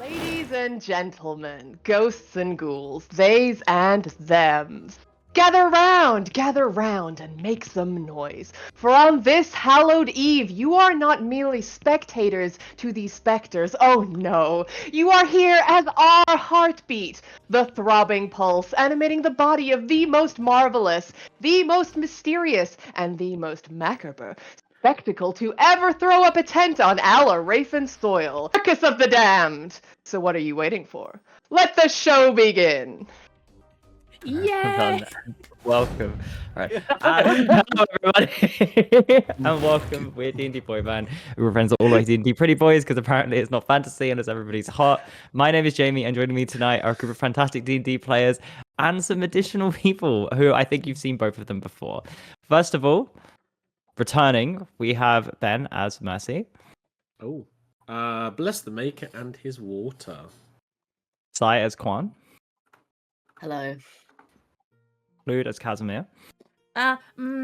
Ladies and gentlemen, ghosts and ghouls, theys and thems, gather round, and make some noise. For on this hallowed eve, you are not merely spectators to these specters. Oh no, you are here as our heartbeat, the throbbing pulse animating the body of the most marvelous, the most mysterious, and the most macabre spectacle to ever throw up a tent on our Rafen soil. Circus of the damned! So what are you waiting for? Let the show begin! Yeah. Welcome. All right. Hello, everybody, and welcome. We're D&D Boyband. We're friends of all like D&D Pretty Boys because apparently it's not fantasy and it's everybody's hot. My name is Jamie, and joining me tonight are a group of fantastic D&D players and some additional people who I think you've seen both of them before. First of all, returning, we have Ben as Mercy. Oh, bless the maker and his water. Sai as Quan. Hello. Lude as Casimir.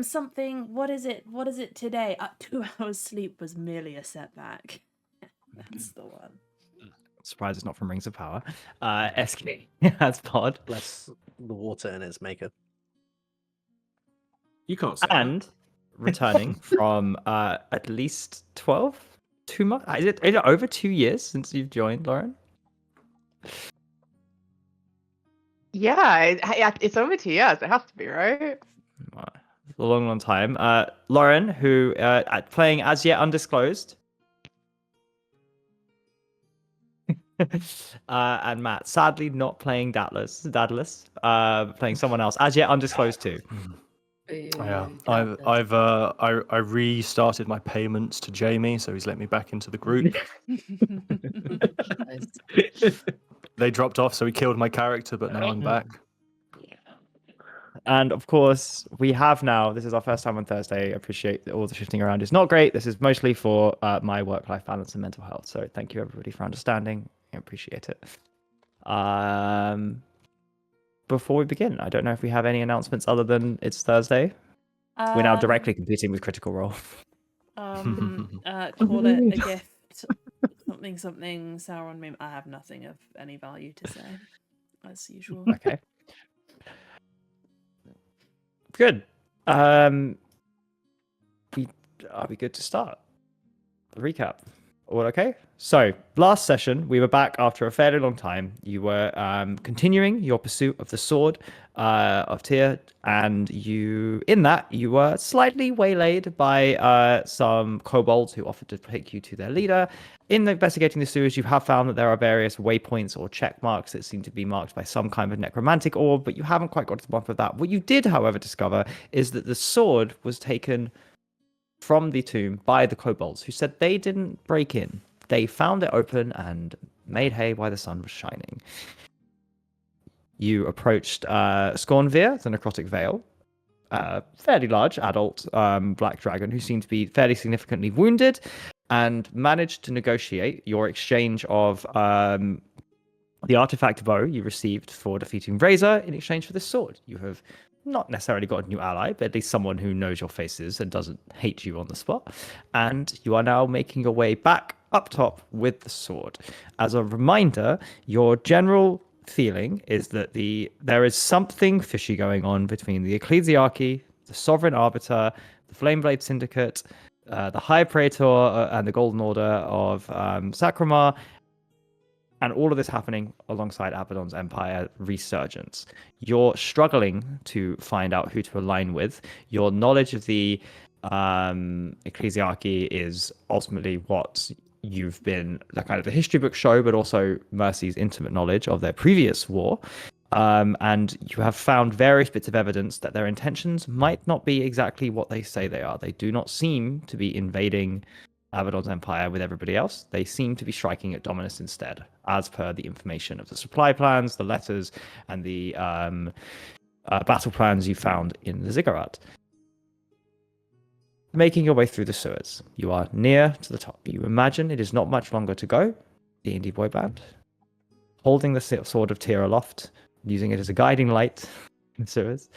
Something. What is it? What is it today? 2 hours sleep was merely a setback. That's the one. Surprised it's not from Rings of Power. SK as Pod. Bless the water and its maker. You can't say And returning from at least 2 months. Is it over 2 years since you've joined, Lauren? Yeah, it's over 2 years. It has to be, right? A long time. Lauren, who playing as yet undisclosed. And Matt, sadly not playing Dadless, playing someone else, as yet undisclosed too. Yeah, I restarted my payments to Jamie, so he's let me back into the group. They dropped off, so he killed my character, but now I'm back. And of course, we have now. This is our first time on Thursday. I appreciate that all the shifting around is not great. This is mostly for my work-life balance and mental health. So thank you everybody for understanding. I appreciate it. Before we begin, I don't know if we have any announcements other than it's Thursday. We're now directly competing with Critical Role. Call it a gift. Something sour on me. I have nothing of any value to say, as usual. Okay. Good. Are we good to start? Recap. All okay? So, last session, we were back after a fairly long time. You were continuing your pursuit of the sword of Tyr, and you were slightly waylaid by some kobolds who offered to take you to their leader. In investigating the sewers, you have found that there are various waypoints or check marks that seem to be marked by some kind of necromantic orb, but you haven't quite got to the bottom of that. What you did, however, discover is that the sword was taken from the tomb by the kobolds, who said they didn't break in. They found it open and made hay while the sun was shining. You approached Scornveer, the necrotic veil, fairly large adult black dragon who seemed to be fairly significantly wounded, and managed to negotiate your exchange of the artifact bow you received for defeating Razor in exchange for this sword. You have not necessarily got a new ally, but at least someone who knows your faces and doesn't hate you on the spot. And you are now making your way back up top with the sword. As a reminder, your general feeling is that there is something fishy going on between the Ecclesiarchy, the Sovereign Arbiter, the Flameblade Syndicate, the High Praetor, and the Golden Order of Sacramar, and all of this happening alongside Abaddon's Empire resurgence. You're struggling to find out who to align with. Your knowledge of the Ecclesiarchy is ultimately what you've been, the kind of the history book show, but also Mercy's intimate knowledge of their previous war. And you have found various bits of evidence that their intentions might not be exactly what they say they are. They do not seem to be invading Abaddon's Empire with everybody else. They seem to be striking at Dominus instead, as per the information of the supply plans, the letters, and the battle plans you found in the ziggurat. Making your way through the sewers, you are near to the top. You imagine it is not much longer to go. D&D Boyband, holding the sword of Tyr aloft, using it as a guiding light in the sewers.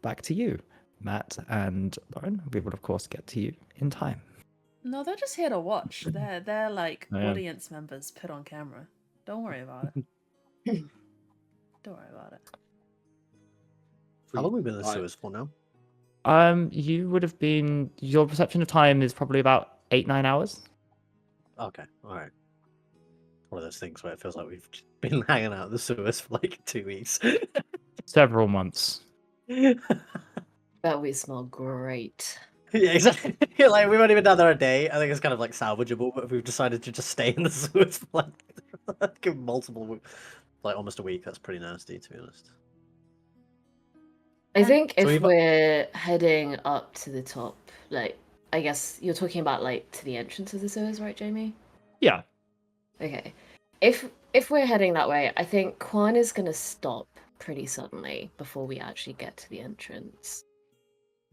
Back to you, Matt and Lauren. We will, of course, get to you in time. No, they're just here to watch. They're like Yeah. audience members put on camera. Don't worry about it. Don't worry about it. How long have we been in the Right. sewers for now? You would have been. Your perception of time is probably about 8-9 hours. Okay, all right. One of those things where it feels like we've been hanging out in the sewers for like 2 weeks. Several months. Bet we smell great. Yeah, exactly. Like we've only been down there a day. I think it's kind of like salvageable, but we've decided to just stay in the sewers for like multiple, like almost a week. That's pretty nasty, to be honest. I think So if we've- we're heading up to the top, like, I guess you're talking about like to the entrance of the sewers, right, Jamie? Yeah. Okay. If we're heading that way, I think Quan is gonna stop pretty suddenly before we actually get to the entrance.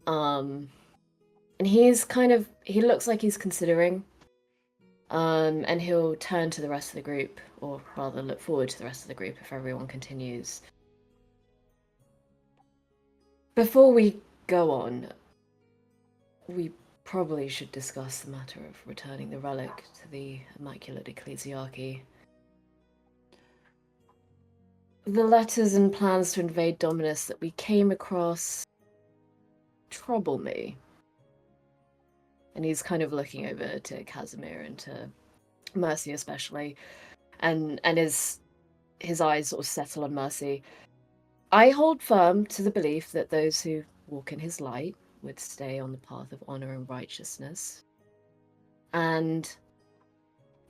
And he looks like he's considering. And he'll turn to the rest of the group, or rather look forward to the rest of the group if everyone continues. Before we go on, we probably should discuss the matter of returning the relic to the Immaculate Ecclesiarchy. The letters and plans to invade Dominus that we came across trouble me. And he's kind of looking over to Casimir and to Mercy especially, and his eyes sort of settle on Mercy. I hold firm to the belief that those who walk in his light would stay on the path of honor and righteousness and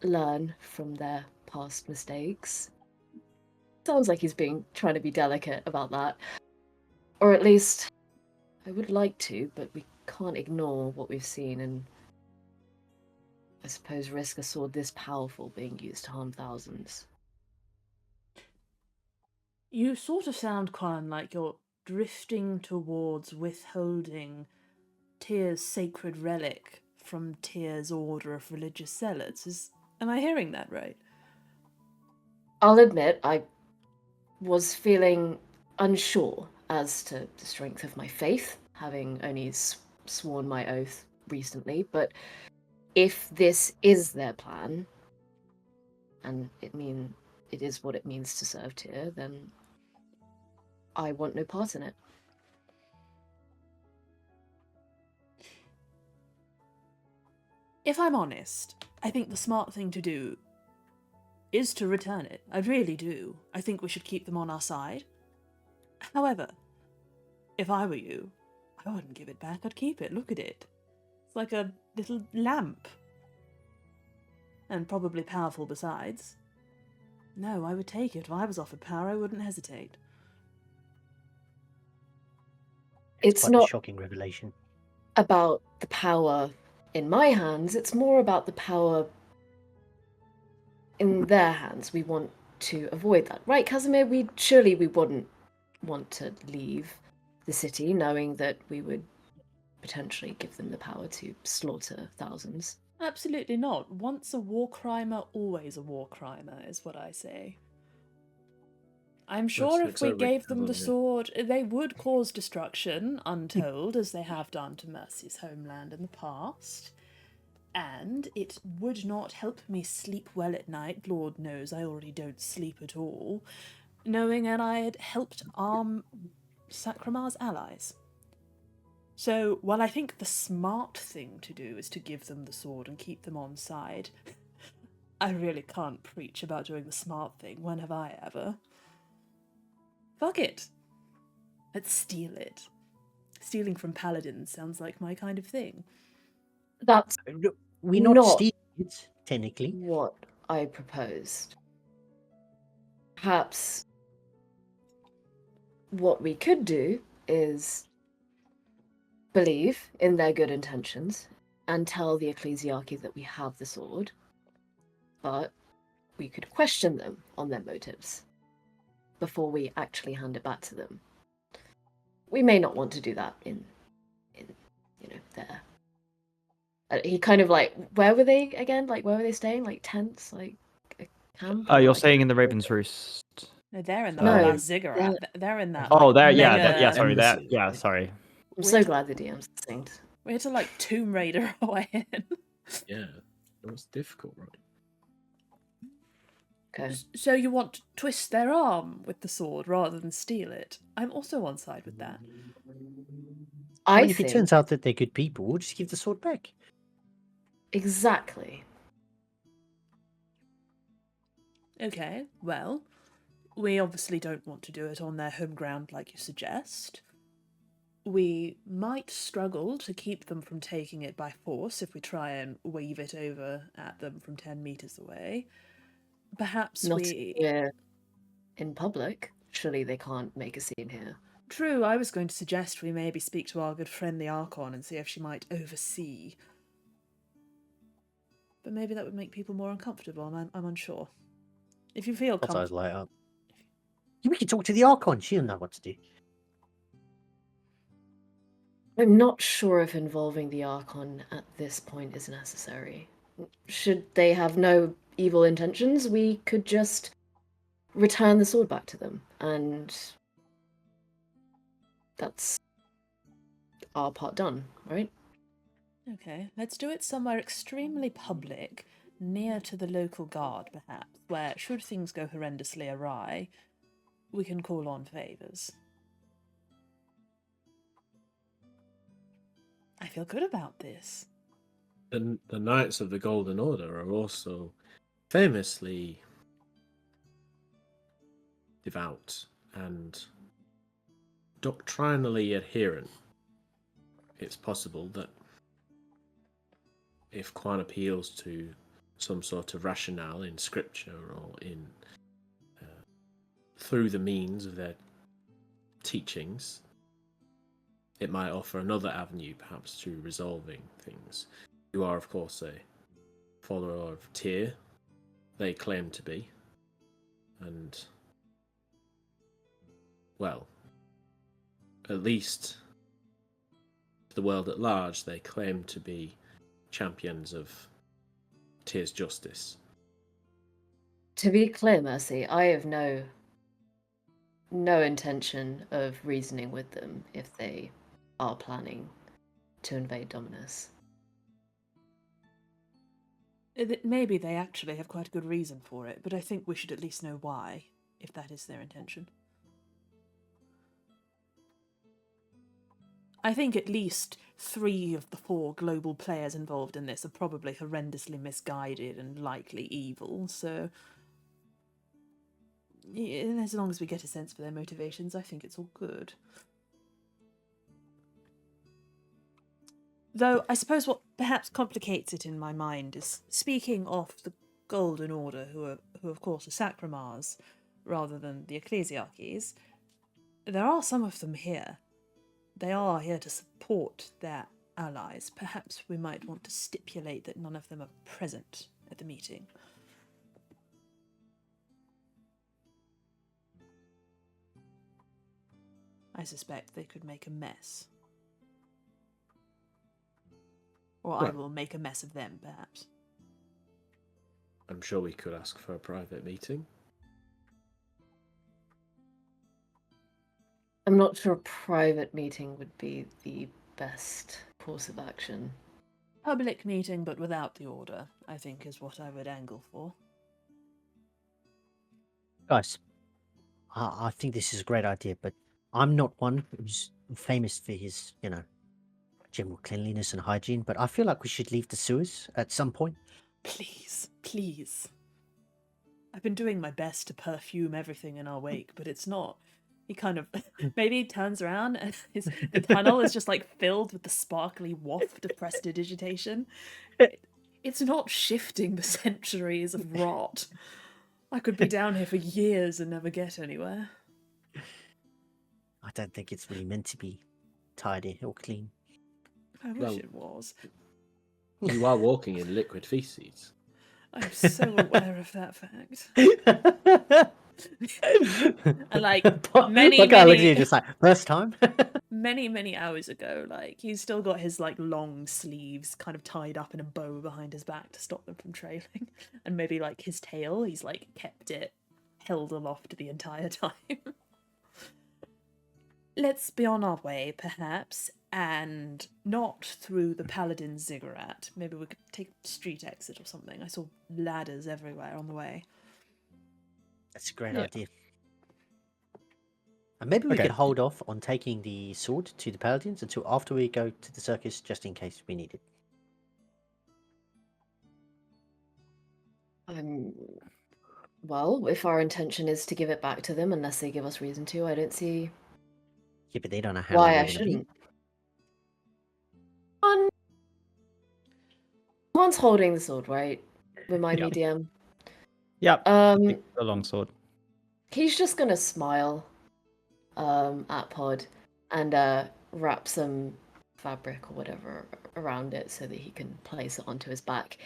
learn from their past mistakes. Sounds like he's trying to be delicate about that. Or at least I would like to, but we can't ignore what we've seen and I suppose risk a sword this powerful being used to harm thousands. You sort of sound, Quan, like you're drifting towards withholding Tyr's sacred relic from Tyr's order of religious zealots. Am I hearing that right? I'll admit I was feeling unsure as to the strength of my faith, having only sworn my oath recently, but if this is their plan, and it is what it means to serve Tyr, then I want no part in it. If I'm honest, I think the smart thing to do is to return it. I really do. I think we should keep them on our side. However, if I were you, I wouldn't give it back. I'd keep it. Look at it. It's like a little lamp. And probably powerful besides. No, I would take it. If I was offered power, I wouldn't hesitate. It's quite not a shocking revelation. about the power in my hands, it's more about the power in their hands. We want to avoid that. Right, Casimir? We wouldn't want to leave the city knowing that we would potentially give them the power to slaughter thousands. Absolutely not. Once a war crimer, always a war crimer, is what I say. I'm sure if we gave them the sword, they would cause destruction, untold, as they have done to Mercy's homeland in the past. And it would not help me sleep well at night, Lord knows I already don't sleep at all, knowing that I had helped arm Sakramar's allies. So, while I think the smart thing to do is to give them the sword and keep them on side, I really can't preach about doing the smart thing. When have I ever? Fuck it. Let's steal it. Stealing from paladins sounds like my kind of thing. That's We're not stealing it, technically. what I proposed. Perhaps what we could do is believe in their good intentions and tell the ecclesiarchy that we have the sword, but we could question them on their motives before we actually hand it back to them. We may not want to do that in there. He kind of like, where were they again? Like, where were they staying? Like tents, like a camp? You're Like- saying in the Raven's Roost. No, they're in the No, last ziggurat. They're in that. Oh, like, there, yeah, mega- sorry, that, embassy. yeah, sorry. I'm so glad the DM's listening. We had to like Tomb Raider our way in. Yeah, it was difficult, right? Okay. So you want to twist their arm with the sword rather than steal it? I'm also on side with that. I I mean, if it think turns out that they're good people, we'll just give the sword back. exactly. Okay, well, we obviously don't want to do it on their home ground like you suggest. We might struggle to keep them from taking it by force if we try and wave it over at them from 10 meters away. Perhaps Not we... here in public. Surely they can't make a scene here. True, I was going to suggest we maybe speak to our good friend the Archon and see if she might oversee. But maybe that would make people more uncomfortable. I'm unsure. If you feel Hot eyes comfortable... light up. We can talk to the Archon. She'll know what to do. I'm not sure if involving the Archon at this point is necessary. Should they have no evil intentions, we could just return the sword back to them, and that's our part done, right? Okay, let's do it somewhere extremely public, near to the local guard, perhaps, where, should things go horrendously awry, we can call on favours. I feel good about this. The Knights of the Golden Order are also famously devout and doctrinally adherent. It's possible that if Quan appeals to some sort of rationale in scripture or in through the means of their teachings, it might offer another avenue perhaps to resolving things. You are, of course, a follower of Tyr. They claim to be. And, well, at least to the world at large, they claim to be champions of Tyr's justice. To be clear, Mercy, I have no intention of reasoning with them if they are planning to invade Dominus. Maybe they actually have quite a good reason for it, but I think we should at least know why, if that is their intention. I think at least 3 of the 4 global players involved in this are probably horrendously misguided and likely evil, so as long as we get a sense for their motivations, I think it's all good. Though I suppose what perhaps complicates it in my mind is, speaking of the Golden Order, who of course are Sacramars, rather than the Ecclesiarchies, there are some of them here. They are here to support their allies. Perhaps we might want to stipulate that none of them are present at the meeting. I suspect they could make a mess. Or I will make a mess of them, perhaps. I'm sure we could ask for a private meeting. I'm not sure a private meeting would be the best course of action. Public meeting, but without the order, I think is what I would angle for. Guys, I think this is a great idea, but I'm not one who's famous for his, general cleanliness and hygiene, but I feel like we should leave the sewers at some point. Please, please. I've been doing my best to perfume everything in our wake, but it's not. He kind of maybe turns around and the tunnel is just like filled with the sparkly waft of prestidigitation. It's not shifting the centuries of rot. I could be down here for years and never get anywhere. I don't think it's really meant to be tidy or clean. I wish it was. You are walking in liquid feces. I'm so aware of that fact. And like many just like first time. many hours ago, like he's still got his like long sleeves kind of tied up in a bow behind his back to stop them from trailing, and maybe like his tail, he's like kept it held aloft the entire time. Let's be on our way, perhaps. and not through the paladin's ziggurat. Maybe we could take street exit or something. I saw ladders everywhere on the way. That's a great idea. And maybe we could hold off on taking the sword to the paladins until after we go to the circus, just in case we need it. Well, if our intention is to give it back to them, unless they give us reason to, I don't see Yeah, but they don't know how why long I we're gonna be. shouldn't. One's holding the sword, right? Remind me, DM. Yep. The longsword. He's just gonna smile at Pod and wrap some fabric or whatever around it so that he can place it onto his back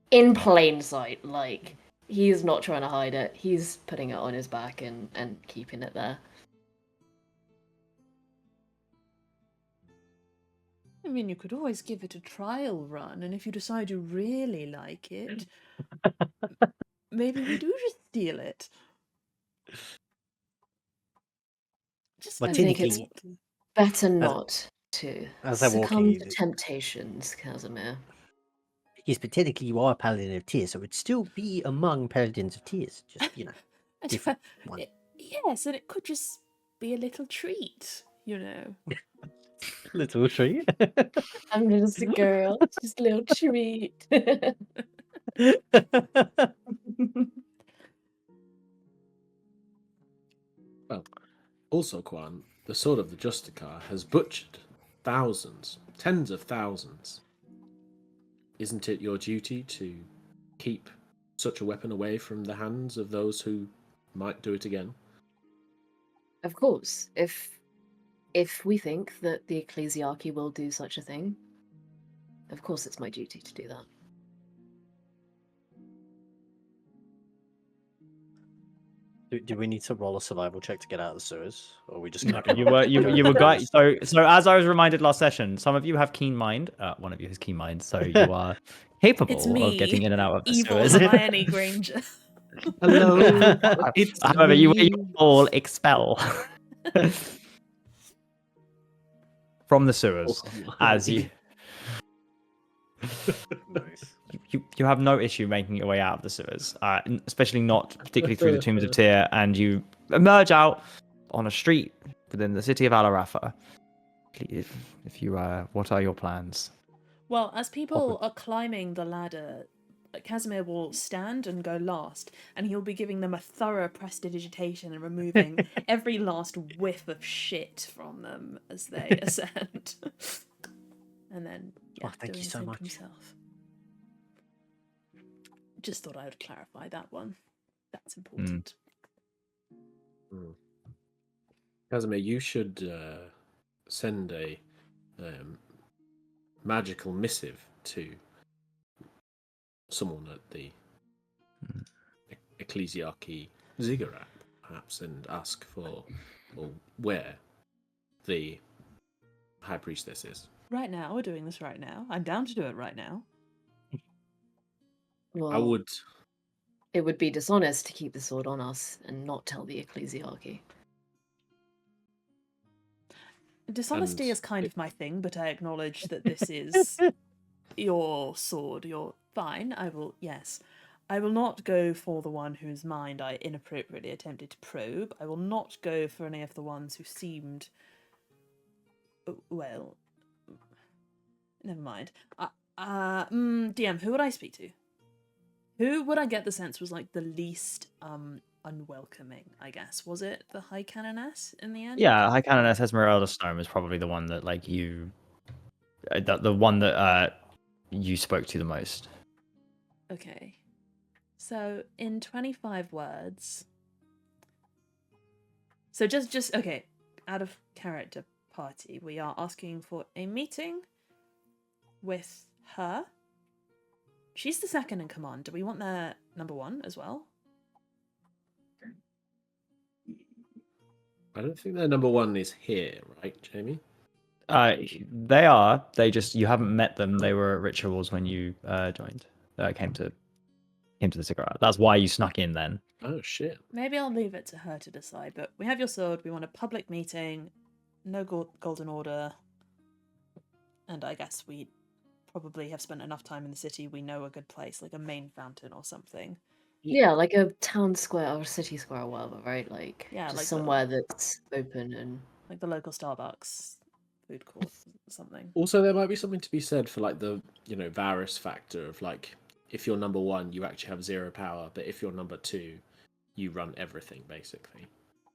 in plain sight. Like, he's not trying to hide it. He's putting it on his back and keeping it there. I mean, you could always give it a trial run, and if you decide you really like it, maybe we do just steal it. Just But I think it's technically, better not to as they're succumb walking, to temptations, Casimir. yes, but technically you are a paladin of tears, so it would still be among paladins of tears. Just, different one. Yes, and it could just be a little treat, you know. Little treat. I'm just a girl, just a little treat. Well, also, Quan, the sword of the Justicar has butchered thousands, tens of thousands. Isn't it your duty to keep such a weapon away from the hands of those who might do it again? Of course, if we think that the ecclesiarchy will do such a thing, of course it's my duty to do that. Do we need to roll a survival check to get out of the sewers, or are we just No, gonna? you were guys. So as I was reminded last session, some of you have keen mind. One of you has keen mind, so you are capable It's me, of getting in and out of the evil sewers. Hermione Granger. Hello, it's However, you all expel from the sewers as you. Nice. You have no issue making your way out of the sewers, especially not particularly through the Tombs of Tyr, and you emerge out on a street within the city of Alarafa. If you what are your plans? Well, as people are climbing the ladder, Casimir will stand and go last, and he'll be giving them a thorough prestidigitation and removing every last whiff of shit from them as they ascend. And then, thank you so much. Himself. Just thought I would clarify that one. That's important. Casimir, you should send a magical missive to someone at the ecclesiarchy ziggurat, perhaps, and ask for where the high priestess is. Right now, we're doing this right now. I'm down to do it right now. Well, I would. It would be dishonest to keep the sword on us and not tell the ecclesiarchy. Dishonesty is kind of my thing, but I acknowledge that this is your sword. You're fine. I will not go for the one whose mind I inappropriately attempted to probe. I will not go for any of the ones who seemed... Well... Never mind. DM, who would I speak to? Who would I get the sense was like the least unwelcoming, I guess? Was it the High Canoness in the end? Yeah, High Canoness Esmeralda Stone was probably the one that like you... The one that you spoke to the most. Okay. So, in 25 words... So just okay, out of character party, we are asking for a meeting with her. She's the second in command. Do we want their number one as well? I don't think their number one is here, right, Jamie? They are. They just you haven't met them. They were at rituals when you joined. Came to the cigarette. That's why you snuck in then. Oh shit. Maybe I'll leave it to her to decide. But we have your sword. We want a public meeting. No golden order. And I guess we probably have spent enough time in the city, we know a good place, like a main fountain or something. Yeah, like a town square or city square or whatever, right? Like, Yeah, just like somewhere that's open and... Like the local Starbucks food court or something. Also, there might be something to be said for like the, Varus factor of like, if you're number 1, you actually have 0 power, but if you're number 2, you run everything basically.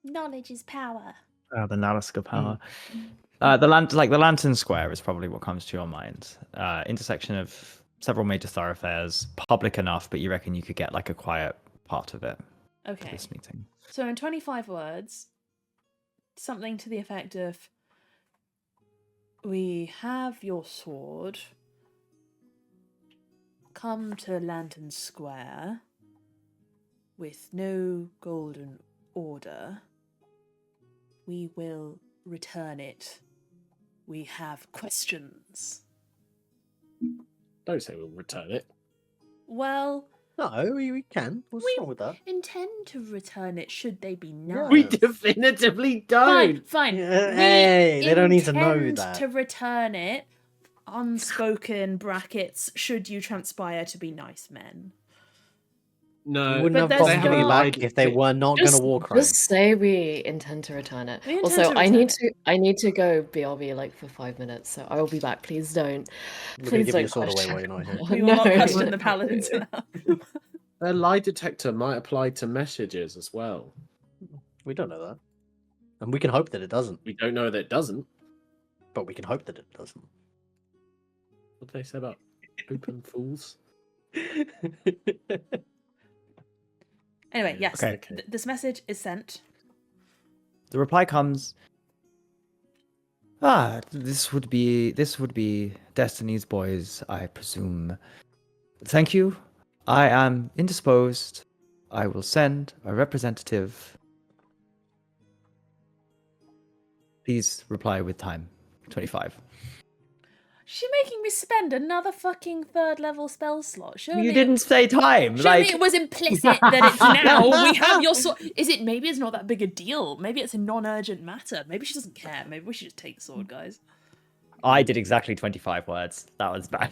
Knowledge is power. The Nalaska power. The Lantern Square is probably what comes to your mind. Intersection of several major thoroughfares, public enough, but you reckon you could get like a quiet part of it for Okay. this meeting. So in 25 words, something to the effect of, we have your sword, come to Lantern Square with no golden order, we will return it. We have questions. Don't say we'll return it. Well, No, we can. What's wrong with that? intend to return it should they be nice. We definitively don't. Fine. Yeah, We hey, they don't need to know intend that. to return it, unspoken brackets, should you transpire to be nice men. No, We wouldn't but have there's problem giving it no- back if they were not going to war crime. Just say we intend to return it. We intend Also, to I return need to go BRB like for 5 minutes, so I will be back. Please don't. We're going to Please give don't your sword away question. while you're not here. We will not No. question the paladins. their lie detector might apply to messages as well. We don't know that. And we can hope that it doesn't. We don't know that it doesn't. But we can hope that it doesn't. What did they say about open fools? Anyway, yes, Okay. this message is sent. The reply comes. This would be Destiny's boys, I presume. Thank you. I am indisposed. I will send a representative. Please reply with time. 25. She's making me spend another fucking 3rd level spell slot. Surely You didn't say time. Surely Like it was implicit that it's now. We have your sword. Maybe it's not that big a deal. Maybe it's a non-urgent matter. Maybe she doesn't care. Maybe we should just take the sword, guys. I did exactly 25 words. That was bad.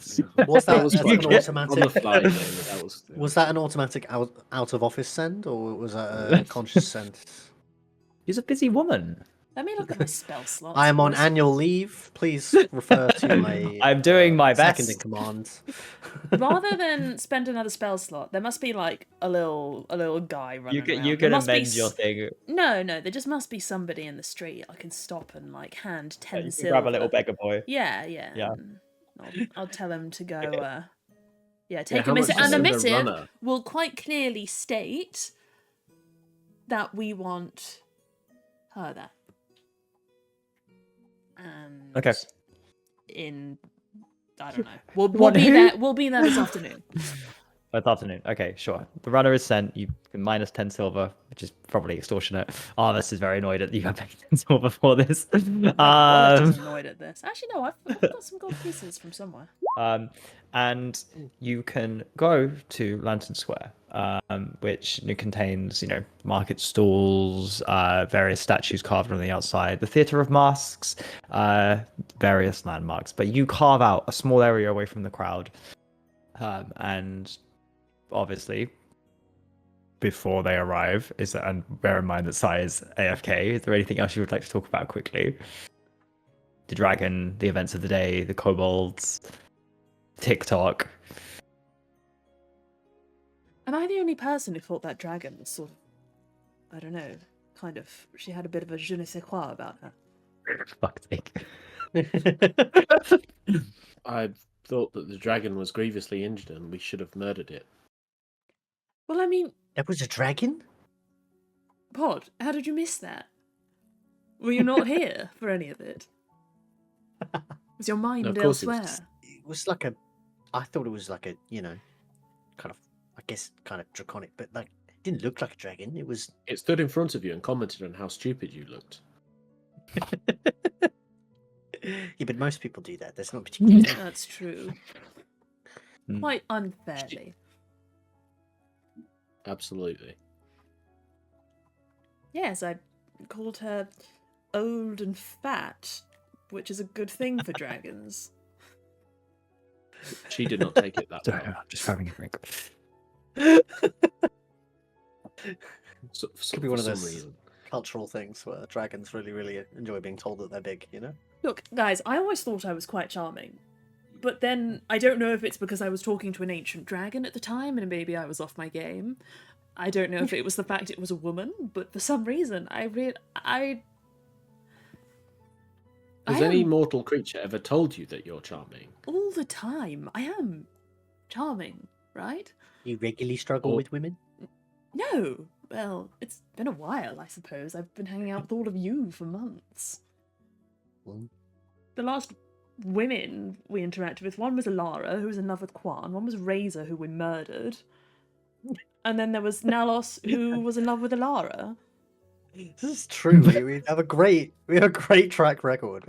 Was that was an quite on the automatic? fly. That was. Was that an automatic out of office send, or was that a conscious send? She's a busy woman. Let me look at my spell slots. I am on boys. annual leave. Please refer to my. I'm doing my second best. in command. Rather than spend another spell slot, there must be like a little guy running around. You There can must be amend your thing. No, there just must be somebody in the street I can stop and like hand 10 You can silver. grab a little beggar boy. Yeah. Yeah. and I'll tell him to go. Yeah, Take how a much missive. is And the in the missive runner? will quite clearly state that we want her there. And Okay. I don't know. We'll Want be who? there. We'll be there this afternoon. This afternoon. Okay, sure. The runner is sent. You can minus 10 silver, which is probably extortionate. Arvis is very annoyed that you have 10 silver for this. I'm annoyed at this. Actually, no. I've got some gold pieces from somewhere. And you can go to Lantern Square, which contains, market stalls, various statues carved on the outside, the Theatre of Masks, various landmarks. But you carve out a small area away from the crowd, and obviously, before they arrive, and bear in mind that Sai is AFK. Is there anything else you would like to talk about quickly? The dragon, the events of the day, the kobolds. TikTok. Am I the only person who thought that dragon was sort of, I don't know, kind of, she had a bit of a je ne sais quoi about her? Fuck's sake. I thought that the dragon was grievously injured and we should have murdered it. Well, I mean, That was a dragon? Pod, how did you miss that? Were you not here for any of it? Was your mind No, of course it was elsewhere? It was like I thought it was like a, kind of, I guess, kind of draconic, but like, it didn't look like a dragon. It was. It stood in front of you and commented on how stupid you looked. Yeah, but most people do that. That's not particularly. That's true. Quite unfairly. Absolutely. Yes, I called her old and fat, which is a good thing for dragons. She did not take it that Sorry, well. I'm just having a drink. Could be one of those cultural things where dragons really, really enjoy being told that they're big, you know? Look, guys, I always thought I was quite charming. But then, I don't know if it's because I was talking to an ancient dragon at the time and maybe I was off my game. I don't know if it was the fact it was a woman, but for some reason, Has any mortal creature ever told you that you're charming? all the time. I am charming, right? You regularly struggle with women? No. Well, it's been a while, I suppose. I've been hanging out with all of you for months. Well, The last women we interacted with, one was Alara, who was in love with Quan, one was Razor, who we murdered, and then there was Nalos, who was in love with Alara. this is true. We have a great track record.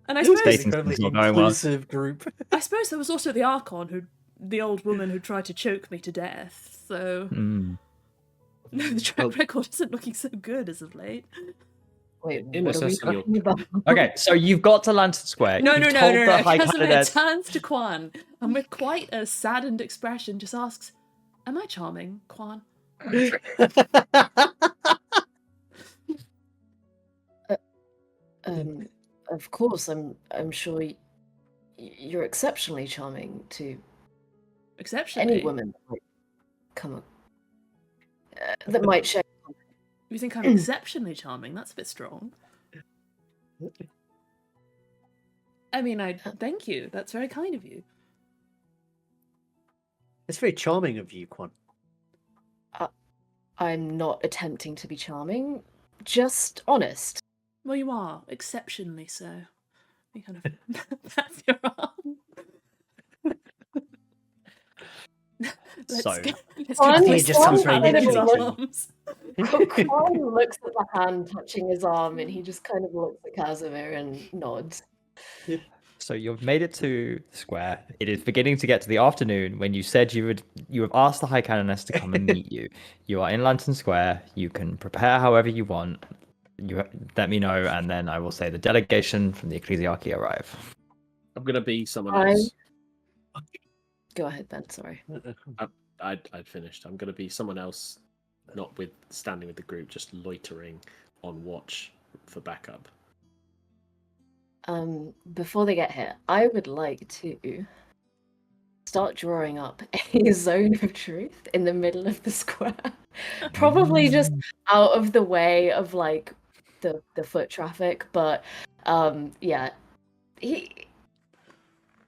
And I suppose, Dating's incredibly not going well. inclusive group. I suppose there was also the Archon, the old woman who tried to choke me to death, so... Mm. No, the track record isn't looking so good as of late. Wait, In what are we assessing your- talking about? Okay, so you've got to Lantern Square. No. You've told the High Casimir Candidate- turns to Quan, and with quite a saddened expression just asks, "Am I charming, Quan?" Of course, I'm sure you're exceptionally charming to Exceptionally. any woman that might come up that might share. You think I'm exceptionally charming? That's a bit strong. I mean, I thank you. That's very kind of you. It's very charming of you, Quan. I'm not attempting to be charming, just honest. Well, you are exceptionally so. You kind of that's your arm. Let's So- go. Let's Quan- go. He just comes very Quan- naturally to you. arms. Quan looks at the hand touching his arm, and he just kind of looks at Casimir and nods. So you've made it to the square. It is beginning to get to the afternoon when you said you have asked the High Canoness to come and meet you. You are in Lantern Square. You can prepare however you want. You let me know, and then I will say the delegation from the Ecclesiarchy arrive. I'm gonna be someone I- else. Go ahead, Ben. Sorry. I'd finished. I'm gonna be someone else, not standing with the group, just loitering on watch for backup. Before they get here, I would like to start drawing up a zone of truth in the middle of the square. Probably just out of the way of like the foot traffic, but yeah.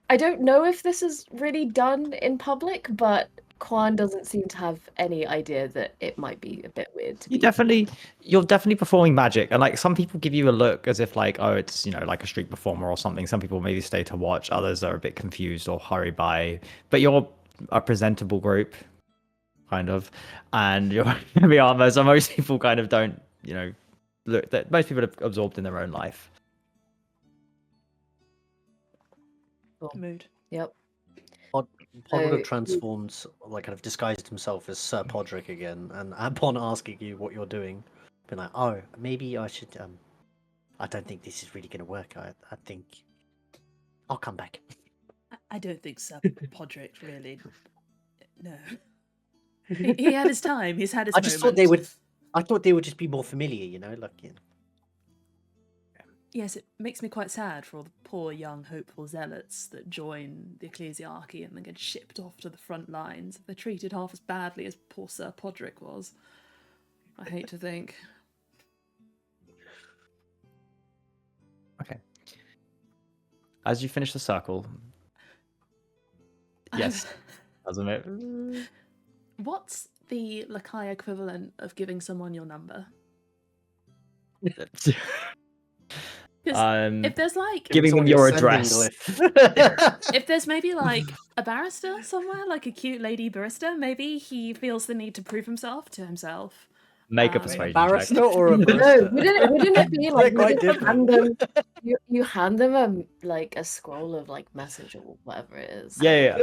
I don't know if this is really done in public, but Quan doesn't seem to have any idea that it might be a bit weird to be. You're definitely performing magic, and like some people give you a look as if like, oh, it's like a street performer or something. Some people maybe stay to watch, others are a bit confused or hurry by, but you're a presentable group, kind of, and you're heavy armor, so most people kind of don't look, that most people are absorbed in their own life. Mood. Yep. Pod would So- have transformed, like, kind of disguised himself as Sir Podrick again, and upon asking you what you're doing, been like, oh, maybe I should. I don't think this is really going to work. I think I'll come back. I don't think Sir Podrick really. No. He had his time. He's had his. I just thought they would. I thought they would just be more familiar, like. Yes, it makes me quite sad for all the poor young hopeful zealots that join the Ecclesiarchy and then get shipped off to the front lines. They're treated half as badly as poor Sir Podrick was. I hate to think. Okay. As you finish the circle, yes, doesn't it? What's the Lakai equivalent of giving someone your number? If there's like Giving them your address. if there's maybe like a barrister somewhere, like a cute lady barrister, maybe he feels the need to prove himself to himself. Make a A persuasion Barrister check. or a No, barrister? wouldn't it be like quite you hand them, different. you hand them a scroll of like message or whatever it is. Yeah.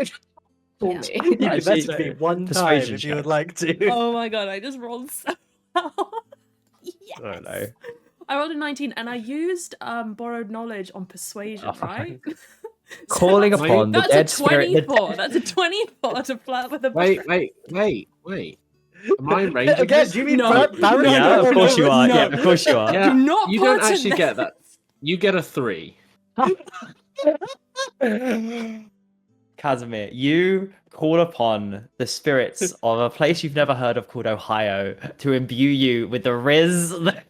For Yeah. me. You can Actually, message me one time persuasion if you would check. like to. Oh my god, I just rolled so well. Yes. I don't know. I rolled a 19 and I used borrowed knowledge on persuasion, Oh. right? calling that's- upon the dead That's a spirit. 24. That's a 24 to flirt with a Wait. Am I in range of Again, this? do you mean No. Barry? Yeah, of course you are. No. Yeah, of course you are. Yeah, Do not you don't put in actually there. get that. You get a 3. Casimir, you call upon the spirits of a place you've never heard of called Ohio to imbue you with the riz that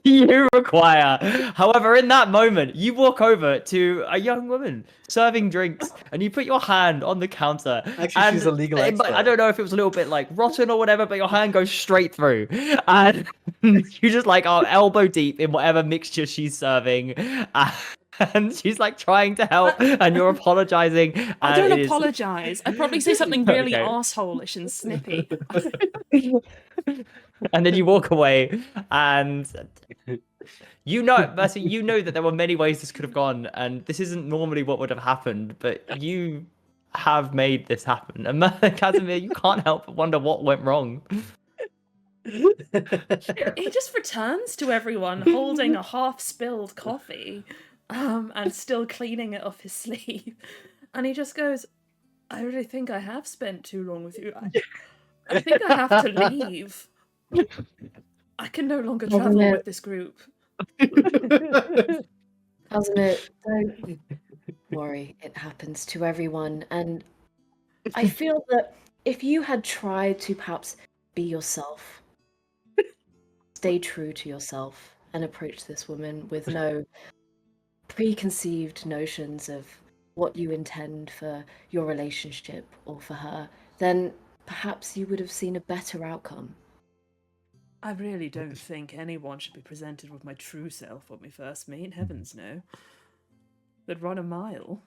you require. However, in that moment, you walk over to a young woman serving drinks and you put your hand on the counter. Actually, and she's a legal I expert. don't know if it was a little bit like rotten or whatever, but your hand goes straight through. And you just like are elbow deep in whatever mixture she's serving. And she's like trying to help, and you're apologizing. I and don't it is- apologize. I'd probably say something really Okay. arseholish and snippy. And then you walk away, and Mercy, you know that there were many ways this could have gone, and this isn't normally what would have happened, but you have made this happen. And Casimir, you can't help but wonder what went wrong. He just returns to everyone holding a half-spilled coffee, and still cleaning it off his sleeve. And he just goes, I really think I have spent too long with you. I think I have to leave. I can no longer travel with this group. Casimir, don't worry. It happens to everyone. And I feel that if you had tried to perhaps be yourself, stay true to yourself, and approach this woman with no preconceived notions of what you intend for your relationship or for her, then perhaps you would have seen a better outcome. I really don't think anyone should be presented with my true self when we first meet. Heavens no. They'd run a mile.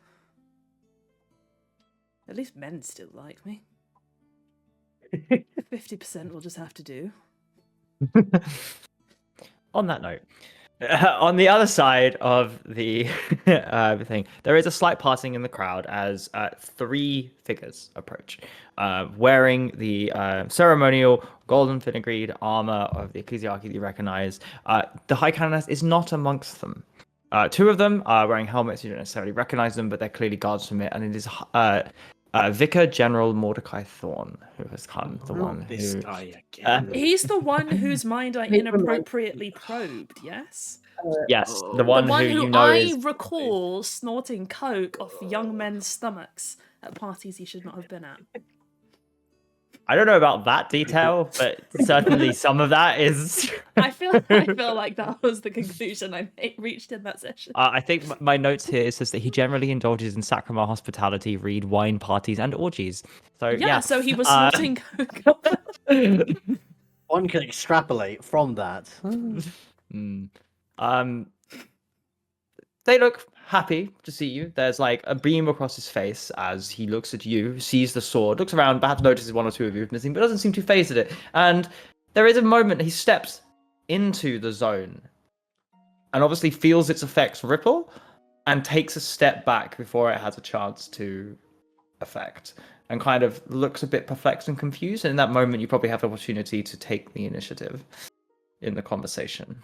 At least men still like me. 50% will just have to do. On that note, on the other side of the thing, there is a slight parting in the crowd as 3 figures approach, wearing the ceremonial golden finegreed armor of the ecclesiarchy that you recognize. The High Canoness is not amongst them. 2 of them are wearing helmets. You don't necessarily recognize them, but they're clearly guards from it. And it is Vicar General Mordecai Thorne who has come. The one This who. guy again. He's the one whose mind I inappropriately probed, yes? Yes, the The one one who who you know I is. recall snorting coke off young men's stomachs at parties he should not have been at. I don't know about that detail, but certainly some of that is. I feel like that was the conclusion I reached in that session. I think my notes here says that he generally indulges in sacramental hospitality, read wine parties, and orgies. So yeah, So he was snorting coke. One can extrapolate from that. They look happy to see you. There's like a beam across his face as he looks at you, sees the sword, looks around, perhaps notices 1 or 2 of you missing, but doesn't seem too fazed at it. And there is a moment he steps into the zone and obviously feels its effects ripple and takes a step back before it has a chance to affect, and kind of looks a bit perplexed and confused. And in that moment, you probably have the opportunity to take the initiative in the conversation.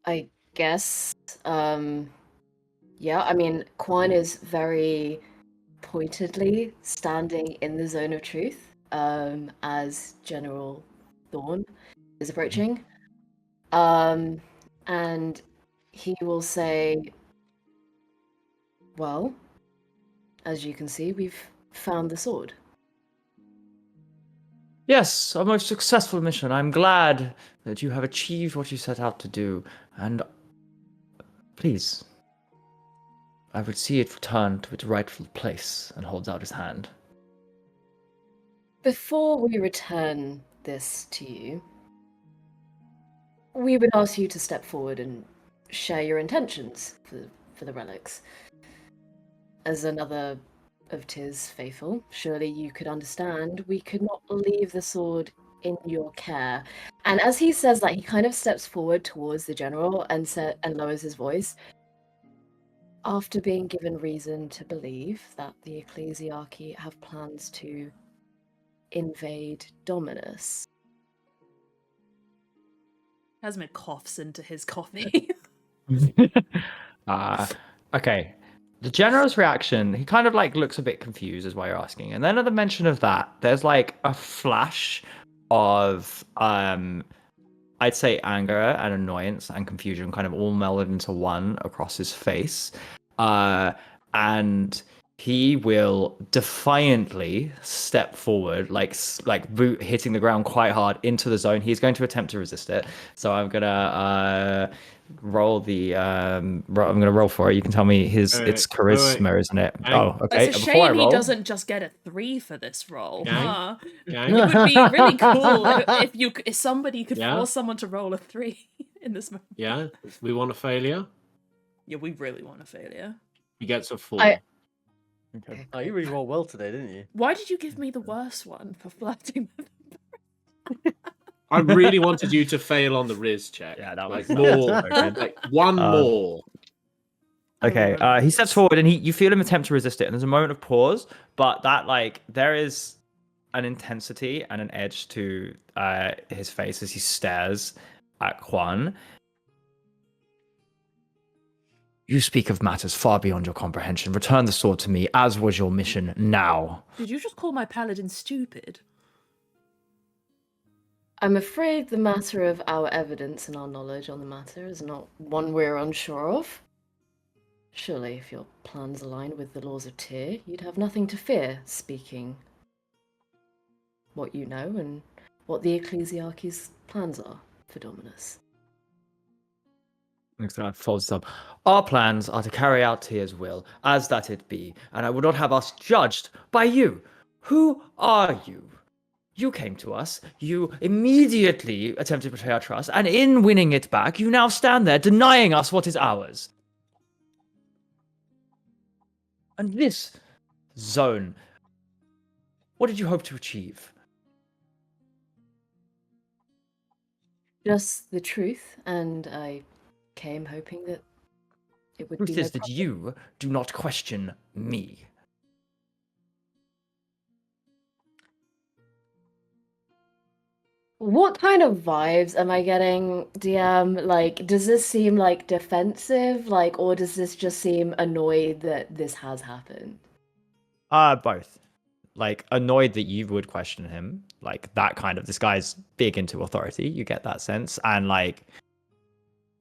I guess. Yeah, I mean, Quan is very pointedly standing in the zone of truth as General Thorne is approaching. And he will say, well, as you can see, we've found the sword. Yes, a most successful mission. I'm glad that you have achieved what you set out to do. And please, I would see it return to its rightful place, and holds out his hand. Before we return this to you, we would ask you to step forward and share your intentions for the relics. As another of Tis faithful, surely you could understand we could not leave the sword in your care. And as he says that, he kind of steps forward towards the general and lowers his voice. After being given reason to believe that the ecclesiarchy have plans to invade Dominus. Casimir coughs into his coffee. Okay. The general's reaction, he kind of like looks a bit confused is why you're asking. And then at the mention of that, there's like a flash of I'd say anger and annoyance and confusion kind of all melded into one across his face. And he will defiantly step forward, like boot hitting the ground quite hard into the zone. He's going to attempt to resist it. So I'm gonna roll the I'm gonna roll for it. You can tell me it's charisma, isn't it? Oh, okay. It's a shame he doesn't just get a 3 for this roll. Huh? Gang? It would be really cool if somebody could force someone to roll a 3 in this moment. Yeah, we want a failure. Yeah, we really want a failure. He gets a 4. Okay. Oh, you really rolled well today, didn't you? Why did you give me the worst one for flirting with I really wanted you to fail on the Riz check. Yeah, that like was more, so good. like one more. Okay, he steps forward and you feel him attempt to resist it, and there's a moment of pause, but that like there is an intensity and an edge to his face as he stares at Quan. You speak of matters far beyond your comprehension. Return the sword to me, as was your mission now. Did you just call my paladin stupid? I'm afraid the matter of our evidence and our knowledge on the matter is not one we're unsure of. Surely, if your plans align with the laws of Tyr, you'd have nothing to fear speaking what you know and what the Ecclesiarchy's plans are for Dominus. Next time folds up. Our plans are to carry out Tyr's will, as that it be, and I would not have us judged by you. Who are you? You came to us, you immediately attempted to betray our trust, and in winning it back, you now stand there denying us what is ours. And this zone, what did you hope to achieve? Just the truth, and I came hoping that it would be. Truth is that you do not question me. What kind of vibes am I getting, DM? Like, does this seem like defensive, like, or does this just seem annoyed that this has happened? Both. Like, annoyed that you would question him. Like, that kind of, this guy's big into authority. You get that sense. And, like,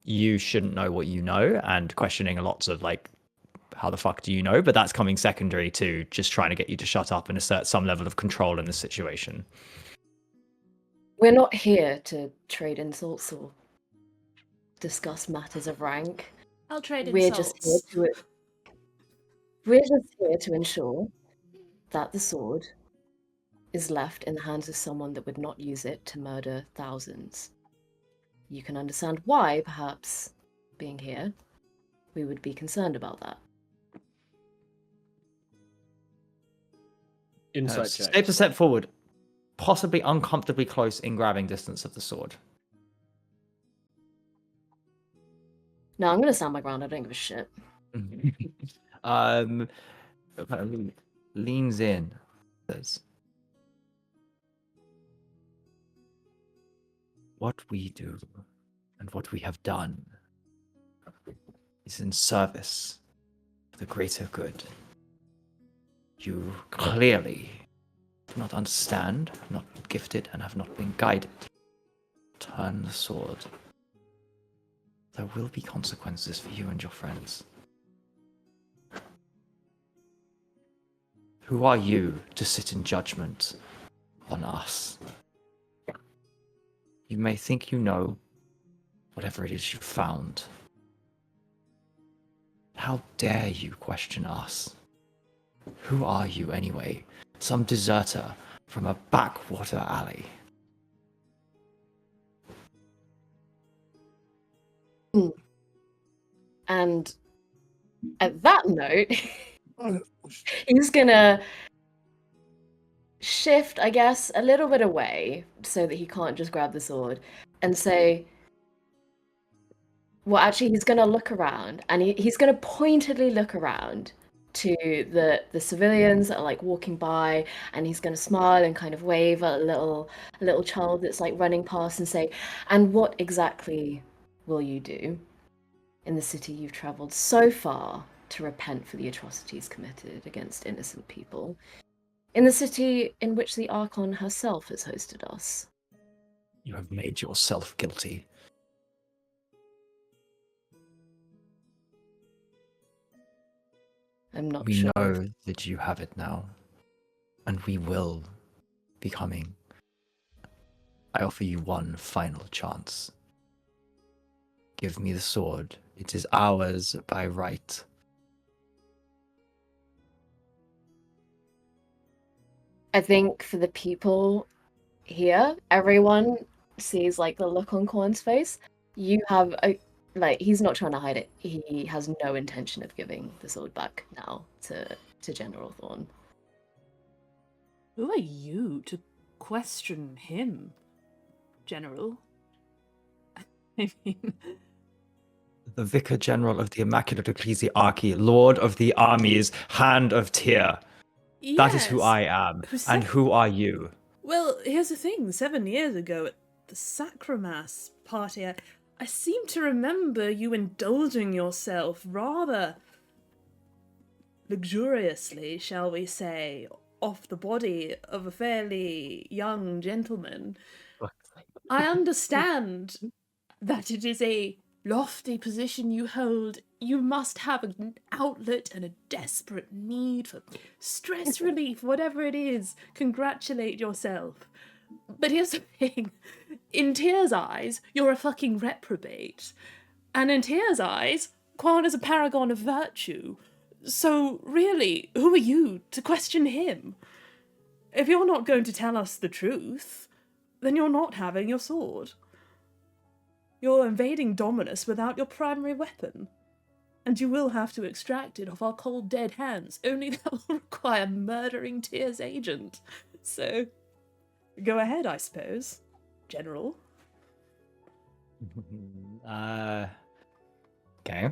you shouldn't know what you know. And questioning lots of, like, how the fuck do you know? But that's coming secondary to just trying to get you to shut up and assert some level of control in the situation. We're not here to trade insults or discuss matters of rank. I'll trade We're insults. We're just here to ensure that the sword is left in the hands of someone that would not use it to murder thousands. You can understand why, perhaps, being here, we would be concerned about that. Insight check. Take a step forward, possibly uncomfortably close in grabbing distance of the sword. No, I'm gonna stand my ground. I don't give a shit. Kind of leans in, says, "What we do and what we have done is in service for the greater good. You clearly do not understand, have not been gifted, and have not been guided. Turn the sword. There will be consequences for you and your friends. Who are you to sit in judgment on us? You may think you know whatever it is you found. How dare you question us? Who are you anyway? Some deserter from a backwater alley." And at that note, he's gonna shift, I guess, a little bit away so that he can't just grab the sword and say, well, actually, he's gonna look around and he's gonna pointedly look around to the civilians that are like walking by, and he's gonna smile and kind of wave at a little child that's like running past and say, "And what exactly will you do In the city, you've travelled so far to repent for the atrocities committed against innocent people. In the city in which the Archon herself has hosted us. You have made yourself guilty. I'm not We sure. know that you have it now, and we will be coming. I offer you one final chance. Give me the sword. It is ours by right. I think for the people here, everyone sees like the look on Corn's face. You have a he's not trying to hide it. He has no intention of giving the sword back now to General Thorn. Who are you to question him, General? I mean, The Vicar General of the Immaculate Ecclesiarchy, Lord of the Armies, Hand of Tyr. That is who yes. I am. And who are you? Well, here's the thing. 7 years ago at the Sacramas party, I seem to remember you indulging yourself rather luxuriously, shall we say, off the body of a fairly young gentleman. I understand that it is a lofty position you hold. You must have an outlet and a desperate need for stress relief, whatever it is. Congratulate yourself. But here's the thing. In Tyr's eyes, you're a fucking reprobate. And in Tyr's eyes, Quan is a paragon of virtue. So, really, who are you to question him? If you're not going to tell us the truth, then you're not having your sword. You're invading Dominus without your primary weapon. And you will have to extract it off our cold dead hands, only that will require murdering Tyr's agent. So, go ahead, I suppose, General. Okay.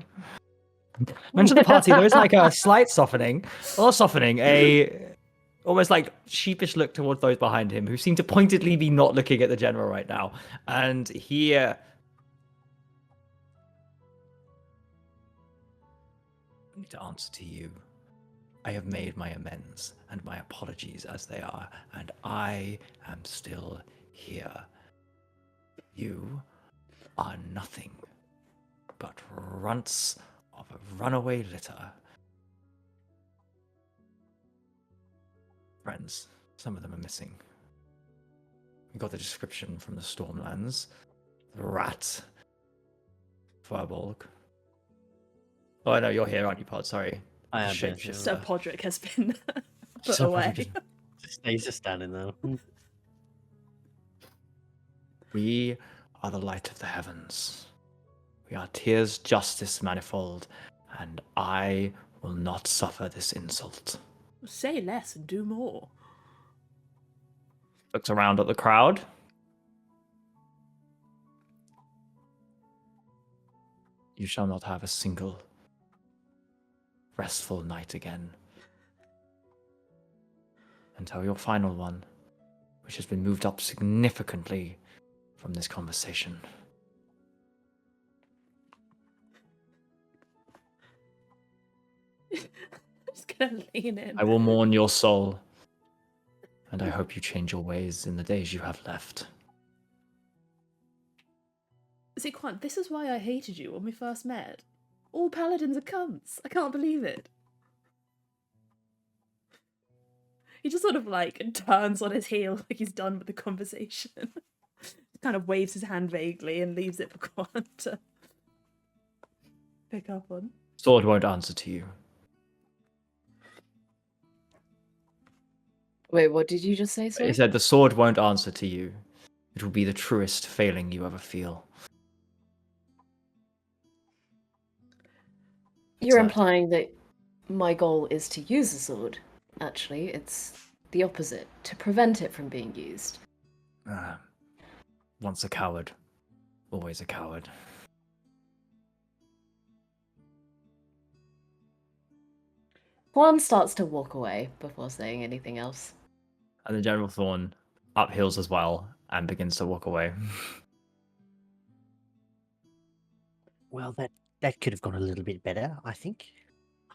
Mention the party, there is like a slight softening, almost like sheepish look towards those behind him who seem to pointedly be not looking at the general right now. And he I need to answer to you. I have made my amends and my apologies as they are, and I am still here. You are nothing but runts of a runaway litter. Friends, some of them are missing. We got the description from the Stormlands. The rat. Firbolg. Oh, no, you're here, aren't you, Pod? Sorry. I am. Shapeshifter. Sir Podrick has been put Sir away. Podrick He's just standing there. We are the light of the heavens. We are Tyr's justice manifold, and I will not suffer this insult. Say less and do more. Looks around at the crowd. You shall not have a single restful night again until your final one, which has been moved up significantly from this conversation. Just gonna lean in. I will mourn your soul, and I hope you change your ways in the days you have left. See, Quan, this is why I hated you when we first met. All paladins are cunts. I can't believe it. He just sort of like turns on his heel like he's done with the conversation. Kind of waves his hand vaguely and leaves it for Quan to pick up on. Sword won't answer to you. Wait, what did you just say, sir? He said the sword won't answer to you. It will be the truest failing you ever feel. You're So- implying that my goal is to use the sword. Actually, it's the opposite, to prevent it from being used. Once a coward, always a coward. Juan starts to walk away before saying anything else. And the General Thorn uphills as well and begins to walk away. Well, that could have gone a little bit better, I think.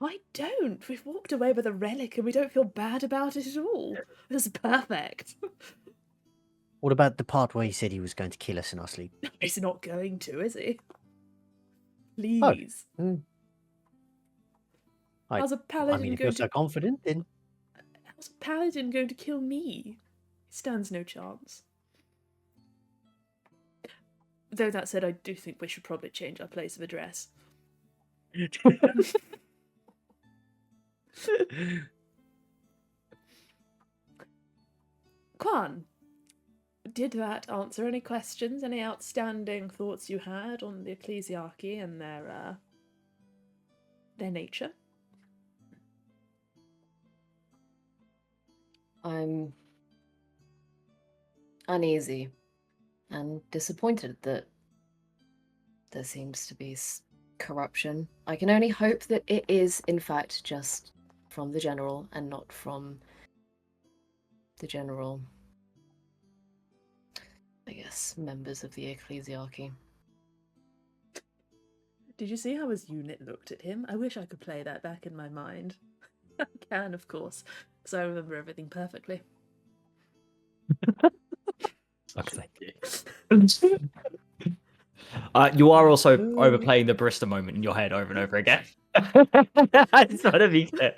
I don't. We've walked away with a relic and we don't feel bad about it at all. This is perfect. What about the part where he said he was going to kill us in our sleep? He's not going to, is he? Please. How's a paladin if you're so confident, then... How's a paladin going to kill me? He stands no chance. Though that said, I do think we should probably change our place of address. Quan, did that answer any questions, any outstanding thoughts you had on the ecclesiarchy and their nature? I'm uneasy and disappointed that there seems to be corruption. I can only hope that it is, in fact, just from the general and not from the general, I guess, members of the ecclesiarchy. Did you see how his unit looked at him? I wish I could play that back in my mind. I can, of course, because I remember everything perfectly. Okay. You are also overplaying the barista moment in your head over and over again. I just want to be clear.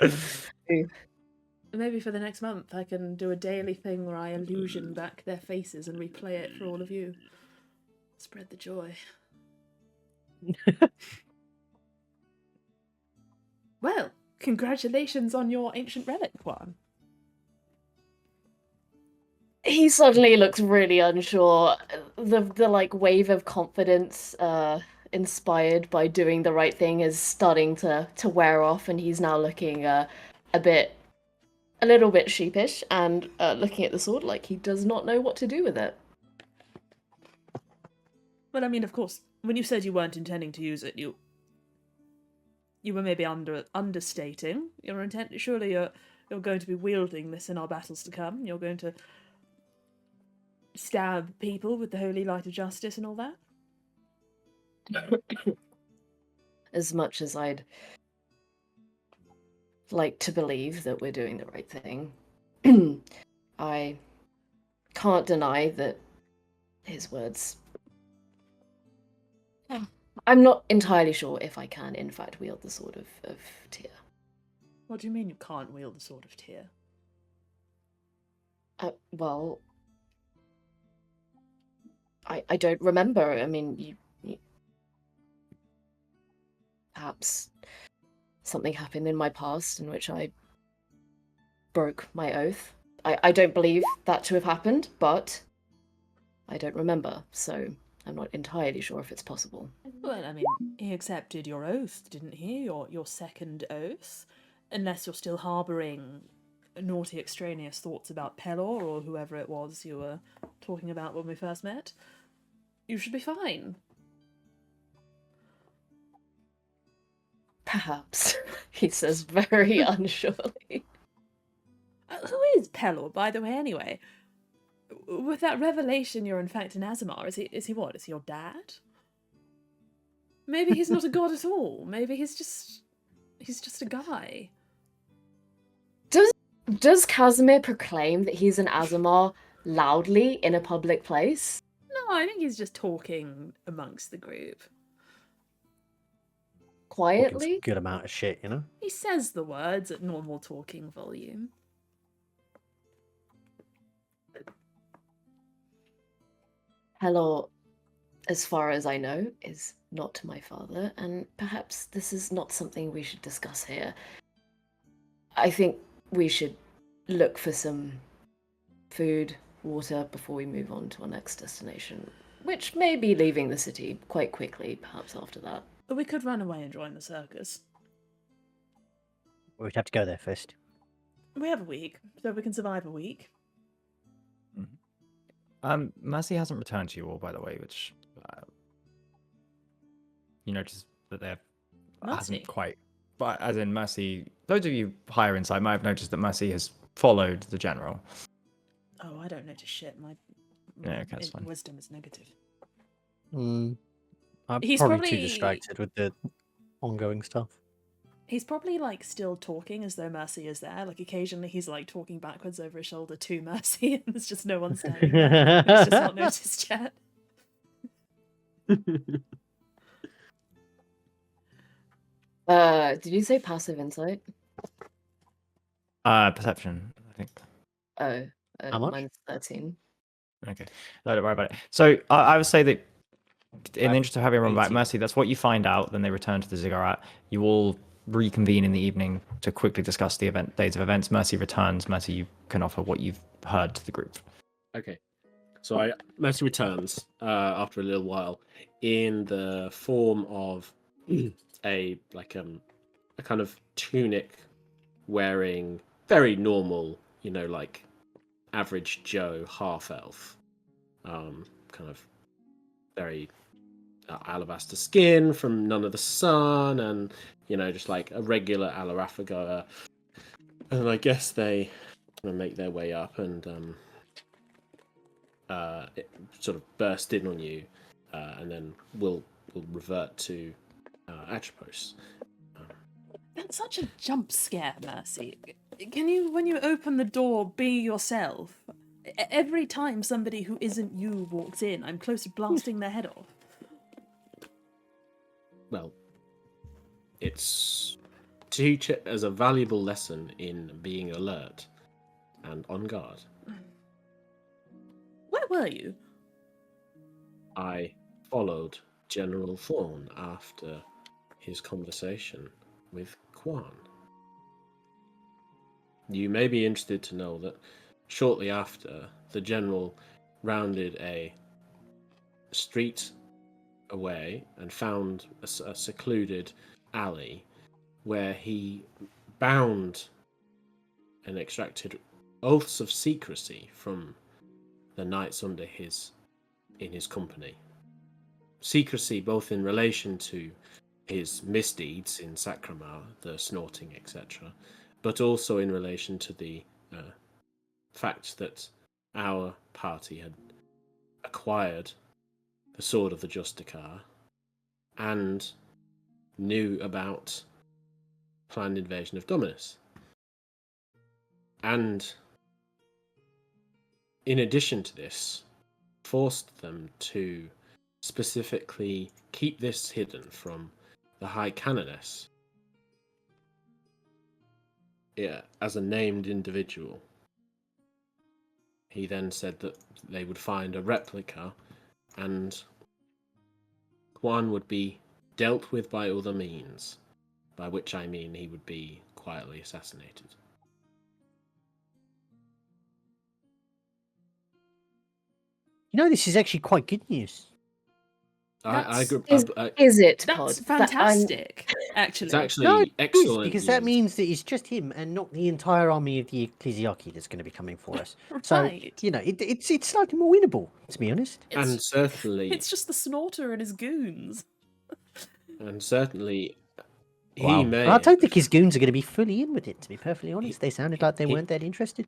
Maybe for the next month I can do a daily thing where I illusion back their faces and replay it for all of you. Spread the joy. Well, congratulations on your ancient relic, Quan. He suddenly looks really unsure. The like wave of confidence inspired by doing the right thing is starting to wear off, and he's now looking a little bit sheepish and looking at the sword like he does not know what to do with it. Well, I mean, of course, when you said you weren't intending to use it, you were maybe understating your intent. Surely you're going to be wielding this in our battles to come. You're going to stab people with the holy light of justice and all that? As much as I'd like to believe that we're doing the right thing, I can't deny that his words... I'm not entirely sure if I can, in fact, wield the sword of Tyr. What do you mean you can't wield the sword of Tyr? Well... I don't remember. I mean, you perhaps something happened in my past in which I broke my oath. I don't believe that to have happened, but I don't remember, so I'm not entirely sure if it's possible. Well, I mean, he accepted your oath, didn't he? Your second oath? Unless you're still harbouring naughty extraneous thoughts about Pelor or whoever it was you were talking about when we first met. You should be fine. Perhaps, he says very unsurely. Who is Pelor, by the way, anyway? With that revelation you're in fact an Azamar, is he what? Is he your dad? Maybe he's not a god at all. Maybe he's just a guy. Does Casimir proclaim that he's an Azamar loudly in a public place? No, I think he's just talking amongst the group. Quietly? Good amount of shit, you know? He says the words at normal talking volume. Pelor, as far as I know, is not my father, and perhaps this is not something we should discuss here. I think we should look for some food, water, before we move on to our next destination, which may be leaving the city quite quickly, perhaps after that. But we could run away and join the circus. We'd have to go there first. We have a week, so we can survive a week. Mercy hasn't returned to you all, by the way, which you notice that there hasn't quite. But as in Mercy, those of you higher inside might have noticed that Mercy has followed the general. Oh, I don't notice shit. My okay, that's fine. wisdom is negative. I'm He's probably probably too distracted with the ongoing stuff. He's probably like still talking as though Mercy is there. Like occasionally he's like talking backwards over his shoulder to Mercy, and there's just no one standing there. It's just not noticed yet. Did you say passive insight? Perception, I think. Oh, How much? mine's 13. Okay, no, don't worry about it. So I would say that in the interest of having everyone back, 18. Mercy, that's what you find out. Then they return to the ziggurat. You all reconvene in the evening to quickly discuss the days of events. Mercy returns. Mercy, you can offer what you've heard to the group. Okay. So Mercy returns after a little while in the form of a kind of tunic wearing very normal, like average Joe half elf, kind of very alabaster skin from None of the Sun, and just like a regular Alarafagoa. And I guess they make their way up and it sort of burst in on you, and then we'll revert to Atropos. That's such a jump scare, Mercy. Can you, when you open the door, be yourself? Every time somebody who isn't you walks in, I'm close to blasting their head off. Well, it's teach it as a valuable lesson in being alert and on guard. Where were you? I followed General Thorne after his conversation with Quan. You may be interested to know that shortly after, the General rounded a street away and found a secluded alley where he bound and extracted oaths of secrecy from the knights in his company. Secrecy both in relation to his misdeeds in Sacramar, the snorting, etc., but also in relation to the fact that our party had acquired the Sword of the Justicar and knew about planned invasion of Dominus. And in addition to this, forced them to specifically keep this hidden from the High Canoness, as a named individual. He then said that they would find a replica and Quan would be dealt with by other means, by which I mean he would be quietly assassinated. This is actually quite good news. I agree. Is it, Pod? That's fantastic, actually. It's actually No, it is, excellent because that news. means that it's just him and not the entire army of the Ecclesiarchy that's going to be coming for us. So, Right. it's slightly more winnable, to be honest. And certainly, It's just the Snorter and his goons. he Wow. may. Well, I don't think his goons are going to be fully in with it, to be perfectly honest. They sounded like they weren't that interested.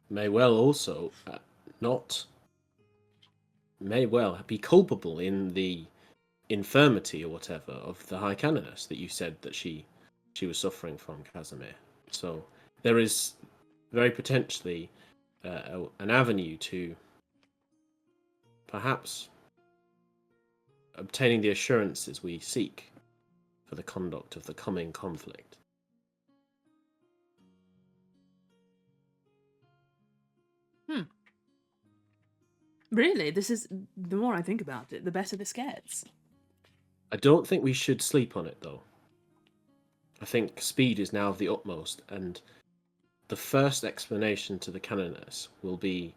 May well also may well be culpable in the infirmity or whatever of the High Canoness that you said that she was suffering from, Casimir. So there is very potentially an avenue to perhaps obtaining the assurances we seek for the conduct of the coming conflict. Really, this is, the more I think about it, the better this gets. I don't think we should sleep on it, though. I think speed is now of the utmost, and the first explanation to the Canoness will be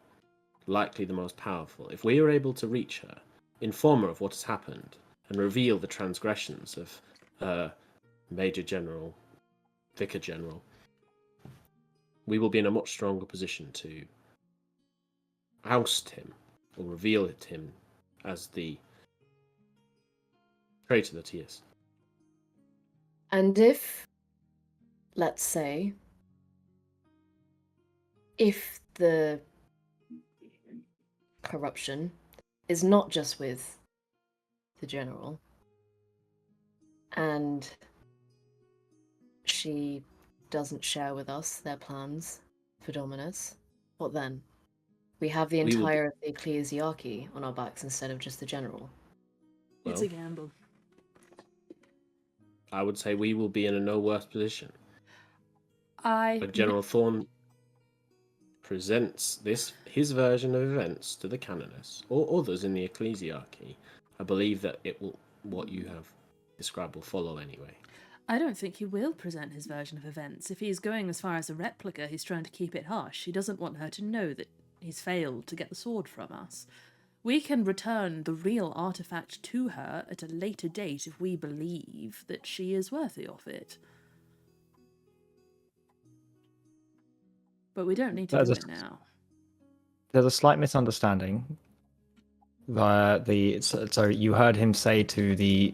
likely the most powerful. If we are able to reach her, inform her of what has happened, and reveal the transgressions of her Major General, Vicar General, we will be in a much stronger position to oust him or reveal it to him as the traitor that he is. And if, let's say, if the corruption is not just with the general, and she doesn't share with us their plans for Dominus, what then? We have the We will- entire of the ecclesiarchy on our backs instead of just the general. It's Well, a gamble. I would say we will be in a no worse position. I But General Thorn presents his version of events to the canoness or others in the ecclesiarchy. I believe that what you have described will follow anyway. I don't think he will present his version of events. If he's going as far as a replica, he's trying to keep it hush. He doesn't want her to know that he's failed to get the sword from us. We can return the real artifact to her at a later date if we believe that she is worthy of it. But we don't need to do it now. There's a slight misunderstanding. So you heard him say to the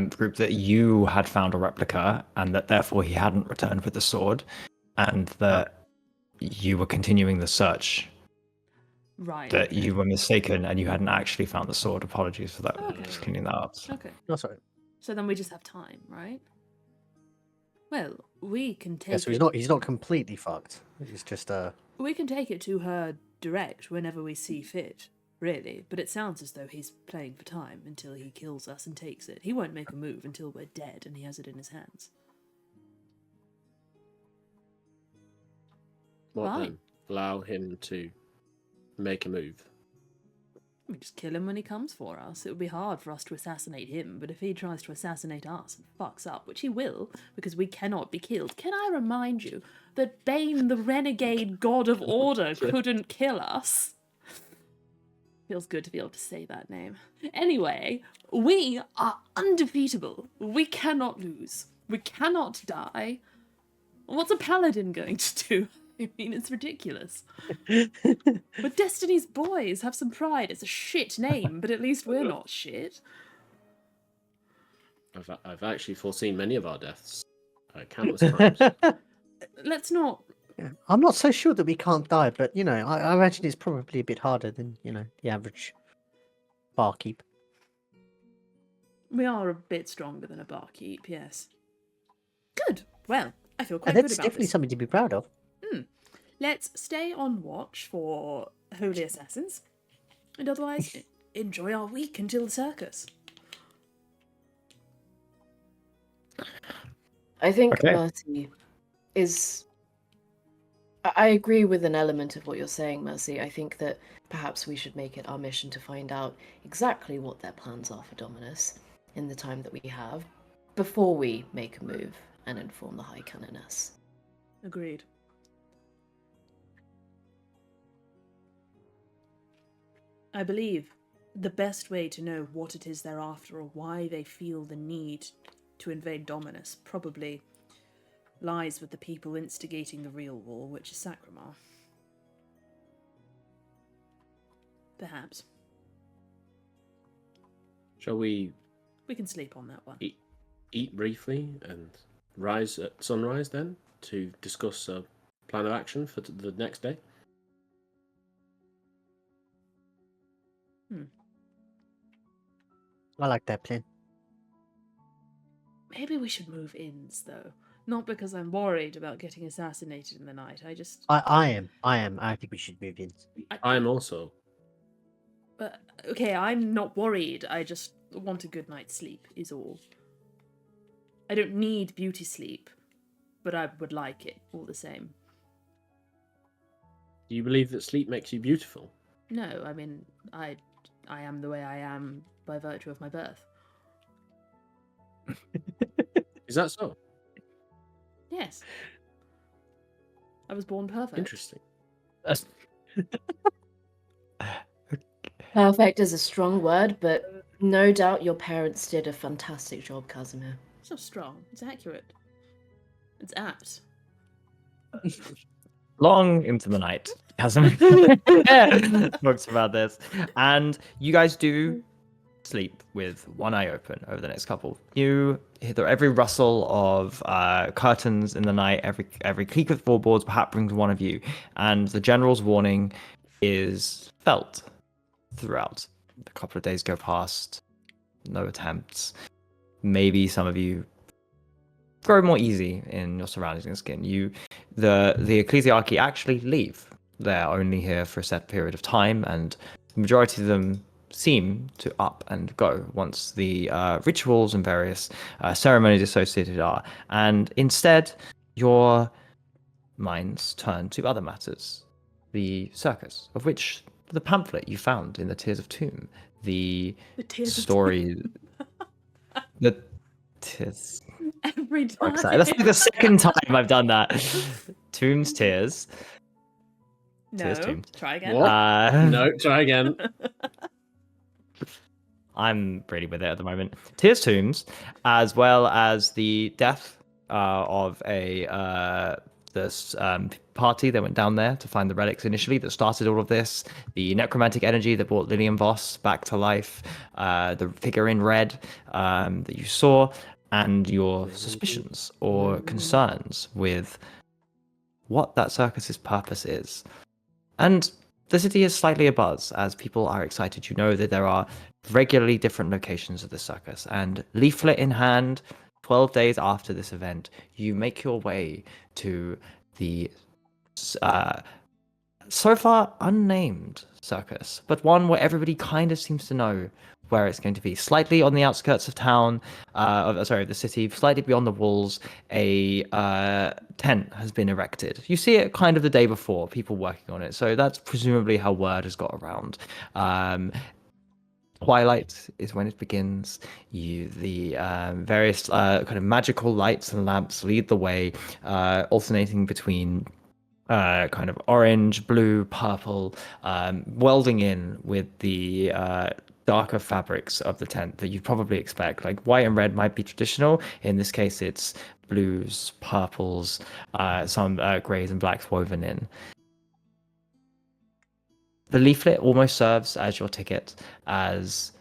group that you had found a replica and that therefore he hadn't returned with the sword, and that you were continuing the search. Right. That you were mistaken and you hadn't actually found the sword. Apologies for that. Okay. Just cleaning that up. Okay. No, sorry. So then we just have time, right? Well, we can take Yeah, so he's not completely fucked. He's just we can take it to her direct whenever we see fit, really. But it sounds as though he's playing for time until he kills us and takes it. He won't make a move until we're dead and he has it in his hands. What Fine. then? Allow him to make a move. We just kill him when he comes for us. It would be hard for us to assassinate him, but if he tries to assassinate us and fucks up, which he will, because we cannot be killed, can I remind you that Bane, the renegade god of order, couldn't kill us? Feels good to be able to say that name. Anyway, we are undefeatable. We cannot lose. We cannot die. What's a paladin going to do? I mean, it's ridiculous. We're Destiny's boys. Have some pride. It's a shit name, but at least we're not shit. I've actually foreseen many of our deaths countless times. Let's not. yeah. I'm not so sure that we can't die, but I imagine it's probably a bit harder than the average barkeep. We are a bit stronger than a barkeep, yes. Good. Well, I feel quite And good that's about definitely this. something to be proud of. Let's stay on watch for holy assassins, and otherwise enjoy our week until the circus. I think Okay. Mercy is. I agree with an element of what you're saying, Mercy. I think that perhaps we should make it our mission to find out exactly what their plans are for Dominus in the time that we have before we make a move and inform the High Canoness. Agreed. I believe the best way to know what it is they're after or why they feel the need to invade Dominus probably lies with the people instigating the real war, which is Sacramar. Perhaps. Shall we We can sleep on that one. eat briefly and rise at sunrise then to discuss a plan of action for the next day? I like that plan. Maybe we should move inns, though. Not because I'm worried about getting assassinated in the night. I am. I think we should move in. I am also. Okay, I'm not worried. I just want a good night's sleep, is all. I don't need beauty sleep, but I would like it all the same. Do you believe that sleep makes you beautiful? No, I mean, I am the way I am by virtue of my birth. Is that so? Yes. I was born perfect. Interesting. Perfect is a strong word, but no doubt your parents did a fantastic job, Casimir. It's not strong. It's accurate. It's apt. Long into the night, Casimir talks about this, and you guys do sleep with one eye open over the next couple. You hear every rustle of curtains in the night, every creak of floorboards perhaps brings one of you, and the general's warning is felt throughout. A couple of days go past, no attempts. maybe some of you grow more easy in your surroundings and skin. The ecclesiarchy actually leave. They're only here for a set period of time, and the majority of them seem to up and go once the rituals and various ceremonies associated are. And instead, your minds turn to other matters. The circus, of which the pamphlet you found in the Tears of Tomb, the story, the Tears. Every time. That's like the second time I've done that. Tombs, Tears. No, Tears, Tombs. try again. What? No, try again. I'm really with it at the moment. Tears, Tombs, as well as the death of this party that went down there to find the relics initially that started all of this, the necromantic energy that brought Lillian Voss back to life, the figure in red that you saw, and your suspicions or concerns with what that circus's purpose is. And the city is slightly abuzz as people are excited. You know that there are regularly different locations of the circus, and leaflet in hand, 12 days after this event, you make your way to the so far unnamed circus, but one where everybody kind of seems to know where it's going to be. Slightly on the outskirts of town, of the city, slightly beyond the walls, a tent has been erected. You see it kind of the day before, people working on it, so that's presumably how word has got around. Twilight is when it begins. The various kind of magical lights and lamps lead the way, alternating between kind of orange, blue, purple, welding in with the darker fabrics of the tent that you'd probably expect. Like white and red might be traditional. In this case, it's blues, purples, some greys and blacks woven in. The leaflet almost serves as your ticket, as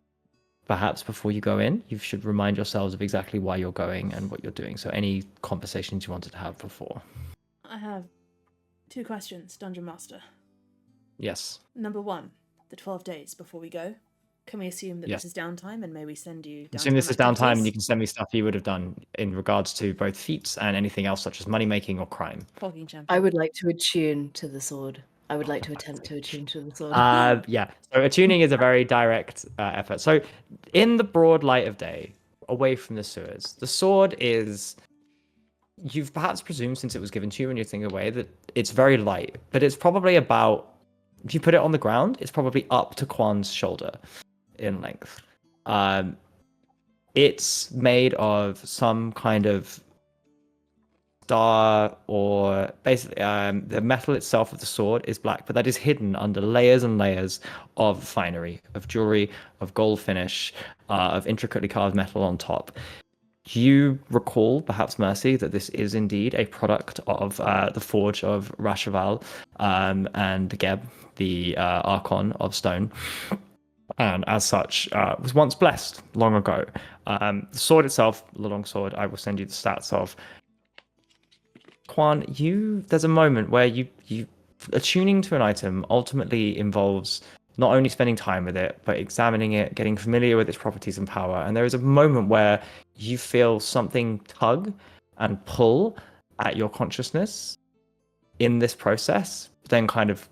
perhaps before you go in, you should remind yourselves of exactly why you're going and what you're doing. So any conversations you wanted to have before. I have 2 questions, Dungeon Master. Yes. Number 1, the 12 days before we go. Can we assume that this is downtime and may we send you downtime? Assume this is downtime and you can send me stuff you would have done in regards to both feats and anything else such as money making or crime. I would like to attune to the sword. I would like to attempt to attune to the sword. Yeah. So attuning is a very direct effort. So in the broad light of day, away from the sewers, the sword is... You've perhaps presumed since it was given to you when you're thinking away that it's very light, but it's probably about... If you put it on the ground, it's probably up to Quan's shoulder in length. It's made of some kind of star, or basically the metal itself of the sword is black, but that is hidden under layers and layers of finery, of jewelry, of gold finish, of intricately carved metal on top. You recall, perhaps Mercy, that this is indeed a product of the forge of Rashaval and the Geb, the Archon of Stone, and as such was once blessed long ago. The sword itself, the long sword, I will send you the stats of. Quan, there's a moment where you attuning to an item ultimately involves not only spending time with it, but examining it, getting familiar with its properties and power. And there is a moment where you feel something tug and pull at your consciousness in this process, then kind of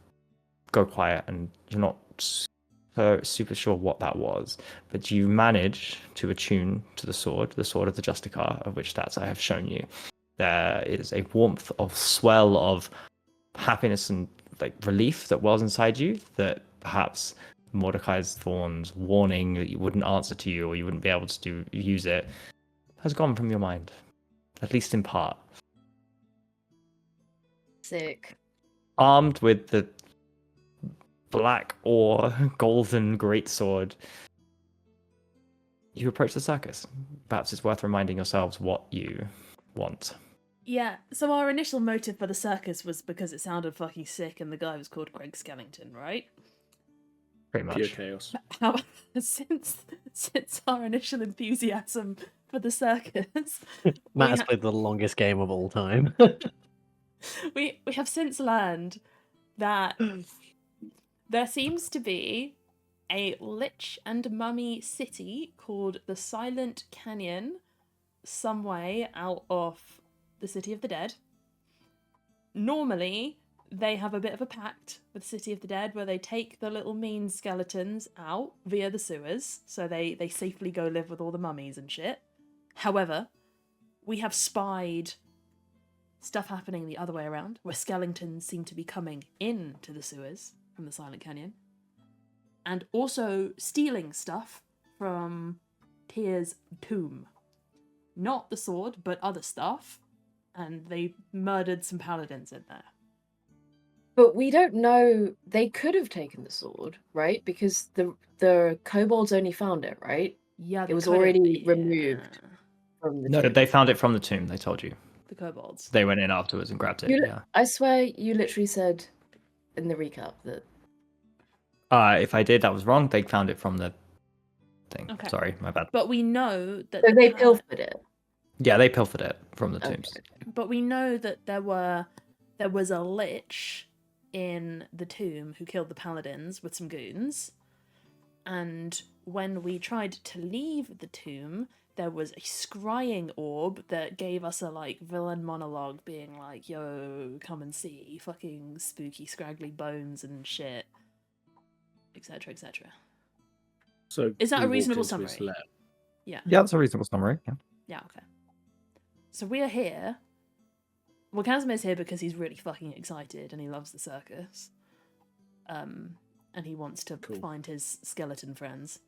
go quiet, and you're not so super sure what that was. But you manage to attune to the sword of the Justicar, of which stats I have shown you. There is a warmth of swell of happiness and like relief that wells inside you, that perhaps Mordecai's Thorn's warning that you wouldn't answer to you or you wouldn't be able to use it has gone from your mind, at least in part. Sick. Armed with the black or golden greatsword, you approach the circus. Perhaps it's worth reminding yourselves what you want. Yeah, so our initial motive for the circus was because it sounded fucking sick and the guy was called Greg Skellington, right? Pretty much. Pure chaos. How, since our initial enthusiasm for the circus, Matt has played the longest game of all time. we have since learned that there seems to be a lich and mummy city called the Silent Canyon, some way out of the City of the Dead. Normally, they have a bit of a pact with the City of the Dead where they take the little mean skeletons out via the sewers, so they safely go live with all the mummies and shit. However, we have spied stuff happening the other way around, where skeletons seem to be coming into the sewers from the Silent Canyon, and also stealing stuff from Tyr's tomb. Not the sword, but other stuff, and they murdered some paladins in there. But we don't know. They could have taken the sword, right? Because the kobolds only found it, right? Yeah, It was already removed from the No, tomb. they found it from the tomb. They told you. The kobolds. They went in afterwards and grabbed it. Yeah. I swear you literally said in the recap that. If I did, that was wrong. They found it from the thing. Okay. Sorry, my bad. But we know that So they pilfered it. Yeah, they pilfered it from the tombs. Okay. But we know that there was a lich in the tomb who killed the paladins with some goons. And when we tried to leave the tomb, there was a scrying orb that gave us a villain monologue being like, yo, come and see, fucking spooky scraggly bones and shit, etc, etc. So Is that we a reasonable walked into his summary? lair. Yeah. Yeah, that's a reasonable summary. Yeah. Yeah, okay. So we are here. Well, Casimir's here because he's really fucking excited and he loves the circus. And he wants to find his skeleton friends.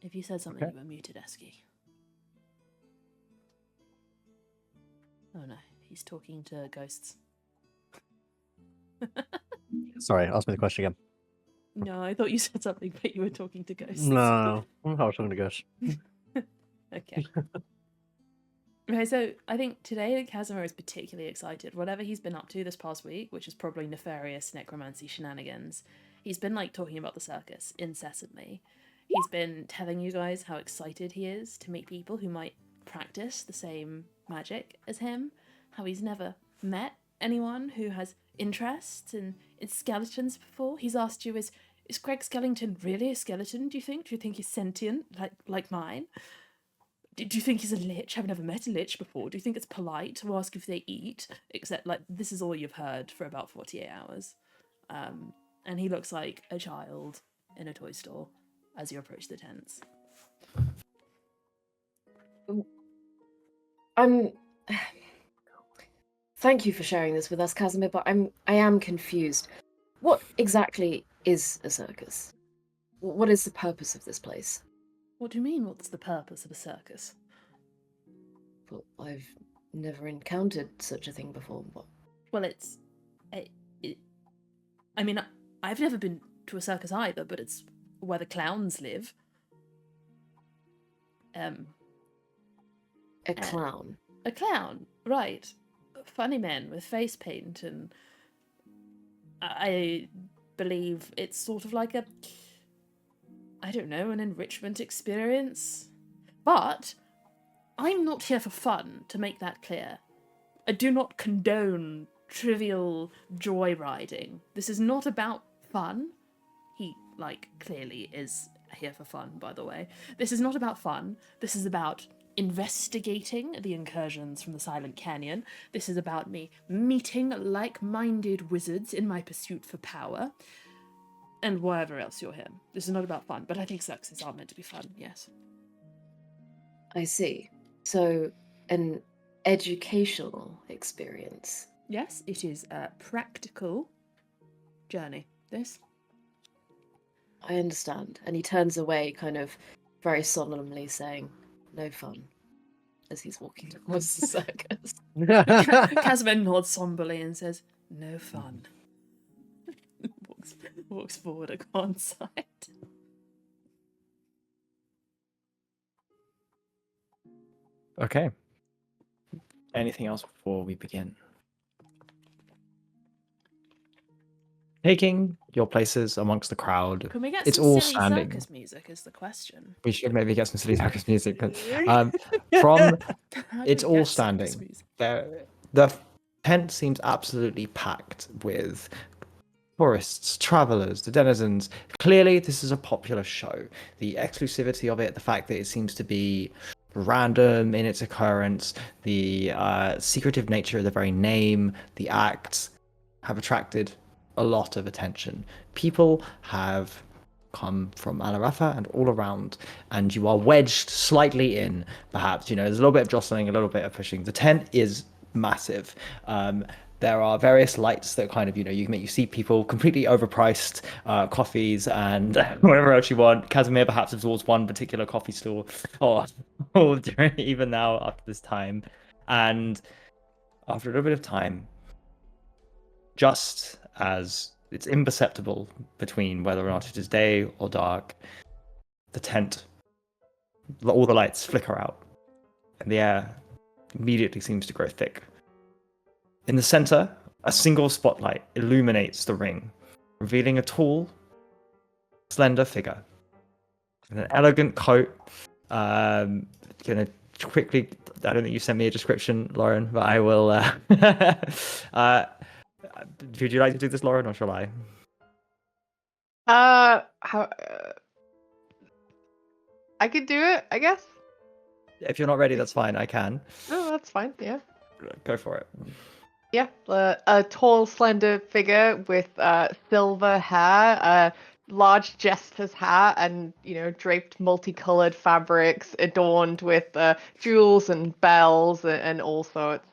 If you said something, you were muted, Eski. Oh no, he's talking to ghosts. Sorry, ask me the question again. No, I thought you said something, but you were talking to ghosts. No, I was talking to ghosts. Okay. Okay, so I think today Casimir is particularly excited. Whatever he's been up to this past week, which is probably nefarious necromancy shenanigans, he's been talking about the circus incessantly. He's been telling you guys how excited he is to meet people who might practice the same magic as him, how he's never met anyone who has interests in skeletons before. He's asked you, is Greg Skellington really a skeleton, do you think? Do you think he's sentient, like mine? Do you think he's a lich? I've never met a lich before. Do you think it's polite to ask if they eat? Except, this is all you've heard for about 48 hours. And he looks like a child in a toy store as you approach the tents. Thank you for sharing this with us, Casimir, but I am confused. What exactly is a circus? What is the purpose of this place? What do you mean, what's the purpose of a circus? Well, I've never encountered such a thing before. What? Well, I mean, I've never been to a circus either, but it's where the clowns live. A clown. A clown, right. Funny men with face paint, and I believe it's sort of like an enrichment experience. But I'm not here for fun, to make that clear. I do not condone trivial joyriding. This is not about fun. He, clearly is here for fun, by the way. This is not about fun. This is about investigating the incursions from the Silent Canyon. This is about me meeting like-minded wizards in my pursuit for power. And wherever else you're here. This is not about fun, but I think circuses are meant to be fun, yes. I see. So, an educational experience. Yes, it is a practical journey, this. I understand. And he turns away, kind of very solemnly saying, no fun, as he's walking towards the circus. Casimir nods somberly and says, no fun. Walks forward a one side. Okay. Anything else before we begin? Taking your places amongst the crowd. Can we get It's some all silly standing. circus music is the question. We should maybe get some silly circus music. But, from How do it's we all get circus standing. music? The tent seems absolutely packed with tourists, travelers, the denizens. Clearly, this is a popular show. The exclusivity of it, the fact that it seems to be random in its occurrence, the secretive nature of the very name, the acts have attracted a lot of attention. People have come from Alarafa and all around, and you are wedged slightly in, perhaps. There's a little bit of jostling, a little bit of pushing. The tent is massive. There are various lights that kind of, you see people completely overpriced coffees and whatever else you want. Casimir perhaps towards one particular coffee store, or even now after this time. And after a little bit of time, just as it's imperceptible between whether or not it is day or dark, the tent, all the lights flicker out, and the air immediately seems to grow thick. In the center, a single spotlight illuminates the ring, revealing a tall, slender figure in an elegant coat. Gonna quickly, I don't think you sent me a description, Lauren, but I will. Would you like to do this, Lauren, or shall I? How? I could do it, I guess. If you're not ready, that's fine. I can. No, that's fine. Yeah. Go for it. Yeah, a tall, slender figure with silver hair, a large jester's hat, and draped multicolored fabrics adorned with jewels and bells and all sorts.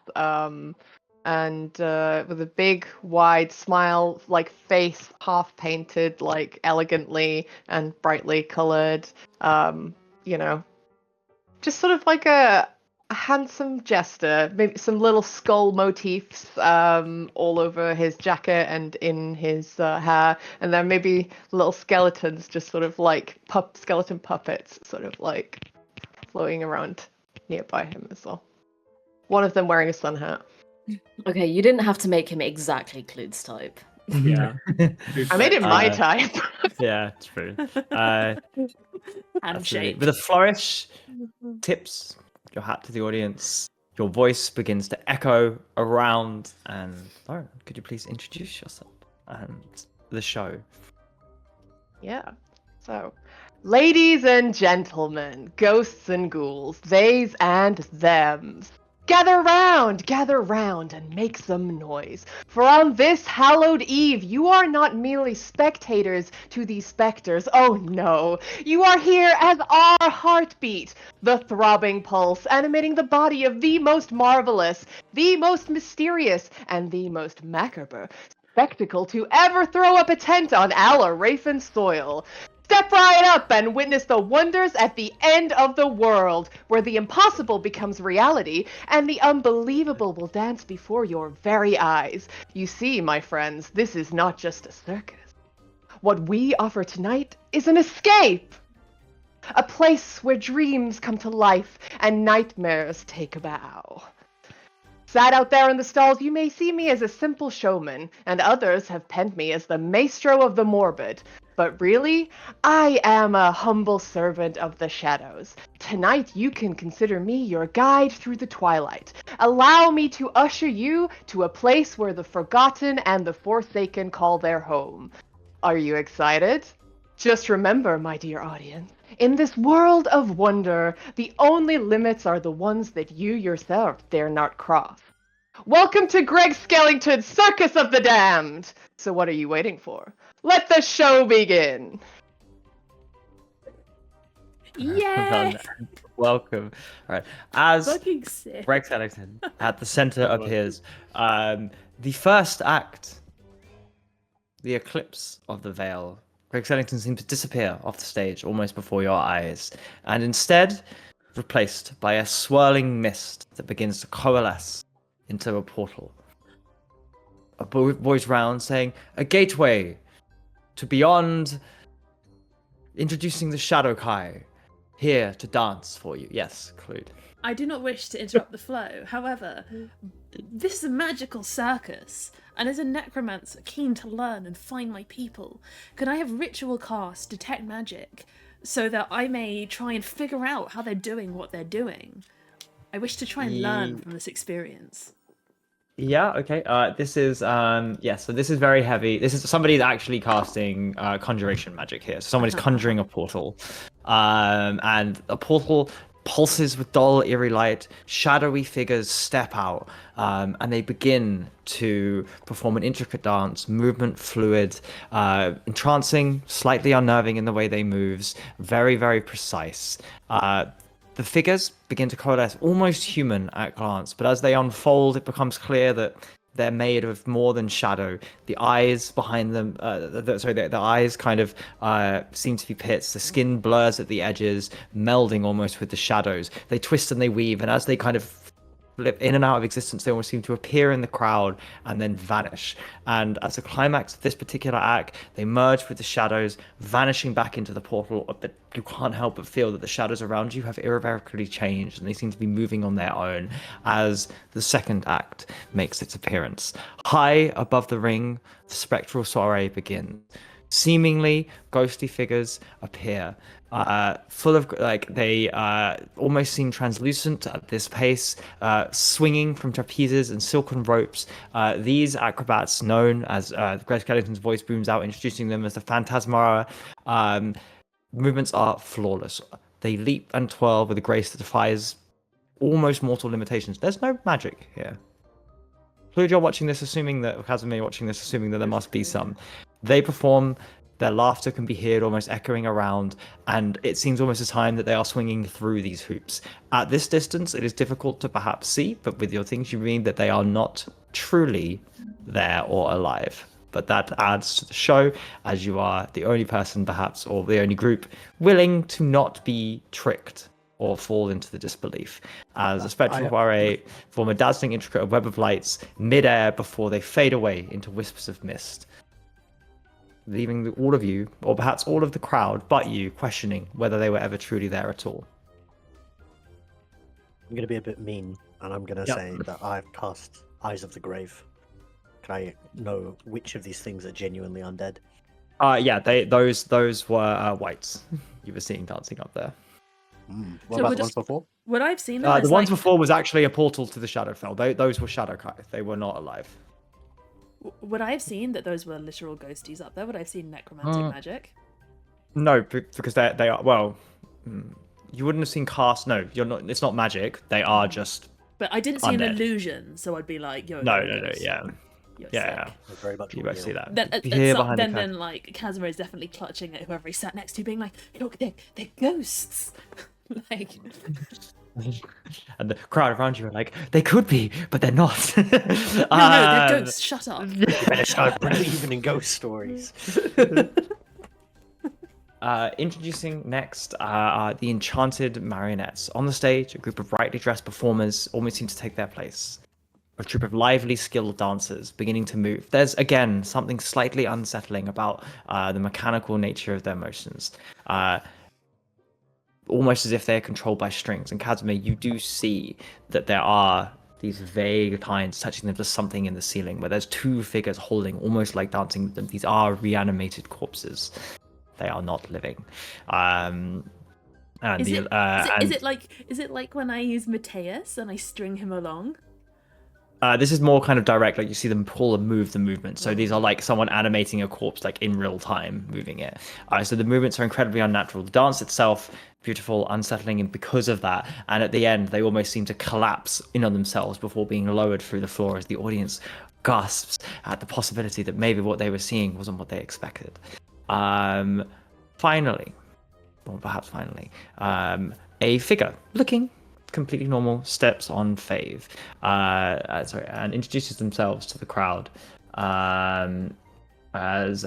And with a big, wide smile, like face, half painted, like elegantly and brightly colored. Just sort of like a handsome jester, maybe some little skull motifs all over his jacket and in his hair, and then maybe little skeletons, just sort of like skeleton puppets, sort of like floating around nearby him as well. One of them wearing a sun hat. Okay, you didn't have to make him exactly Clued's type. Yeah. I made it my type. Yeah, it's true. Handshake. With a flourish, tips your hat to the audience. Your voice begins to echo around. And Lauren, could you please introduce yourself and the show? Yeah. So, ladies and gentlemen, ghosts and ghouls, theys and thems. Gather round, and make some noise. For on this hallowed eve, you are not merely spectators to these specters. Oh no, you are here as our heartbeat, the throbbing pulse animating the body of the most marvelous, the most mysterious, and the most macabre spectacle to ever throw up a tent on our Rafen soil. Step right up and witness the wonders at the end of the world, where the impossible becomes reality and the unbelievable will dance before your very eyes. You see, my friends, this is not just a circus. What we offer tonight is an escape. A place where dreams come to life and nightmares take a bow. Sat out there in the stalls, you may see me as a simple showman, and others have penned me as the maestro of the morbid. But really, I am a humble servant of the shadows. Tonight, you can consider me your guide through the twilight. Allow me to usher you to a place where the forgotten and the forsaken call their home. Are you excited? Just remember, my dear audience, in this world of wonder, the only limits are the ones that you yourself dare not cross. Welcome to Greg Skellington's Circus of the Damned! So what are you waiting for? Let the show begin! Yay! Welcome. All right. As Fucking sick. Greg Skellington at the center appears, the first act, the eclipse of the veil. Greg Skellington seems to disappear off the stage almost before your eyes, and instead replaced by a swirling mist that begins to coalesce into a portal. A voice round saying, "A gateway to beyond, introducing the Shadow Kai, here to dance for you." Yes, Clued. I do not wish to interrupt the flow. However, this is a magical circus, and as a necromancer keen to learn and find my people, could I have ritual cast detect magic so that I may try and figure out how they're doing what they're doing? I wish to try and learn from this experience. Yeah, okay. This is so this is very heavy. This is somebody's actually casting conjuration magic here. So someone is conjuring a portal. And a portal pulses with dull, eerie light. Shadowy figures step out, and they begin to perform an intricate dance, movement fluid, entrancing, slightly unnerving in the way they moves, very, very precise. The figures begin to coalesce, almost human at glance, but as they unfold, it becomes clear that they're made of more than shadow. The eyes behind them, the eyes kind of seem to be pits. The skin blurs at the edges, melding almost with the shadows. They twist and they weave, and as they kind of flip in and out of existence, they almost seem to appear in the crowd and then vanish. And as a climax of this particular act, they merge with the shadows, vanishing back into the portal. But you can't help but feel that the shadows around you have irrevocably changed, and they seem to be moving on their own as the second act makes its appearance. High above the ring, the spectral soiree begins. Seemingly ghostly figures appear, full of they almost seem translucent at this pace, swinging from trapezes and silken ropes. These acrobats, known as Greg Skellington's voice booms out, introducing them as the Phantasmara, movements are flawless. They leap and twirl with a grace that defies almost mortal limitations. There's no magic here. Fluid, you're watching this, assuming that Casimir, you're watching this, assuming that there must be some. They perform, their laughter can be heard almost echoing around, and it seems almost a time that they are swinging through these hoops. At this distance, it is difficult to perhaps see, but with your things, you mean that they are not truly there or alive. But that adds to the show, as you are the only person, perhaps, or the only group willing to not be tricked or fall into the disbelief, as a spectral soiree form a dazzling intricate web of lights mid-air before they fade away into wisps of mist, leaving all of you, or perhaps all of the crowd but you, questioning whether they were ever truly there at all. I'm going to be a bit mean, and I'm going to say that I've cast Eyes of the Grave. Can I know which of these things are genuinely undead? Those were whites you were seeing dancing up there. What about the ones before? What I've seen The ones before was actually a portal to the Shadowfell. Those were Shadowkai. They were not alive. Would I have seen that those were literal ghosties up there? Would I have seen necromantic magic? No, because they are, well, you wouldn't have seen cast. No, you're not. It's not magic. They are just. But I didn't see undead. an illusion, so I'd be like, "Yo, No, yeah, Very much. You both see that. Then like Casimir is definitely clutching at whoever he sat next to, being like, "Look, they're ghosts." Like. And the crowd around you are like, they could be, but they're not. No, they're ghosts. Shut up. You better start believing in ghost stories. Introducing next are the enchanted marionettes. On the stage, a group of brightly dressed performers almost seem to take their place. A troop of lively, skilled dancers beginning to move. There's, again, something slightly unsettling about the mechanical nature of their motions. Almost as if they're controlled by strings. And Casimir, you do see that there are these vague lines touching them to something in the ceiling, where there's two figures holding, almost like dancing with them. These are reanimated corpses. They are not living. Is it like when I use Mateus and I string him along? This is more kind of direct, like you see them pull and move the movement. So these are like someone animating a corpse, like in real time, moving it. So the movements are incredibly unnatural. The dance itself, beautiful, unsettling, and because of that, and at the end, they almost seem to collapse in on themselves before being lowered through the floor as the audience gasps at the possibility that maybe what they were seeing wasn't what they expected. Finally, a figure looking completely normal steps on Fave, and introduces themselves to the crowd as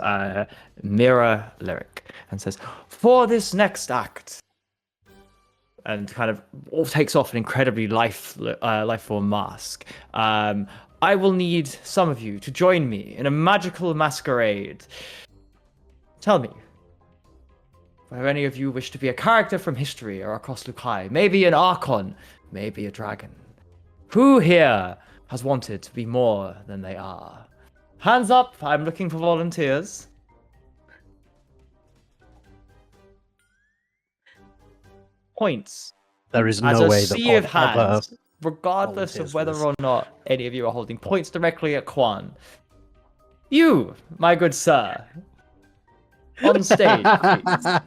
Mira Lyric, and says, "For this next act," and kind of all takes off an incredibly life form mask. "I will need some of you to join me in a magical masquerade. Tell me, whether any of you wish to be a character from history or across Lukai, maybe an Archon, maybe a dragon. Who here has wanted to be more than they are? Hands up, I'm looking for volunteers." Points. There is As no a way sea of hands regardless of Volunteers whether for or not any of you are holding points directly at Quan. You, my good sir, on stage, please.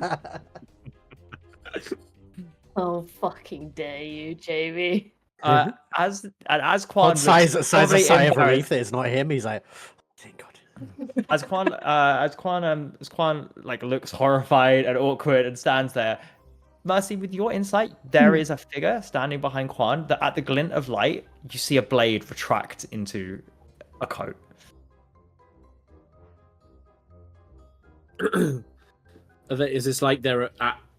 Oh, fucking dare you, Jamie. As Quan Pod sighs a probably sigh of relief embarrassed, that it's not him. He's like, thank God. as Quan like looks horrified and awkward and stands there. Mercy, with your insight, there is a figure standing behind Quan that at the glint of light, you see a blade retract into a coat. Is this like they're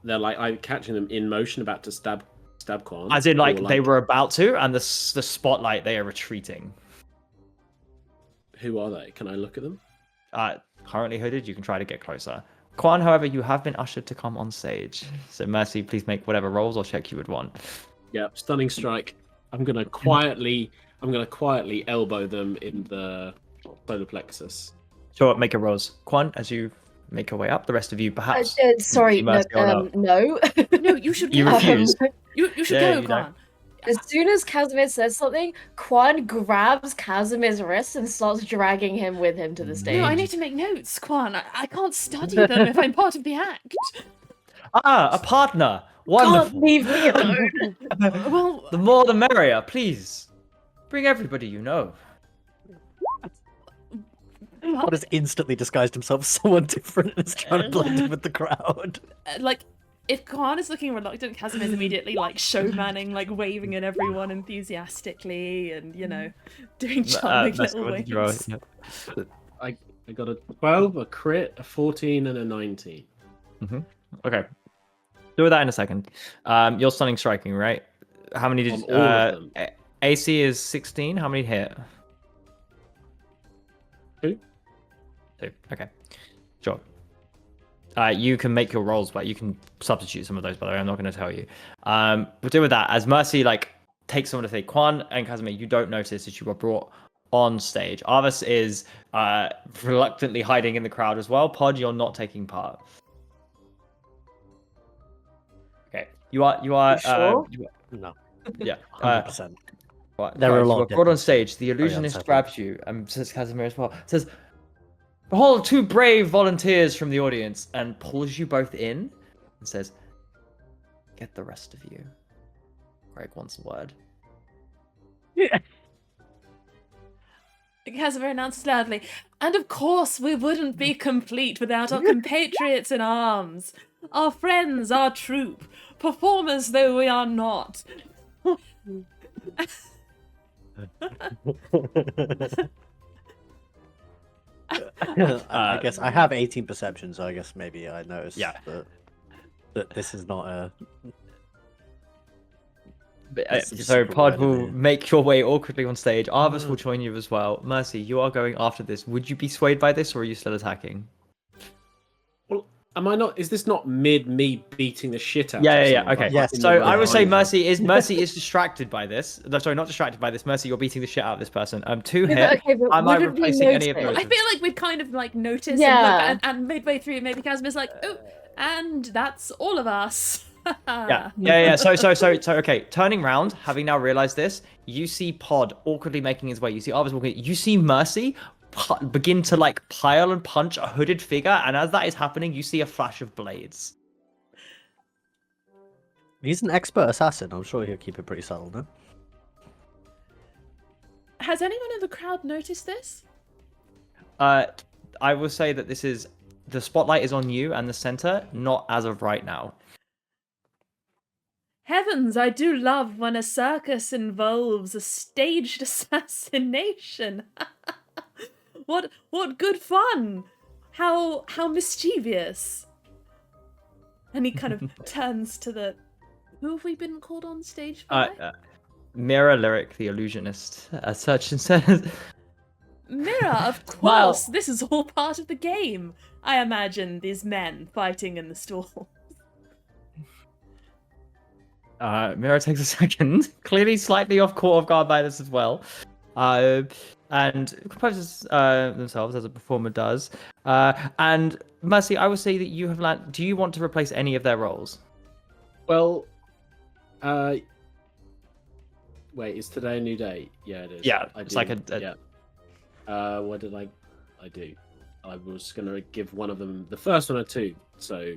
like I'm catching them in motion, about to stab Quan? As in, like, Or, they were about to, and the spotlight, they are retreating. Who are they? Can I look at them? Currently hooded, you can try to get closer. Quan, however, you have been ushered to come on stage. So Mercy, please make whatever rolls or check you would want. Yeah, stunning strike. I'm gonna quietly elbow them in the solar plexus. Sure, make your rolls. Quan, as you make your way up, the rest of you perhaps. Sorry, no, Mercy or not. no. No, you should You go. refuse. You should Yeah, go, you Quan. As soon as Casimir says something, Quan grabs Casimir's wrist and starts dragging him with him to the stage. No, I need to make notes, Quan. I can't study them if I'm part of the act. A partner. Wonderful. Can't leave me alone. Well, The more the merrier, please. Bring everybody you know. Pod has instantly disguised himself as someone different and is trying to blend in with the crowd. like, if Quan is looking reluctant, Casimir's immediately like showmanning, like waving at everyone enthusiastically, and doing charming Mercy, little what did you roll? waves. Yeah. I got a 12, a crit, a 14, and a 19. Okay. Do that in a second. You're stunning striking, right? How many did On all of them. AC is 16. How many hit? 2. 2. Okay. Sure. You can make your rolls, but you can substitute some of those, by the way. I'm not going to tell you. We'll deal with that. As Mercy takes someone to say, Quan and Casimir, you don't notice that you were brought on stage. Arvis is reluctantly hiding in the crowd as well. Pod, you're not taking part. Okay. You are. sure? No, Yeah. 100%. Right, There are a you lot are of brought on different- stage. The illusionist grabs you and says, Casimir as well. Says, behold, 2 brave volunteers from the audience, and pulls you both in and says, get the rest of you. Greg wants a word. Casimir announces loudly, and of course we wouldn't be complete without our compatriots in arms, our friends, our troop, performers though we are not. I guess I have 18 perception, so I guess maybe I noticed Yeah. that this is not a. So super Pod wide will idea. make your way awkwardly on stage. Arvis will join you as well. Mercy, you are going after this. Would you be swayed by this, or are you still attacking? Well, am I not? Is this not mid me beating the shit out? Yeah. of someone, Okay. like, Yes. in So the I would say behind Mercy is distracted by this. No, sorry, not distracted by this. Mercy, you're beating the shit out of this person. 2 hit. Okay, but Am I wouldn't we replacing any of notice? those? I feel like we'd kind of like notice Yeah. and, and midway through maybe Casimir's like, oh, and that's all of us. Yeah. So, okay. Turning round, having now realized this, you see Pod awkwardly making his way. You see Arvis walking. You see Mercy begin to pile and punch a hooded figure, and as that is happening, you see a flash of blades. He's an expert assassin. I'm sure he'll keep it pretty subtle, no? Has anyone in the crowd noticed this? I will say that the spotlight is on you and the center, not as of right now. Heavens, I do love when a circus involves a staged assassination. What good fun! How mischievous! And he kind of turns to the. Who have we been called on stage by? Mira Lyric, the illusionist, as such, and says, Mira, of course. Well- This is all part of the game. I imagine these men fighting in the stall. Mira takes a second, clearly slightly off guard by this as well, and composes themselves as a performer does. And Mercy, I would say that you have landed. Do you want to replace any of their roles? Well, Wait, is today a new day? Yeah, it is. Yeah, I it's do. like Yeah. What did I do? I was gonna give one of them the first one a 2, so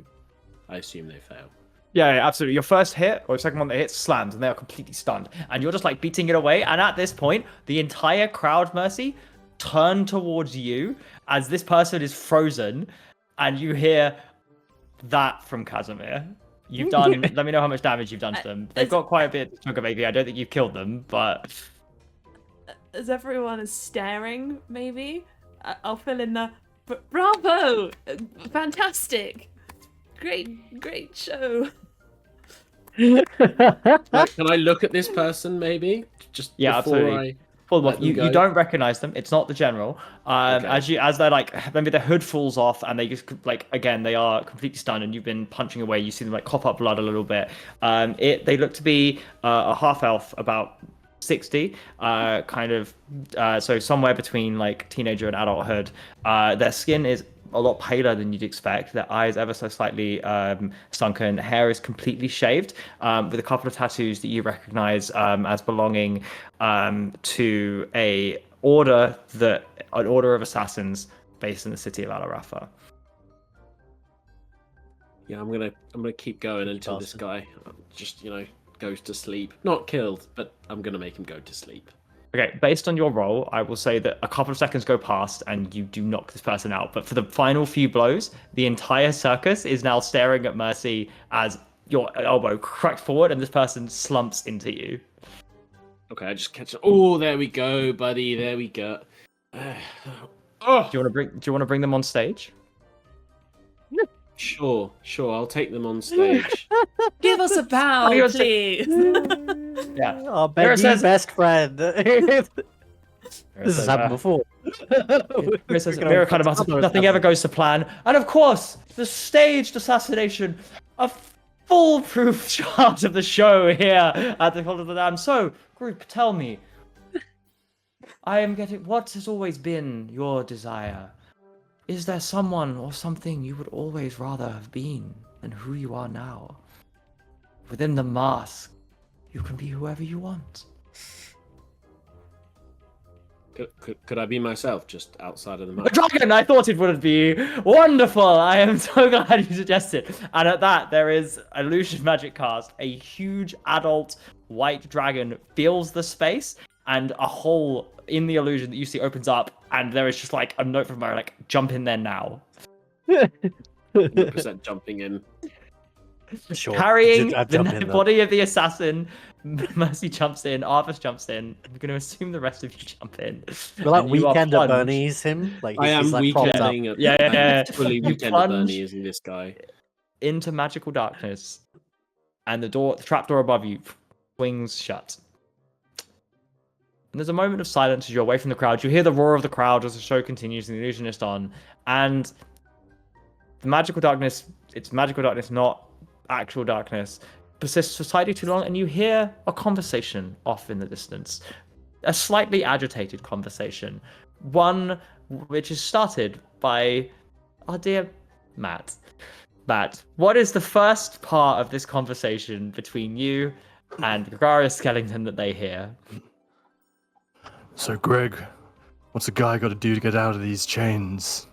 I assume they fail. Yeah, absolutely. Your first hit or second one that hits slams, and they are completely stunned. And you're just like beating it away. And at this point, the entire crowd, Mercy, turn towards you as this person is frozen, and you hear that from Casimir. You've done. Let me know how much damage you've done to them. They've got quite a bit of chunk of AP. I don't think you've killed them, but as everyone is staring, maybe I'll fill in the bravo, fantastic, great show. Can I look at this person, maybe? Just before absolutely. Pull them off. You don't recognize them. It's not the general. Okay. As they're like, maybe the hood falls off and they just like, again, they are completely stunned and you've been punching away. You see them like cough up blood a little bit. They look to be a half elf, about 60, so somewhere between like teenager and adulthood. Their skin is a lot paler than you'd expect. Their eyes ever so slightly sunken. Hair is completely shaved, with a couple of tattoos that you recognize as belonging to an order of assassins based in the city of Alarafa. Yeah, I'm gonna keep going until this guy just goes to sleep. Not killed, but I'm gonna make him go to sleep. Okay, based on your roll, I will say that a couple of seconds go past and you do knock this person out. But for the final few blows, the entire circus is now staring at Mercy as your elbow cracked forward and this person slumps into you. Okay, I just catch it. Oh, there we go, buddy. There we go. Oh, Do you want to bring them on stage? Sure. I'll take them on stage. Give us a bow, please. Yeah. Oh, best friend. This has happened before. Mira kind of mutters, nothing ever goes to plan. And of course, the staged assassination, a foolproof chart of the show here at the Cult of the Damned. So, group, tell me, what has always been your desire? Is there someone or something you would always rather have been than who you are now? Within the mask, you can be whoever you want. Could I be myself, just outside of the A mask? dragon! I thought it would be wonderful! I am so glad you suggested. And at that, there is illusion magic cast. A huge adult white dragon fills the space, and a hole in the illusion that you see opens up, and there is just like a note from Mara, like, jump in there now. 100% jumping in. Sure. Carrying the body of the assassin, Mercy jumps in, Arvis jumps in. I'm going to assume the rest of you jump in. We're like And you are Weekend at plunged Bernie's him. Like I am he's like propped up. weekending. Yeah. Fully You weekend at plunge Bernie, isn't this guy? into magical darkness, and the trapdoor above you swings shut. And there's a moment of silence as you're away from the crowd. You hear the roar of the crowd as the show continues and the illusionist on. And the magical darkness, it's magical darkness, not actual darkness, persists for slightly too long, and you hear a conversation off in the distance. A slightly agitated conversation. One which is started by our dear Matt. Matt, what is the first part of this conversation between you and Gregarious Skellington that they hear? So, Greg, what's a guy got to do to get out of these chains?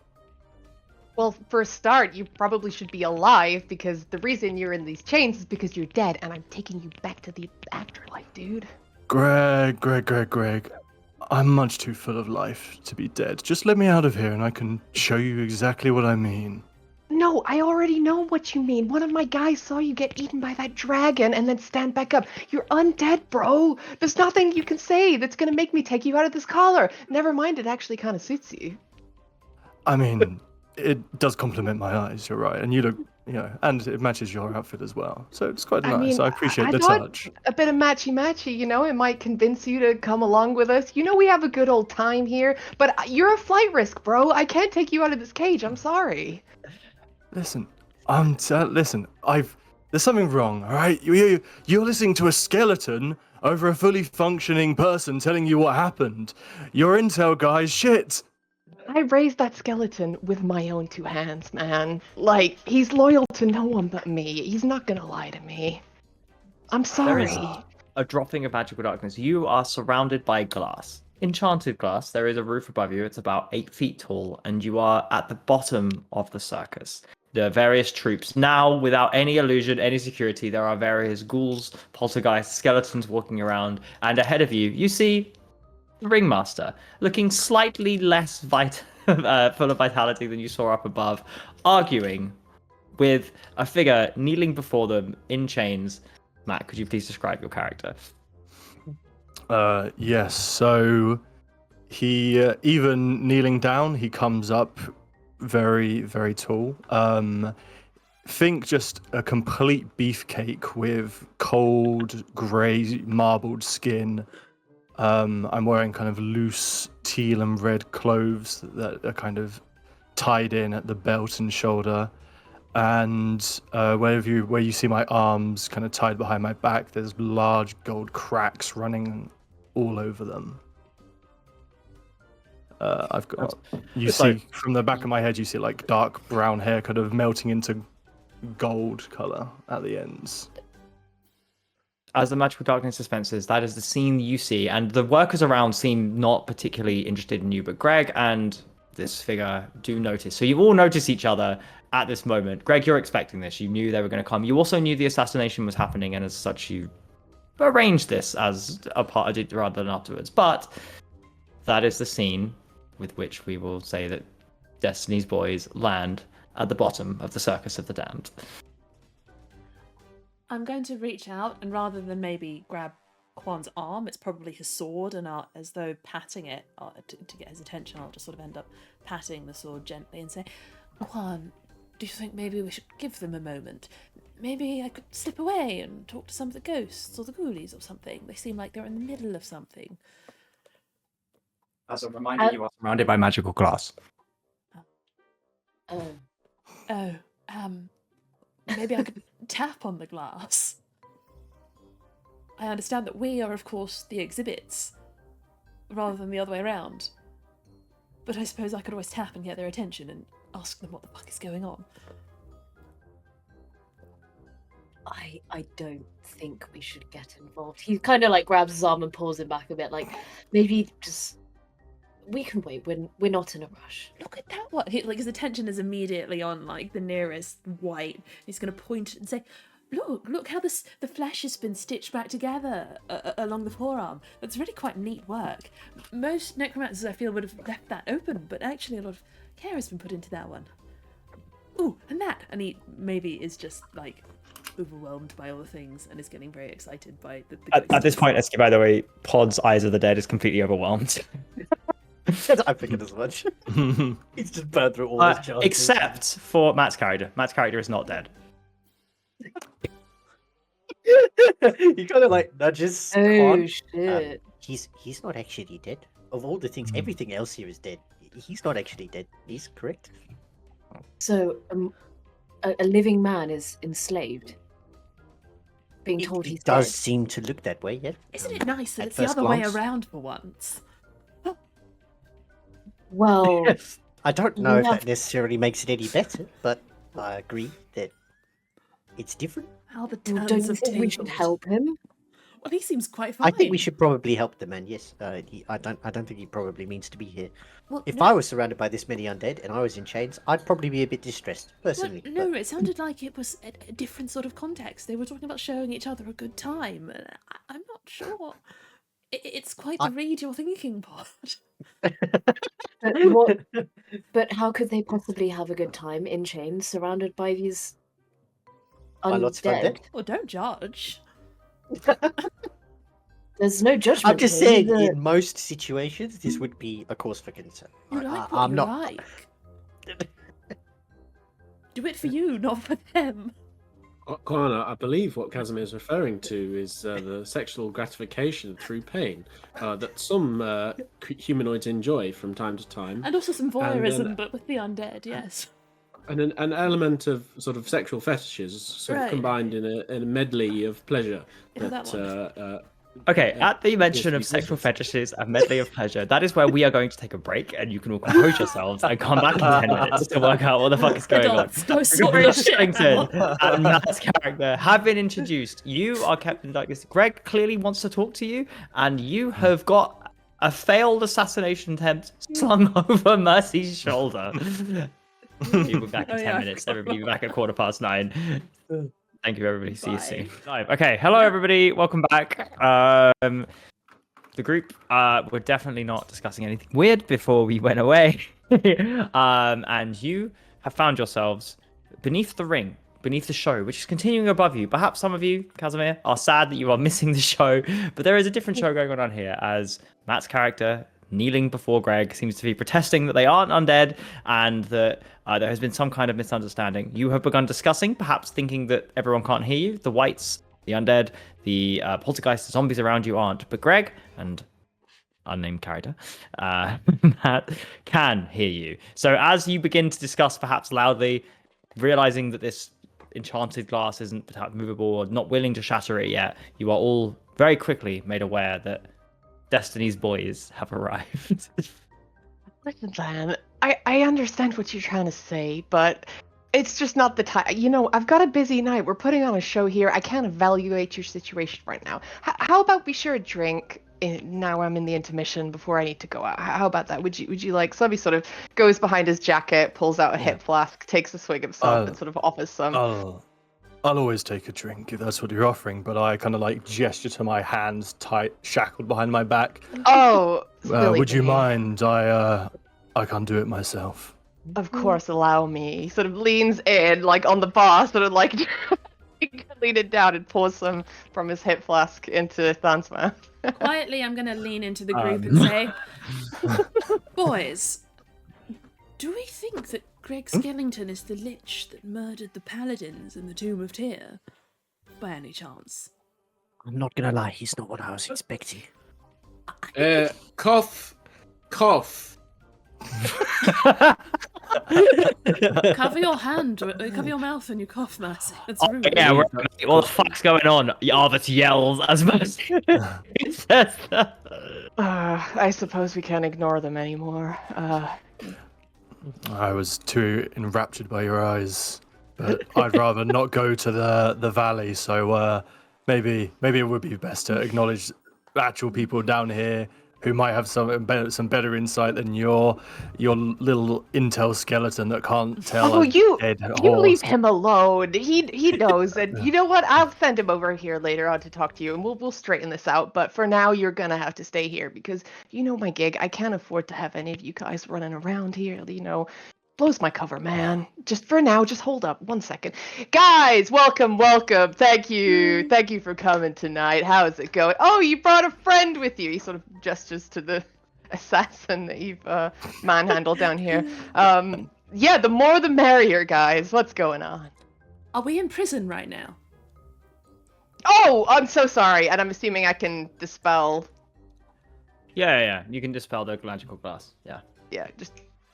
Well, for a start, you probably should be alive, because the reason you're in these chains is because you're dead, and I'm taking you back to the afterlife, dude. Greg. I'm much too full of life to be dead. Just let me out of here and I can show you exactly what I mean. No, I already know what you mean. One of my guys saw you get eaten by that dragon and then stand back up. You're undead, bro. There's nothing you can say that's gonna make me take you out of this collar. Never mind, it actually kind of suits you. I mean, it does compliment my eyes, you're right. And you look, and it matches your outfit as well. So it's quite nice. I appreciate the thought touch. A bit of matchy-matchy, it might convince you to come along with us. We have a good old time here, but you're a flight risk, bro. I can't take you out of this cage. I'm sorry. Listen, there's something wrong, all right? You're listening to a skeleton over a fully functioning person telling you what happened. Your intel guy's shit. I raised that skeleton with my own 2 hands, man. Like, he's loyal to no one but me. He's not gonna lie to me. I'm sorry. a dropping of magical darkness, you are surrounded by glass. Enchanted glass. There is a roof above you. It's about 8 feet tall, and you are at the bottom of the circus. There are various troops. Now, without any illusion, any security, there are various ghouls, poltergeists, skeletons walking around, and ahead of you, you see the ringmaster, looking slightly less full of vitality than you saw up above, arguing with a figure kneeling before them in chains. Matt, could you please describe your character? Yes. So he, even kneeling down, he comes up very, very tall. Think just a complete beefcake with cold, grey, marbled skin. I'm wearing kind of loose teal and red clothes that are kind of tied in at the belt and shoulder. And where you see my arms kind of tied behind my back, there's large gold cracks running all over them. I've got, you see from the back of my head, you see like dark brown hair kind of melting into gold color at the ends. As the magical darkness dispenses, that is the scene you see, and the workers around seem not particularly interested in you, but Greg and this figure do notice. So you all notice each other at this moment. Greg, you're expecting this. You knew they were going to come. You also knew the assassination was happening, and as such, you arranged this as a part of it rather than afterwards. But that is the scene with which we will say that Destiny's boys land at the bottom of the Circus of the Damned. I'm going to reach out, and rather than maybe grab Kwan's arm, it's probably his sword, and as though patting it to get his attention, I'll just sort of end up patting the sword gently and say, Kwan, do you think maybe we should give them a moment? Maybe I could slip away and talk to some of the ghosts or the ghoulies or something. They seem like they're in the middle of something. As a reminder, you are surrounded by magical glass. Maybe I could tap on the glass. I understand that we are, of course, the exhibits, rather than the other way around. But I suppose I could always tap and get their attention and ask them what the fuck is going on. I don't think we should get involved. He kind of like grabs his arm and pulls him back a bit, like maybe just we can wait. We're not in a rush. Look at that one. Like his attention is immediately on like the nearest white. He's going to point and say, "Look how the flesh has been stitched back together along the forearm. That's really quite neat work. Most necromancers, I feel, would have left that open, but actually a lot of care has been put into that one. Ooh, and that." And he maybe is just like overwhelmed by all the things and is getting very excited by the At this point, Eski, by the way, Pod's Eyes of the Dead is completely overwhelmed. I figured as much. He's just burned through all his chances. Except for Matt's character. Matt's character is not dead. He kind of like nudges. Oh shit! He's not actually dead. Of all the things, everything else here is dead. He's not actually dead. He's correct. So a living man is enslaved. Being told It he's does dead. seem to look that way, yeah. Isn't it nice that At it's the first other way glance. around for once? Well, I don't know We if have- that necessarily makes it any better, but I agree that it's different. How the don't turns you have think we should tabled. help him? Well, he seems quite fine. I think we should probably help the man. Yes, I don't think he probably means to be here. Well, If no, I was surrounded by this many undead and I was in chains, I'd probably be a bit distressed personally. well, no, it sounded like it was a different sort of context. They were talking about showing each other a good time. And I'm not sure. It's quite the read you're thinking, Pod. But how could they possibly have a good time in chains, surrounded by these By lots of undead? Well, don't judge. There's no judgment. I'm just here. saying, These are- in most situations, this would be a cause for concern. You like what I'm you not. like. Do it for you, not for them. Kwana, I believe what Casimir is referring to is the sexual gratification through pain that some humanoids enjoy from time to time. And also some And then- voyeurism, but with the undead, yes. And an element of sort of sexual fetishes sort Right. of combined in a medley of pleasure Yeah, that one. Okay, at the mention of sexual fetishes and medley of pleasure, that is where we are going to take a break, and you can all compose yourselves and come back in 10 minutes to work out what the fuck is going on. Adults, go sort your shit out. Skellington and Matt's character have been introduced. You are Captain Douglas. Greg clearly wants to talk to you, and you have got a failed assassination attempt slung over Mercy's shoulder. You'll be back in 10 minutes. Everybody will be back at 9:15. Thank you, everybody. See you soon. Live. Okay, hello, everybody. Welcome back. The group were definitely not discussing anything weird before we went away. And you have found yourselves beneath the ring, beneath the show, which is continuing above you. Perhaps some of you, Casimir, are sad that you are missing the show, but there is a different show going on here as Matt's character, kneeling before Greg, seems to be protesting that they aren't undead and that there has been some kind of misunderstanding. You have begun discussing, perhaps thinking that everyone can't hear you. The whites, the undead, the poltergeist, the zombies around you aren't. But Greg and unnamed character, Matt, can hear you. So as you begin to discuss, perhaps loudly, realizing that this enchanted glass isn't perhaps movable or not willing to shatter it yet, you are all very quickly made aware that Destiny's boys have arrived. Listen, Dan, I understand what you're trying to say, but it's just not the time. You know, I've got a busy night. We're putting on a show here. I can't evaluate your situation right now. How about we share a drink now I'm in the intermission before I need to go out? How about that? Would you like? So he sort of goes behind his jacket, pulls out a hip flask, takes a swig of some, and sort of offers some. I'll always take a drink if that's what you're offering, but I kind of like gesture to my hands tight, shackled behind my back. Oh, would you mind? I can't do it myself. Of course, allow me. He sort of leans in, like on the bar, sort of like lean it down and pours some from his hip flask into Than's mouth. Quietly, I'm going to lean into the group and say, boys, do we think that Greg Skellington is the lich that murdered the paladins in the Tomb of Tyr, by any chance? I'm not gonna lie, he's not what I was expecting. Cough. Cover your hand, cover your mouth when you cough, Mercy. That's rude. Yeah, what the fuck's going on? Arvis yells as Mercy says that. I suppose we can't ignore them anymore. I was too enraptured by your eyes, but I'd rather not go to the valley. So maybe it would be best to acknowledge actual people down here who might have some better insight than your little intel skeleton that can't tell. Oh, you horse. Leave him alone. He knows, and you know what? I'll send him over here later on to talk to you, and we'll straighten this out. But for now, you're gonna have to stay here because you know my gig. I can't afford to have any of you guys running around here. You know, blows my cover, man. Just for now, just hold up 1 second, guys. Welcome. Thank you for coming tonight. How's it going? Oh, you brought a friend with you. He sort of gestures to the assassin that you've manhandled down here. Yeah, the more the merrier, guys. What's going on? Are we in prison right now? Oh, I'm so sorry, and I'm assuming I can dispel. Yeah, you can dispel the magical glass. Yeah.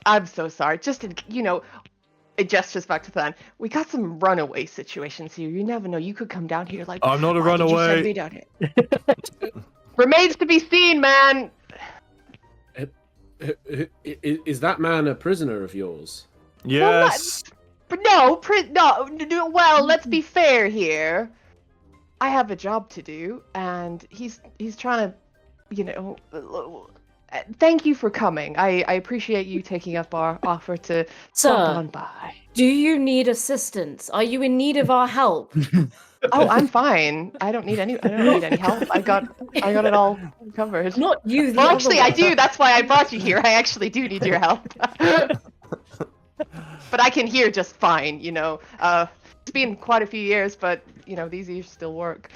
I'm so sorry. It gestures back to Than. We got some runaway situations here. You never know. You could come down here like. I'm not a "Why did you runaway." send me down here?" Remains to be seen, man. Is that man a prisoner of yours? Yes. No. Well, let's be fair here. I have a job to do, and he's trying to, Thank you for coming. I appreciate you taking up our offer to stop on by. Do you need assistance? Are you in need of our help? Oh, I'm fine. I don't need any help. I got it all covered. Not you. Well, actually, I do. That's why I brought you here. I actually do need your help. But I can hear just fine. It's been quite a few years, but these ears still work.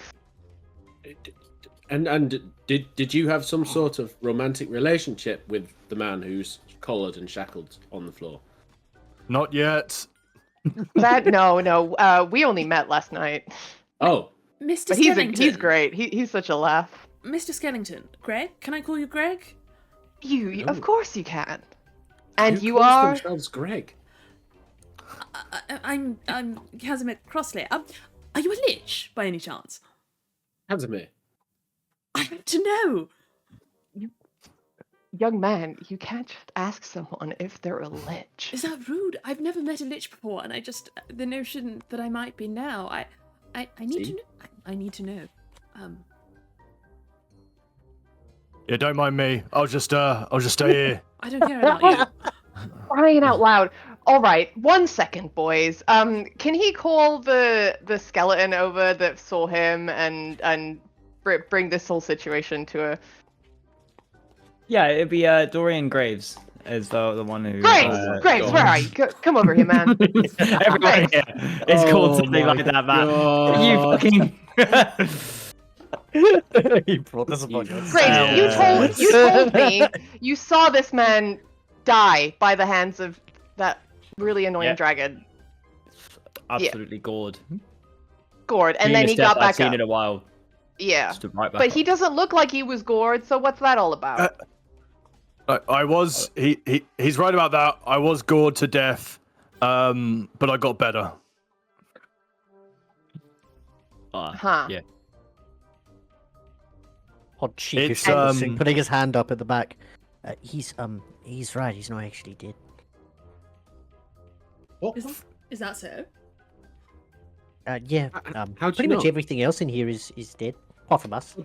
And did you have some sort of romantic relationship with the man who's collared and shackled on the floor? Not yet. No. We only met last night. Oh. Mr. But Skellington. he's great. He's such a laugh. Mr. Skellington. Greg? Can I call you Greg? You of course you can. And Who you calls are themselves Greg? I'm Casimir Crossley. Are you a lich by any chance? Casimir. I need to know. Young man, you can't just ask someone if they're a lich. Is that rude? I've never met a lich before, and the notion that I might be now, I need to know. I need to know. Yeah, don't mind me. I'll just stay here. I don't care about you. Crying out loud. All right, 1 second, boys. Can he call the skeleton over that saw him and bring this whole situation to a... Yeah, it'd be Dorian Graves is the one who. Graves, where are you? Come over here, man. Everyone here is called something like that, man. You fucking. You brought this upon yourself. Graves, you told me you saw this man die by the hands of that really annoying dragon. Absolutely gored. And then he got back I've seen up. in a while. Yeah, Stood right back but up. he doesn't look like he was gored. So what's that all about? I was. He's right about that. I was gored to death, but I got better. Huh. Yeah. Odd sheepish It's, putting his hand up at the back. He's right. He's not actually dead. What? Is that so? Yeah. How'd Pretty you much know? everything else in here is dead, apart from us.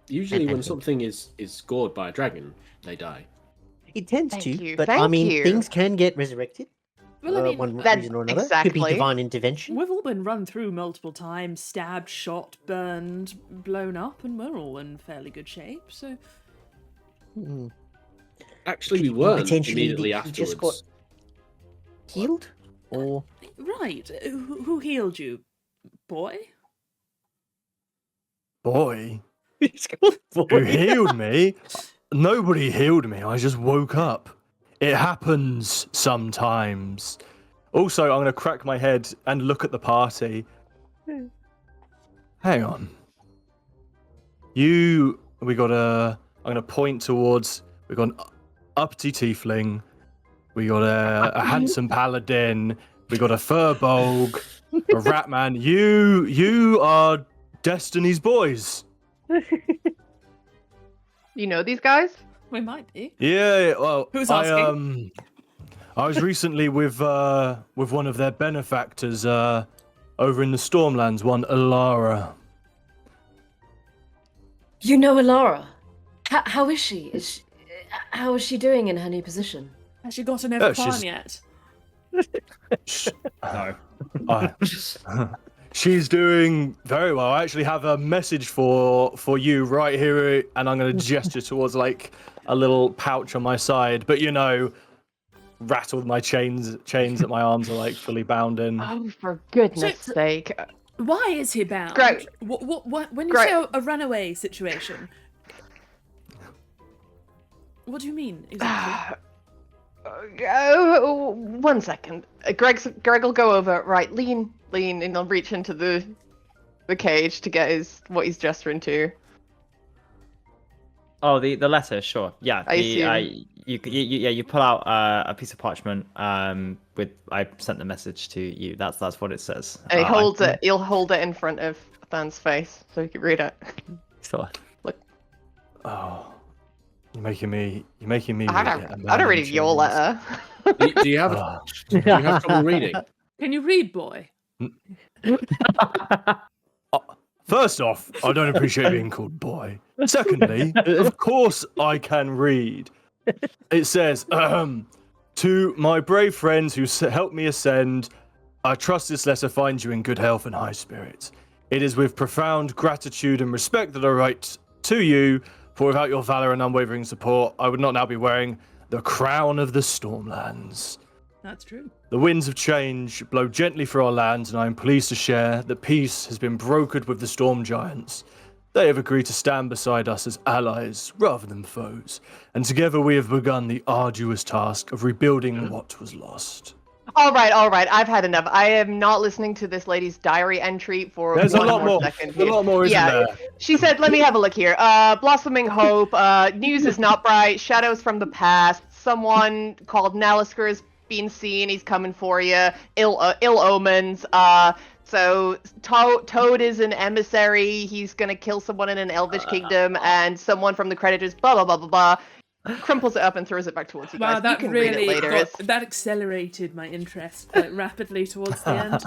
Usually, And when him. something is gored by a dragon, they die. It tends Thank to, you, but I thank mean, you. things can get resurrected. Well, I mean, one that- reason or another. Could exactly. be divine intervention. we've all been run through multiple times, stabbed, shot, burned, blown up, and we're all in fairly good shape. So Hmm. Actually, we Could- weren't potentially immediately he afterwards. just got healed, or right, who healed you, boy? Boy, he's called who boy. healed me? Nobody healed me. I just woke up. It happens sometimes. Also, I'm gonna crack my head and look at the party. Hang on. We got a. I'm gonna point towards. We got an uppity tiefling. We got a handsome paladin. We got a furbolg. A ratman. You are Destiny's boys. You know these guys? We might be. Yeah. Well, Who's I asking? I was recently with one of their benefactors over in the Stormlands, one Alara. You know Alara? How is she? How is she doing in her new position? Has she gotten over she's- plan yet? No. She's doing very well. I actually have a message for you right here, and I'm going to gesture towards like a little pouch on my side. But you know, rattle my chains that my arms are like fully bound in. Oh, for goodness So- sake. Why is he bound? Great. What when you Great. say a runaway situation? What do you mean exactly? 1 second. Greg will go over. Right, lean, and he'll reach into the cage to get what he's gesturing to. Oh, the letter, sure. Yeah. I assume. You pull out a piece of parchment. With I sent the message to you. That's what it says. And he holds it. He'll hold it in front of Than's face so he can read it. So, Oh, you're making me. I don't read your letter. Do you have trouble reading? Can you read, boy? First off, I don't appreciate being called boy. Secondly, of course I can read. It says, to my brave friends who helped me ascend, I trust this letter finds you in good health and high spirits. It is with profound gratitude and respect that I write to you, for without your valor and unwavering support, I would not now be wearing the crown of the Stormlands. That's true. The winds of change blow gently through our lands, and I am pleased to share that peace has been brokered with the storm giants. They have agreed to stand beside us as allies rather than foes, and together we have begun the arduous task of rebuilding what was lost. All right. I've had enough. I am not listening to this lady's diary entry for There's a one lot more. second. There's a lot more, isn't there? She said, let me have a look here. Blossoming hope. News is not bright. Shadows from the past. Someone called Nalisker has been seen. He's coming for you. Ill omens. So Toad is an emissary. He's gonna kill someone in an elvish kingdom, and someone from the creditors. Blah blah blah blah blah. Crumples it up and throws it back towards you guys. Wow, You can read it later. that accelerated my interest quite rapidly towards the end.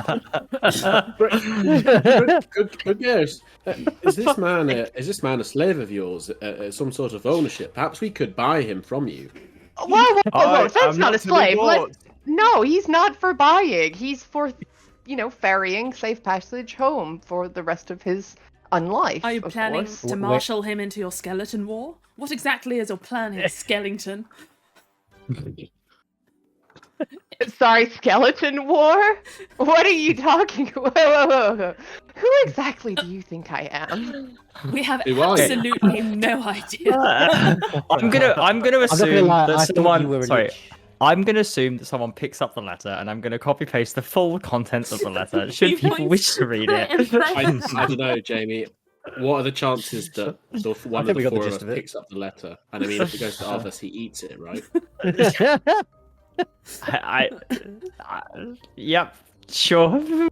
Good guess. Is this man a slave of yours? Some sort of ownership? Perhaps we could buy him from you. Whoa! That's I'm not a to be slave. bought. No, he's not for buying. He's for, ferrying safe passage home for the rest of his unlife. Are you of planning course. to marshal him into your skeleton war? What exactly is your plan here, Skellington? Sorry, skeleton war? What are you talking? Whoa. Who exactly do you think I am? We have Who are you? absolutely no idea. I'm gonna assume lie, I that thought you were someone. a Sorry, lich. I'm gonna assume that someone picks up the letter, and I'm gonna copy paste the full contents of the letter. Should people wish to read it? I don't know, Jamie. What are the chances that one of we the got the four of gist us of it. picks up the letter? And I mean, if it goes to Arthas, he eats it, right? Yep, sure.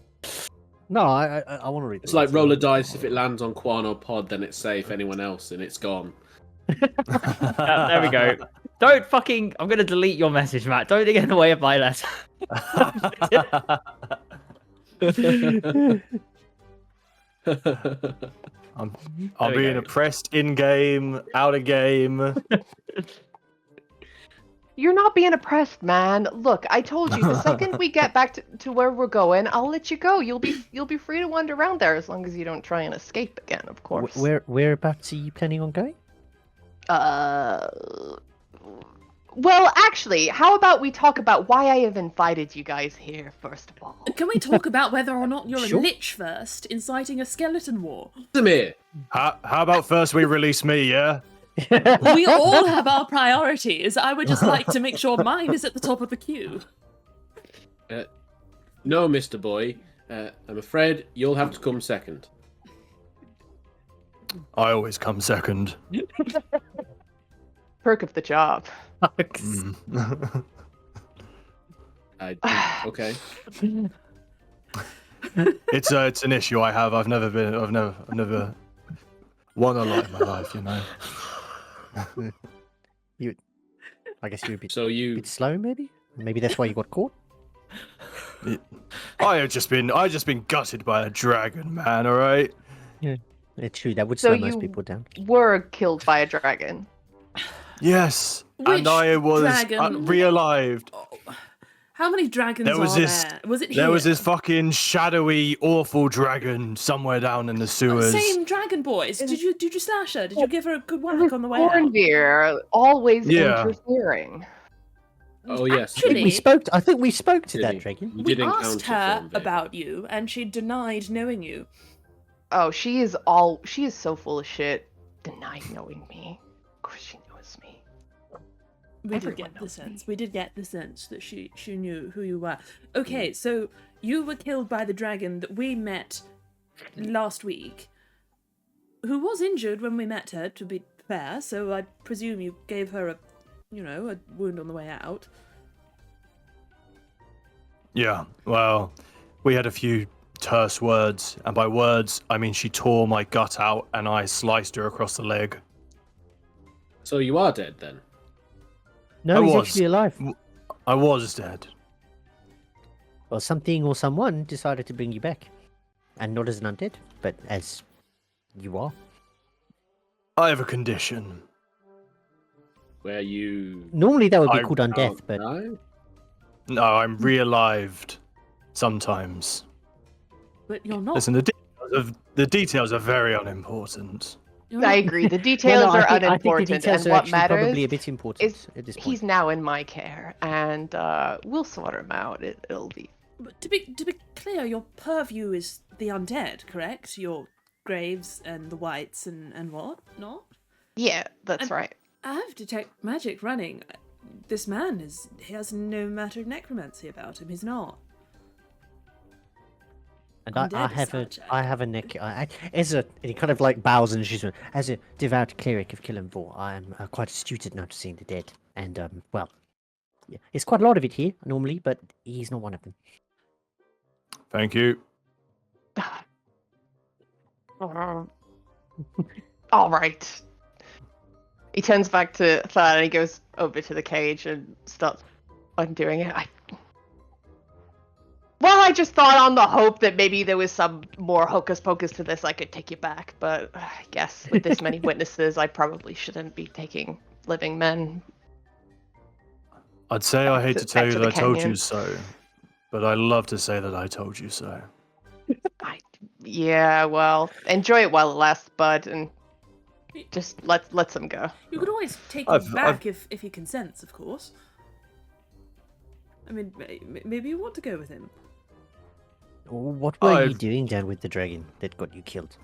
No, I want to read. It's like roll a dice. If it lands on Quan or Pod, then it's safe. Anyone else, and it's gone. There we go. Don't fucking. I'm gonna delete your message, Matt. Don't get in the way of my letter. I'm There we being go. oppressed in game, out of game. You're not being oppressed, man. Look, I told you, the second we get back to where we're going, I'll let you go. You'll be free to wander around there as long as you don't try and escape again, of course. Whereabouts are you planning on going? Well, actually, how about we talk about why I have invited you guys here, first of all? Can we talk about whether or not you're Sure. a lich first, inciting a skeleton war? Samir, How about first we release me, yeah? We all have our priorities. I would just like to make sure mine is at the top of the queue. no, Mr. Boy. I'm afraid you'll have to come second. I always come second. Perk of the job. Mm. Okay. It's an issue I have. I've never won a lot in my life, you know. I guess you're a bit, So you bit slow, maybe. Maybe that's why you got caught. I just been gutted by a dragon, man. All right. It's true. That would So slow most you- people down. Were killed by a dragon. Yes, Which and I was dragon? re-alived. How many dragons There was are this- there? Was it There was here? this fucking shadowy, awful dragon somewhere down in the sewers. Same dragon boys. Did you slash her? Did you give her a good whack on the way out? Cornbeer, always Yeah. interfering. Oh yes. Actually, I think we spoke to Did that he? dragon. You we did asked encounter her Thornbeard. about you, and she denied knowing you. Oh, she is so full of shit. Denied knowing me. Of course she knows me. We Everyone did get the knows sense. me. We did get the sense that she knew who you were. Okay, so you were killed by the dragon that we met last week, who was injured when we met her, to be fair. So I presume you gave her a wound on the way out. Yeah, well, we had a few terse words, and by words, I mean she tore my gut out and I sliced her across the leg. So you are dead then. No, I he's was. actually alive. I was dead. Well, something or someone decided to bring you back, and not as an undead, but as you are. I have a condition. Where you Normally that would be I- called undeath, but die? No, I'm re-alived sometimes. But you're not. Listen, the details are very unimportant. You're I not. agree. The details No, are I think unimportant, the details and are what actually matters probably a bit important is at this point. he's now in my care, and we'll sort him out. It'll be. But to be clear, your purview is the undead, correct? Your graves and the whites and what not? Yeah, that's And- right. I have detect magic running. This man he has no matter of necromancy about him. He's not. And Undead I as have such, I have a neck. As a, and he kind of like bows and she's as a devout cleric of Killenvor, I am quite astute at noticing the dead. And well, yeah, there's quite a lot of it here normally, but he's not one of them. Thank you. All right. He turns back to Thad and he goes over to the cage and starts undoing it. Well, I just thought on the hope that maybe there was some more hocus pocus to this, I could take you back. But I guess with this many witnesses, I probably shouldn't be taking living men. I'd say I hate to tell back you to that I the told you canyon. so, but I love to say that I told you so. Yeah, well, enjoy it while it lasts, bud, and just let them go. You could always take him back if he consents, of course. I mean, maybe you want to go with him. What were you doing down with the dragon that got you killed?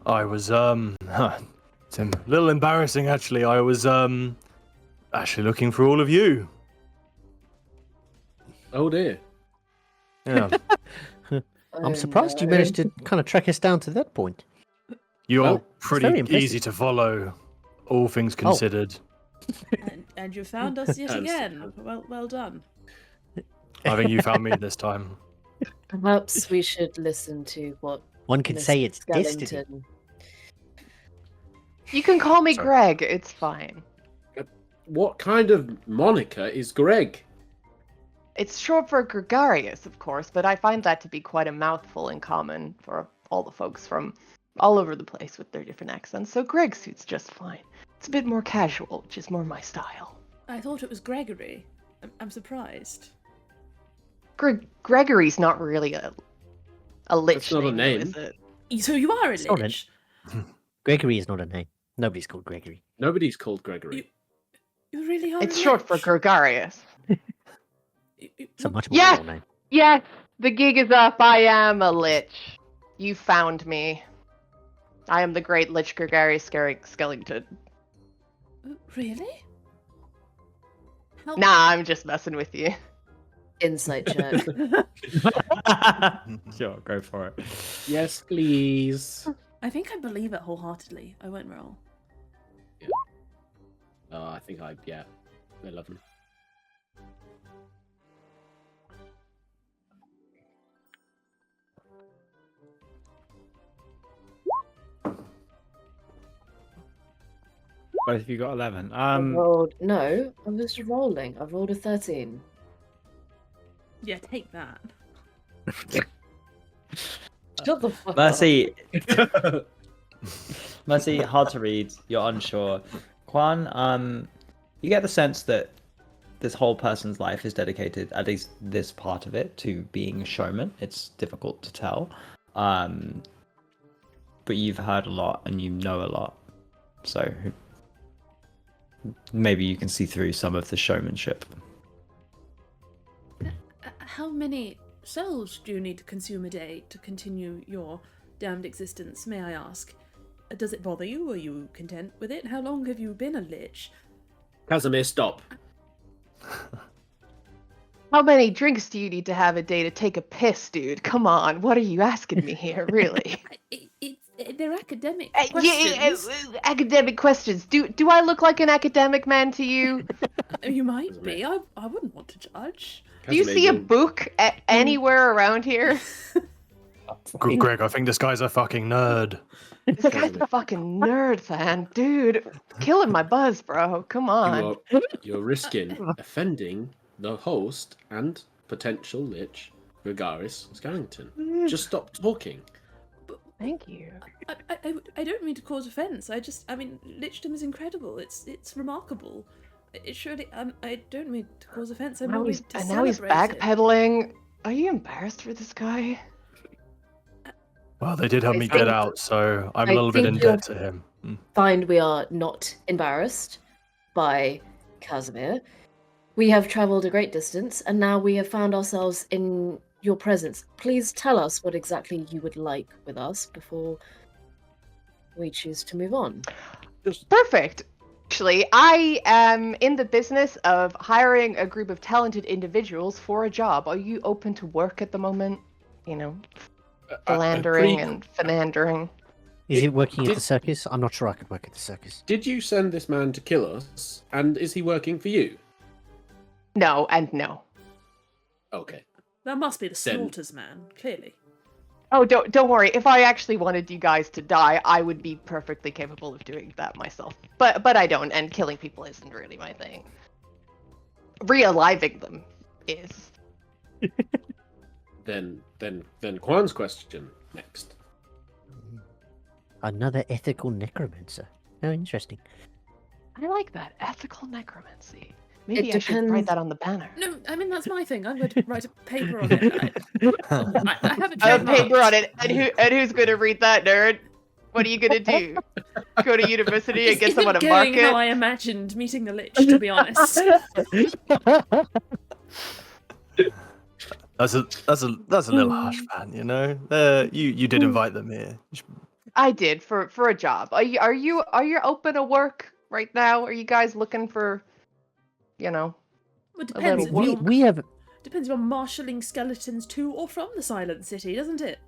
I was, it's a little embarrassing actually. I was, actually looking for all of you. Oh dear. Yeah. I'm surprised you managed to kind of track us down to that point. You're very pretty impressive. easy to follow, all things considered. And you found us yet again. Well done. I think you found me this time. Perhaps we should listen to what One could Miss say it's destiny. Skellington. You can call me Sorry. Greg. It's fine. What kind of moniker is Greg? It's short for gregarious, of course, but I find that to be quite a mouthful in common for all the folks from all over the place with their different accents. So Greg suits just fine. It's a bit more casual, which is more my style. I thought it was Gregory. I'm surprised. Gregory's not really a lich That's not a name, name. is it? So you are a It's not lich. Gregory is not a name. Nobody's called Gregory. Nobody's called Gregory. You really are. It's a short for lich. gregarious. It's a much more Yes! normal name. Yes, the gig is up. I am a lich. You found me. I am the great lich gregarious Skellington. Really? How... Nah, I'm just messing with you. Insight check. Sure, go for it. Yes, please. I think I believe it wholeheartedly. I won't roll. I think 11. Both of you got 11. I rolled... No, I'm just rolling. I've rolled a 13. Yeah, take that. Shut the fuck Mercy. Mercy, hard to read. You're unsure. Quan, you get the sense that this whole person's life is dedicated, at least this part of it, to being a showman. It's difficult to tell. But you've heard a lot and you know a lot. So maybe you can see through some of the showmanship. How many souls do you need to consume a day to continue your damned existence, may I ask? Does it bother you? Are you content with it? How long have you been a lich? Casimir, stop. How many drinks do you need to have a day to take a piss, dude? Come on, what are you asking me here, really? They're academic Yeah, questions. academic questions. Do I look like an academic man to you? You might be. I wouldn't want to judge. Do you see a book anywhere around here? Greg, I think this guy's a fucking nerd. This guy's a fucking nerd, fan. Dude, killing my buzz, bro. Come on. You're risking offending the host and potential lich, Gregaris Skellington. Just stop talking. Thank you. I don't mean to cause offence. I mean, lichdom is incredible. It's remarkable. It surely. I don't mean to cause offence. I'm Now always he's backpedaling. Are you embarrassed for this guy? Well, they did help me I get think- out, so I'm a I little bit think in you'll- debt to him. Find we are not embarrassed by Casimir. We have travelled a great distance, and now we have found ourselves in your presence. Please tell us what exactly you would like with us before we choose to move on. Perfect. Actually, I am in the business of hiring a group of talented individuals for a job. Are you open to work at the moment? You know, philandering and finandering. Is it working at Did- the circus? I'm not sure I could work at the circus. Did you send this man to kill us? And is he working for you? No, and no. Okay. That must be the Then- slaughters man, clearly. Oh, don't worry. If I actually wanted you guys to die, I would be perfectly capable of doing that myself. But I don't, and killing people isn't really my thing. Realiving them is. Then Quan's question next. Another ethical necromancer. Oh, interesting. I like that ethical necromancy. Maybe It I should write depends- that on the banner. No, I mean that's my thing. I'm going to write a paper on it. I have it A trademarked. paper on it, and who's gonna read that, nerd? What are you gonna do? Go to university and get someone to mark Isn't going how I it? imagined meeting the Lich, to be honest. That's a little harsh, man. You know, you did invite them here. I did for a job. Are you open to work right now? Are you guys looking for, Well, it A depends. little If work. you're, We have depends if you're marshalling skeletons to or from the Silent City, doesn't it?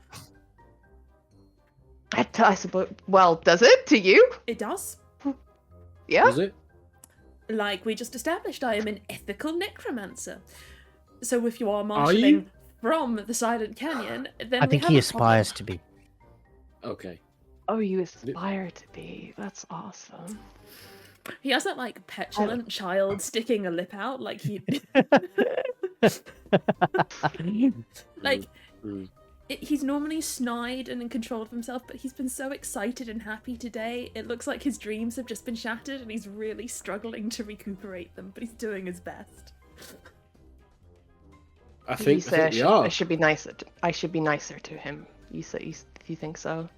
I suppose. Well, does it to you? It does. Yeah. Was it? Like we just established, I am an ethical necromancer. So if you are you? marshalling from the Silent Canyon, then I we think have he a aspires to be. Okay. Oh, you aspire to be. That's awesome. He has that like petulant child sticking a lip out, like he like Mm. he's normally snide and in control of himself, but he's been so excited and happy today. It looks like his dreams have just been shattered, and he's really struggling to recuperate them. But he's doing his best. I think you say we are. I should be nicer. I should be nicer to him. You say you think so?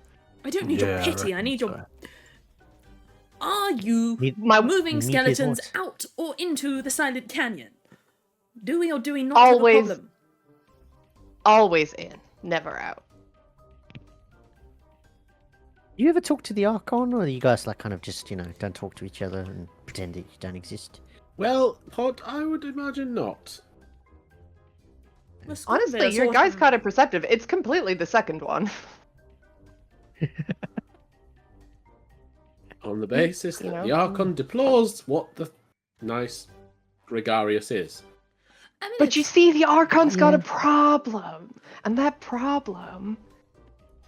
I don't need your pity. I need your. Are you moving need his skeletons horse. out or into the Silent Canyon? Do we or do we not Always- have a problem? Always in, never out. You ever talk to the Archon, or are you guys like kind of just don't talk to each other and pretend that you don't exist? Well, Pod, I would imagine not. Well, Scorpio Honestly, your sort guy's of- kind of perceptive. It's completely the second one. On the basis You that know? the Archon deplores what the nice gregarious is. I mean, But you it's- see, the Archon's got a Yeah. problem, and that problem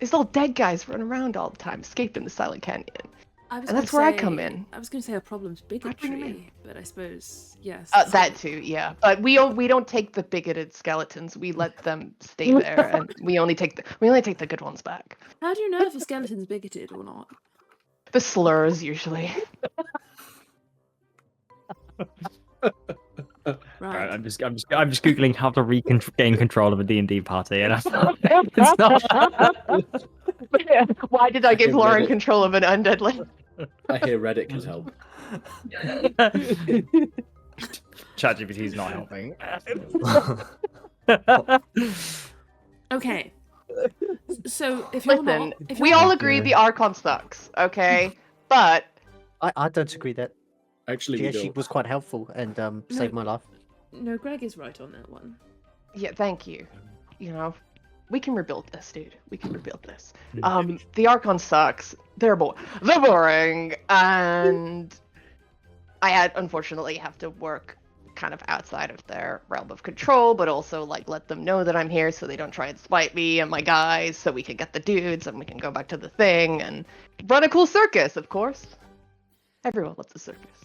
is little dead guys running around all the time, escaping the Silent Canyon. I was and that's gonna where I say- come in. I was going to say a problem's bring him bigotry, but I suppose yes. That too, yeah. But we don't take the bigoted skeletons. We let them stay there, and we only take the good ones back. How do you know if a skeleton's bigoted or not? The slurs usually. Right. I'm just googling how to regain control of a D&D party, and it's not. Why did I give Give Lauren Reddit. control of an undead lady? I hear Reddit can help. ChatGPT's not helping. Okay. So if you're Listen, not, if we you're all not- agree the Archon sucks, okay? But I don't agree that Actually, she we actually don't. was quite helpful and saved my life. No, Greg is right on that one. yeah, thank you. You know, we can rebuild this, dude. We can rebuild this. The Archon sucks. They're boring, and I unfortunately have to work kind of outside of their realm of control, but also like let them know that I'm here so they don't try and spite me and my guys, so we can get the dudes and we can go back to the thing and run a cool circus, of course. Everyone loves a circus.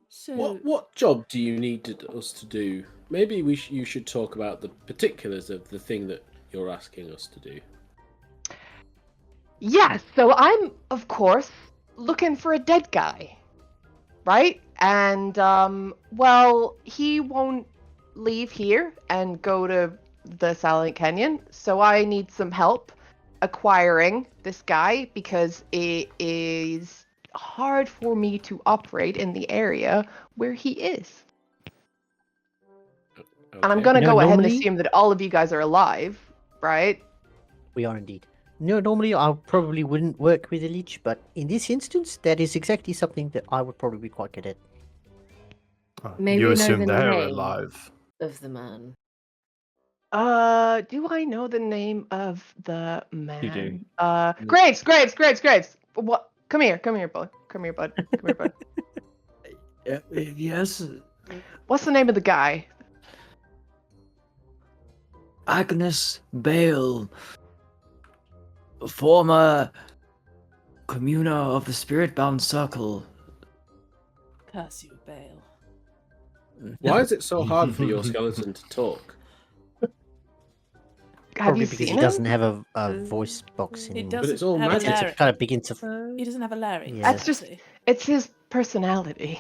So What job do you need us to do? Maybe you should talk about the particulars of the thing that you're asking us to do. Yes, so I'm, of course, looking for a dead guy, right? And, well, he won't leave here and go to the Silent Canyon, so I need some help acquiring this guy because it is hard for me to operate in the area where he is. And I'm Okay. gonna You know, go ahead and normally- assume that all of you guys are alive, right? We are indeed. No, normally I probably wouldn't work with a lich, but in this instance, that is exactly something that I would probably be quite good at. Maybe You know assume the they're name. alive. Of the man. Do I know the name of the man? do. Graves. What? Come here, bud. Come here, bud. Yes, What's the name of the guy? Agnes Bale. former communer of the spirit-bound circle. Curse you, Bale. Why is it so hard for your skeleton to talk? Have Probably you because seen he him? doesn't have a voice box He anymore. doesn't it's all have magic. a It's larynx. kind of begin to. He doesn't have a larynx. Yeah. That's does just- he? It's his personality.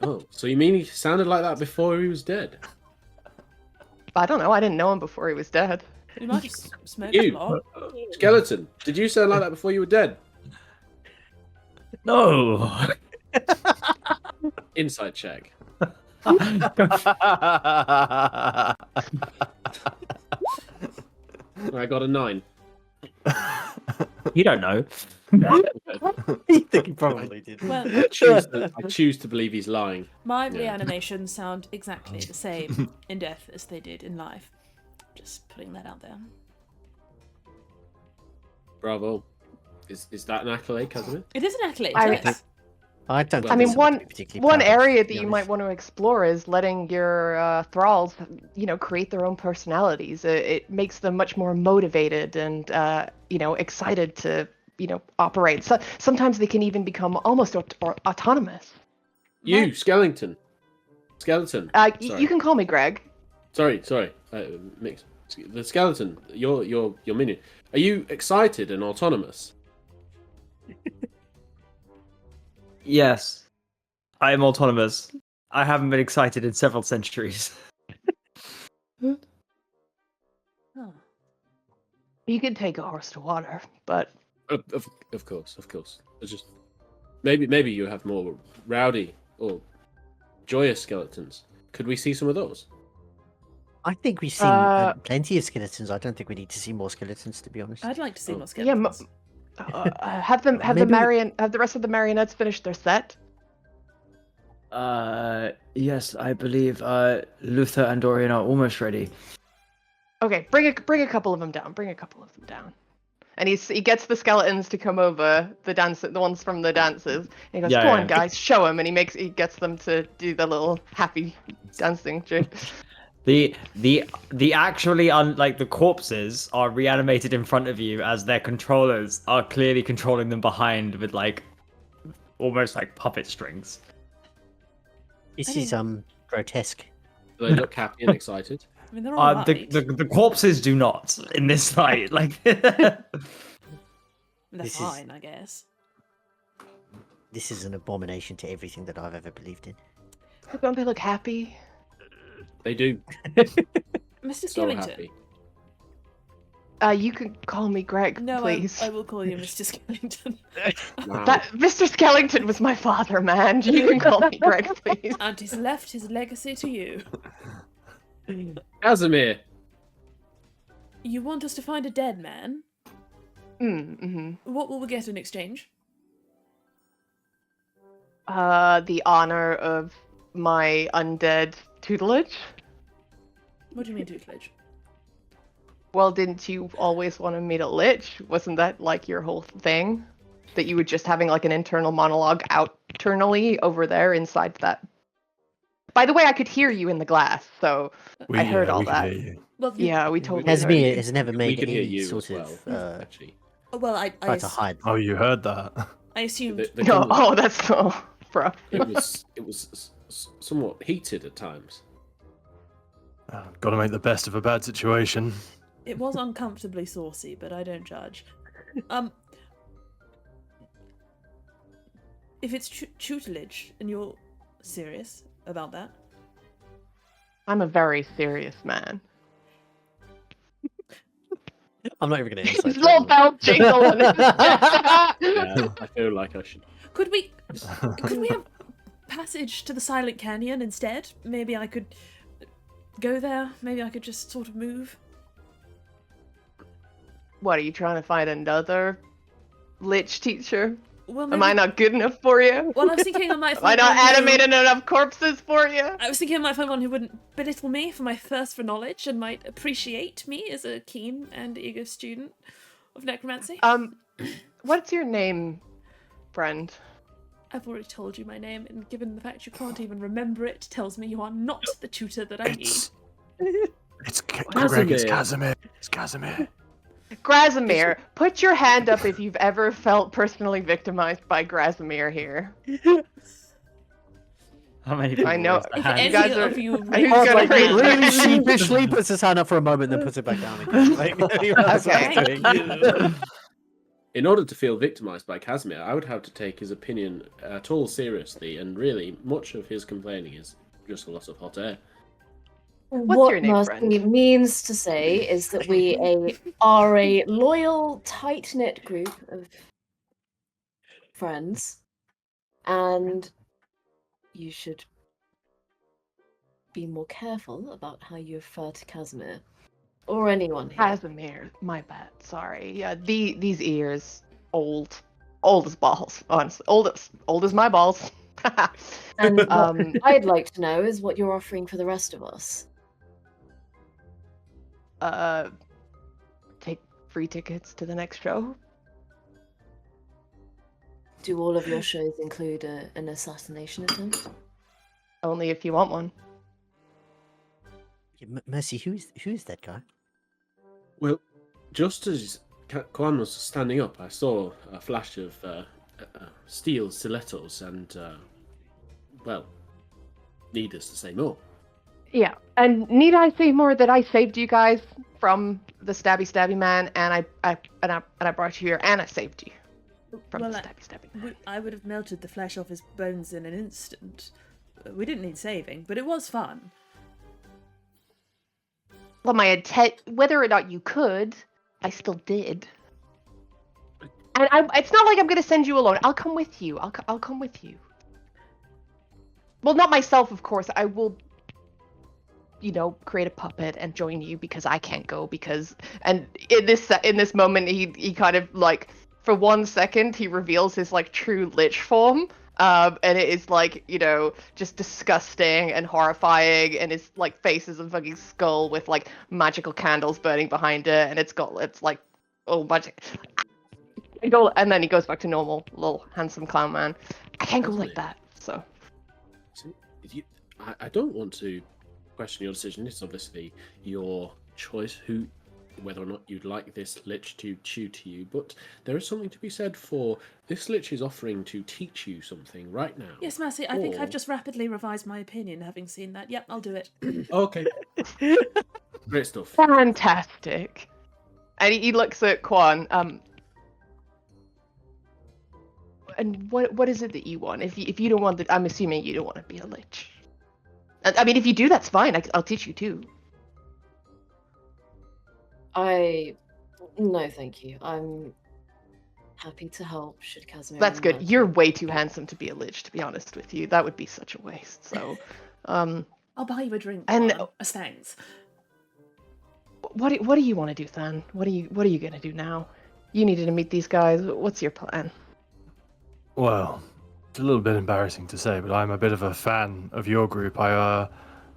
Oh, so you mean he sounded like that before he was dead? I don't know. I didn't know him before he was dead. He might just smoke You. a lot. Skeleton, did you sound like that before you were dead? No. Inside check. I got a 9. You don't know. I think he probably did. Well, I choose to believe he's lying. my Yeah. reanimations sound exactly the same in death as they did in life. Just putting that out there. Bravo. Is that an accolade, Casimir? It is an accolade, I- yes. I don't. I think mean, it's one- something to be particularly One proud of, area to that be you might honest. want to explore is letting your thralls, create their own personalities. It makes them much more motivated and, excited to, operate. So sometimes they can even become almost autonomous. You, Skeleton. Skeleton. You Sorry. can call me Greg. Sorry. Mix. The skeleton. Your minion. Are you excited and autonomous? Yes, I am autonomous. I haven't been excited in several centuries. Huh. You could take a horse to water, but Of course. It's just maybe you have more rowdy or joyous skeletons. Could we see some of those? I think we've seen plenty of skeletons. I don't think we need to see more skeletons, to be honest. I'd like to see Oh. more yeah, skeletons. have the rest of the marionettes finished their set. Yes, I believe Luther and Dorian are almost ready. Okay, bring a couple of them down. And he gets the skeletons to come over, the ones from the dances. And he goes, Yeah, "Go on, yeah. guys, show him." And he gets them to do the little happy dancing trick. The actually like the corpses are reanimated in front of you as their controllers are clearly controlling them behind with like almost like puppet strings. This I is grotesque. Do they look happy and excited? I mean, they're all right. The corpses do not in this fight. Like They're This is- fine, I guess. This is an abomination to everything that I've ever believed in. Don't they look happy? They do. Mr. So Skellington. happy. You can call me Greg, No, please. I will call you Mr. Skellington. Wow. That Mr. Skellington was my father, man. You can call me Greg, please. And he's left his legacy to you. Casimir. You want us to find a dead man? Mm-hmm. What will we get in exchange? The honor of my undead tutelage. What do you mean tutelage? Well, didn't you always want to meet a lich? Wasn't that like your whole thing? That you were just having like an internal monologue outernally over there inside that. By the way, I could hear you in the glass, so I heard all we can that. hear you. Well, Yeah, we totally heard Casimir you. has never We made could hear any you sort as well, of actually. well, I try to hide. Oh, you heard that? I assumed. The No, gun- oh, that's so bro. it was somewhat heated at times. Got to make the best of a bad situation. It was uncomfortably saucy, but I don't judge. If it's tutelage and you're serious about that, I'm a very serious man. I'm not even going to answer. His little belt jingle on it. Yeah, I feel like I should. could we have passage to the Silent Canyon instead? Maybe I could go there. Maybe I could just sort of move. What, are you trying to find another lich teacher? Well, Am I not good enough for you? Well, I was thinking I might Am I find not one who- animated enough corpses for you? I was thinking I might find one who wouldn't belittle me for my thirst for knowledge and might appreciate me as a keen and eager student of necromancy. What's your name, friend? I've already told you my name, and given the fact you can't even remember it, tells me you are not the tutor that I need. It's Greg. It's Casimir. Casimir. It's Casimir. Grazimir, put your hand up if you've ever felt personally victimized by Grazimir here. How many people I know. raise their If hands? any guys are- of you who's raise gonna your Like, raise hand, really sheepishly puts his hand up for a moment, then puts it back down again. Like, that's what he's Okay. doing. In order to feel victimized by Casimir, I would have to take his opinion at all seriously, and really, much of his complaining is just a lot of hot air. What's What your name, Mercy friend? means to say is that we are a loyal, tight-knit group of friends, and you should be more careful about how you refer to Casimir or anyone here. Grazimir, my bad. Sorry. Yeah, these ears, old as balls. Honestly, old as my balls. And what Um, I'd like to know is what you're offering for the rest of us. Take free tickets to the next show. Do all of your shows include an assassination attempt? Only if you want one. Mercy, who is that guy? Well, just as Kwan was standing up, I saw a flash of steel stilettos and, well, needless to say more. Yeah, and need I say more that I saved you guys from the stabby man, and I brought you here, and I saved you from Well, the stabby man. I would have melted the flesh off his bones in an instant. We didn't need saving, but it was fun. Well, my intent, whether or not you could, I still did. And it's not like I'm gonna send you alone. I'll come with you. I'll come with you. Well, not myself, of course. I will, create a puppet and join you because I can't go and in this moment he kind of like for 1 second he reveals his like true lich form. And it is like, just disgusting and horrifying, and his like face is a fucking skull with like magical candles burning behind it, and it's like, oh, magic. And then he goes back to normal, little handsome clown man. I can't go like that, so. I don't want to question your decision. It's obviously your choice whether or not you'd like this lich to chew to you, but there is something to be said for this lich is offering to teach you something right now. Yes, Mercy, I think I've just rapidly revised my opinion having seen that. Yep, I'll do it. Okay. Great stuff. Fantastic. And he looks at Quan. And what is it that you want? If you don't want I'm assuming you don't want to be a lich. I mean, if you do, that's fine. I'll teach you too. No, thank you. I'm happy to help should Casimir. That's good. You're way too handsome to be a lich, to be honest with you. That would be such a waste. So, I'll buy you a drink. And thanks. what do you want to do, Than? What are you gonna do now? You needed to meet these guys. What's your plan? Well, it's a little bit embarrassing to say, but I'm a bit of a fan of your group. I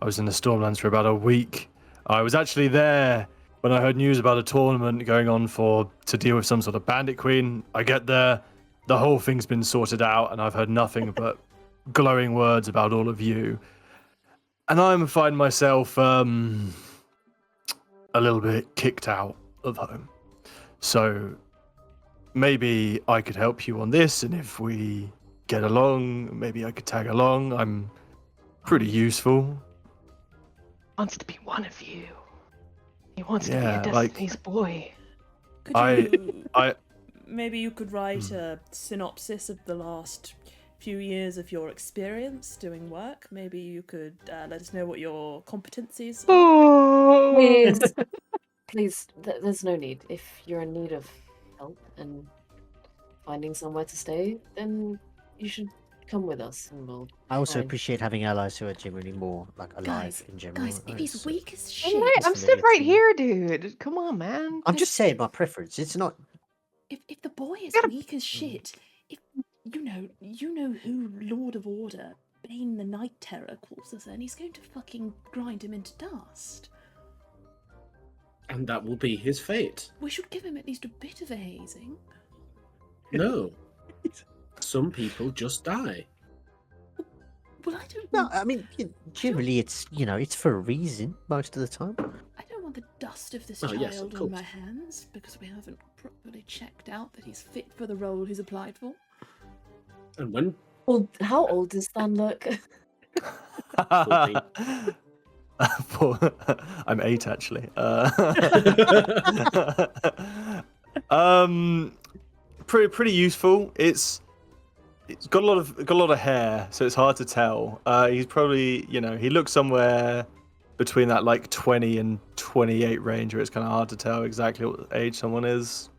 was in the Stormlands for about a week. I was actually there when I heard news about a tournament going on to deal with some sort of bandit queen. I get there, the whole thing's been sorted out, and I've heard nothing but glowing words about all of you. And I'm finding myself a little bit kicked out of home. So maybe I could help you on this, and if we get along, maybe I could tag along. I'm pretty useful. Wants to be one of you. He wants to be a Destiny's boy. Maybe you could write a synopsis of the last few years of your experience doing work. Maybe you could let us know what your competencies are. Please, there's no need. If you're in need of help and finding somewhere to stay, then you should come with us, and we'll. I also appreciate having allies who are generally more like alive in general. Guys, if he's weak as shit. I'm stood right here, dude. Come on, man. I'm just saying my preference. It's not. If the boy is weak as shit, if you know who Lord of Order, Bane the Night Terror calls us, and he's going to fucking grind him into dust. And that will be his fate. We should give him at least a bit of a hazing. No. Some people just die. Well, I don't No, want... I mean, generally it's it's for a reason most of the time. I don't want the dust of this Oh, yes, child of on my course. hands because we haven't properly checked out that he's fit for the role he's applied for. And when Well, how old does Than look? 14. I'm 8 actually. Pretty useful. It's got a lot of hair, so it's hard to tell. He's probably, he looks somewhere between that like 20 and 28 range, where it's kind of hard to tell exactly what age someone is.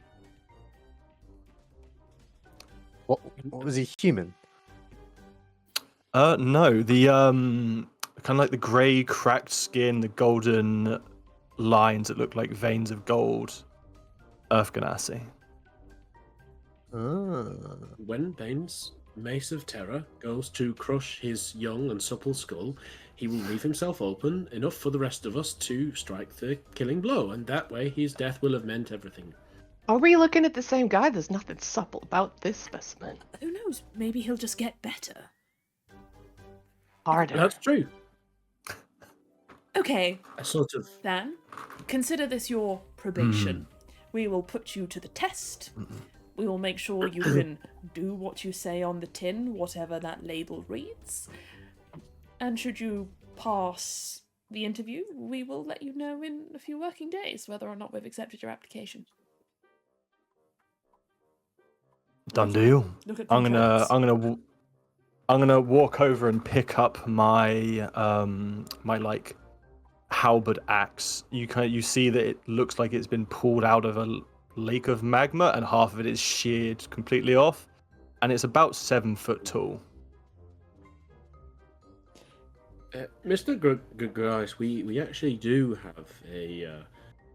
What was he, human? No, the kind of like the grey cracked skin, the golden lines that look like veins of gold. Earth Ganassi. When Bane's Mace of Terror goes to crush his young and supple skull, he will leave himself open enough for the rest of us to strike the killing blow, and that way his death will have meant everything. Are we looking at the same guy? There's nothing supple about this specimen. Who knows? Maybe he'll just get better. Harder. That's true. Okay, A sort of then, consider this your probation. We will put you to the test. We will make sure you can do what you say on the tin, whatever that label reads. And should you pass the interview, we will let you know in a few working days whether or not we've accepted your application. Done deal. Look at I'm contracts. gonna walk over and pick up my my like halberd axe. You see that it looks like it's been pulled out of a lake of magma, and half of it is sheared completely off, and it's about 7 foot tall. Mr. Gregarious, we actually do have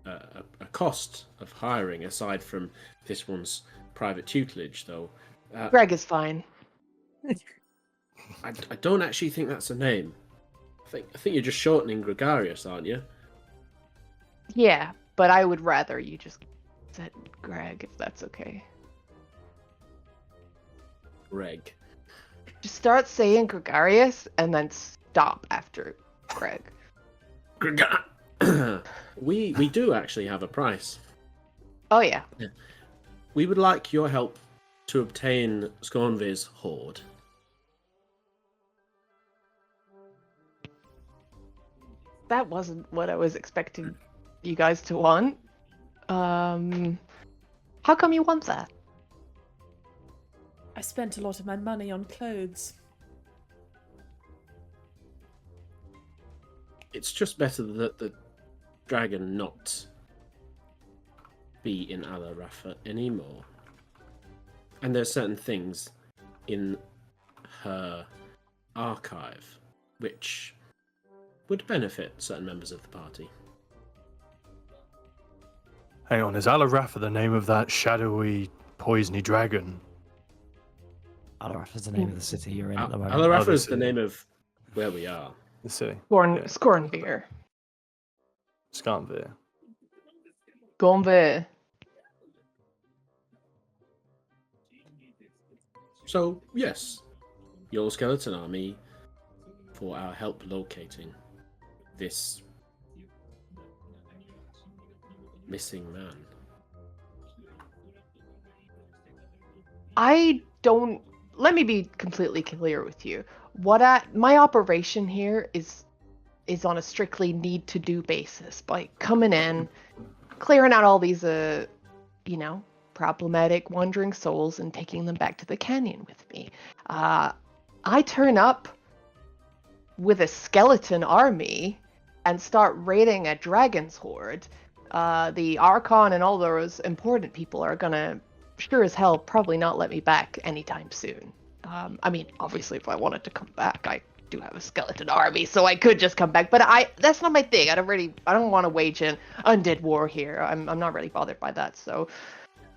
a cost of hiring aside from this one's private tutelage, though. Greg is fine. I don't actually think that's a name. I think you're just shortening Gregarious, aren't you? Yeah, but I would rather you just said Greg, if that's okay. Greg. Just start saying Gregarious and then stop after Greg. We do actually have a price. Oh yeah. We would like your help to obtain Scornvir's hoard. That wasn't what I was expecting you guys to want. How come you want that? I spent a lot of my money on clothes. It's just better that the dragon not be in Alarafa anymore. And there's certain things in her archive which would benefit certain members of the party. Hang on, is Alarafa the name of that shadowy, poisony dragon? Alarafa is the name of the city you're in at the moment. Alarafa the is the city. name of where we are. The city. Scornbeer. Scantvir. Gombe. So, yes, your skeleton army for our help locating this missing man. Let me be completely clear with you. My operation here is on a strictly need to do basis, by coming in, clearing out all these problematic wandering souls and taking them back to the canyon with me. I turn up with a skeleton army and start raiding a dragon's horde. The Archon and all those important people are gonna sure as hell probably not let me back anytime soon. I mean, obviously, if I wanted to come back, I do have a skeleton army, so I could just come back. But that's not my thing. I don't want to wage an undead war here. I'm not really bothered by that. So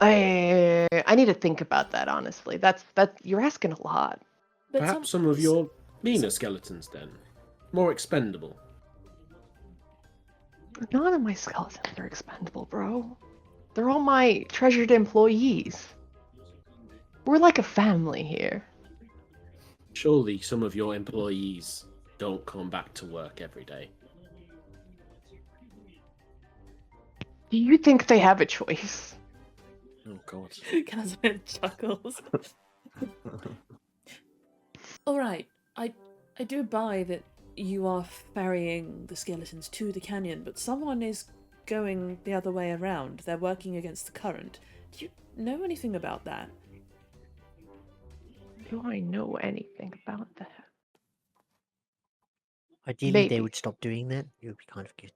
I need to think about that, honestly. That's you're asking a lot. But Perhaps some of your meaner skeletons, then. More expendable. None of my skeletons are expendable, bro. They're all my treasured employees. We're like a family here. Surely some of your employees don't come back to work every day. Do you think they have a choice? Oh God. Casimir chuckles. All right, I do buy that you are ferrying the skeletons to the canyon, but someone is going the other way around. They're working against the current. Do you know anything about that? Do I know anything about that? Ideally, they Maybe. would stop doing that. It would be kind of good.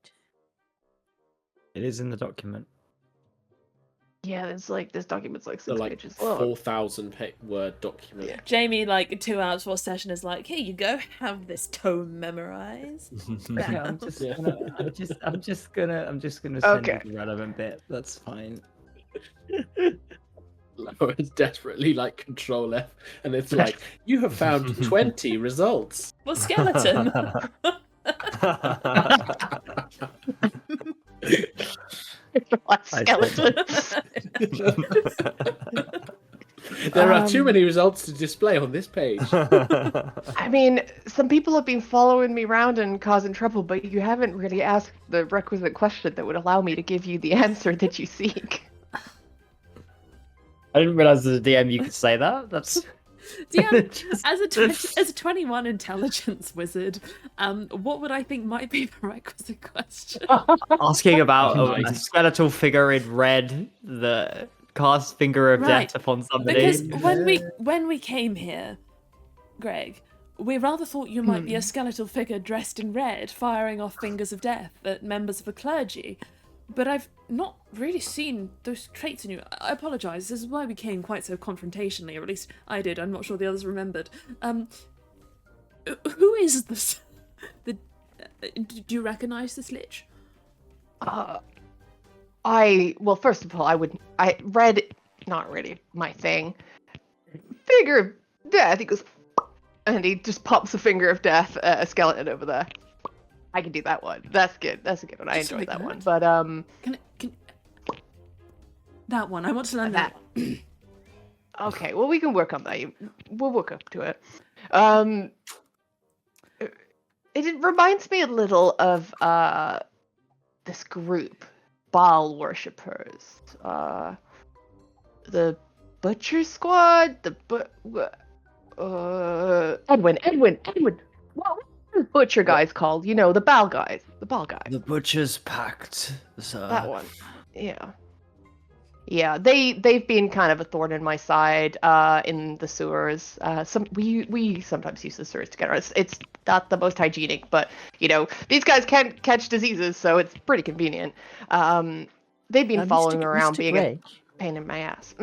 It is in the document. Yeah, it's like this document's like The 6 like pages long. 4,000 word document. Yeah. Jamie, like 2 hours before session, is like, "Here you go, have this tome memorized." Yeah, I'm just gonna send Okay. you the relevant bit. That's fine. Laura's desperately like Control F, and it's like, you have found 20 results. Well, skeleton. Skeleton. There are too many results to display on this page. I mean, some people have been following me around and causing trouble, but you haven't really asked the requisite question that would allow me to give you the answer that you seek. I didn't realize as a DM you could say that. That's DM, as a 21 intelligence wizard, what would I think might be the requisite question? asking about a Nice. skeletal figure in red that casts finger of Right, death upon somebody. Because when we came here, Greg, we rather thought you might be a skeletal figure dressed in red, firing off fingers of death at members of the clergy. But I've not really seen those traits in you. I apologise. This is why we came quite so confrontationally, or at least I did. I'm not sure the others remembered. Who is this? Do you recognise this lich? Well, first of all, red, not really my thing. Finger of death. He goes, and he just pops a finger of death at a skeleton over there. I can do that one. That's good. That's a good one. I Just enjoyed like that one. that? But Can that one? I want to learn that one. okay. Well, we can work on that. We'll work up to it. It reminds me a little of this group, Baal worshippers. The Butcher Squad. Edwin. What the Butcher guys called? You know, the Baal guys. The Baal guys. The Butcher's Pact. That one. Yeah, they've been kind of a thorn in my side in the sewers. We sometimes use the sewers together. It's not the most hygienic, but you know these guys can't catch diseases, so it's pretty convenient. They've been following me around, Mr. being Greg, a pain in my ass.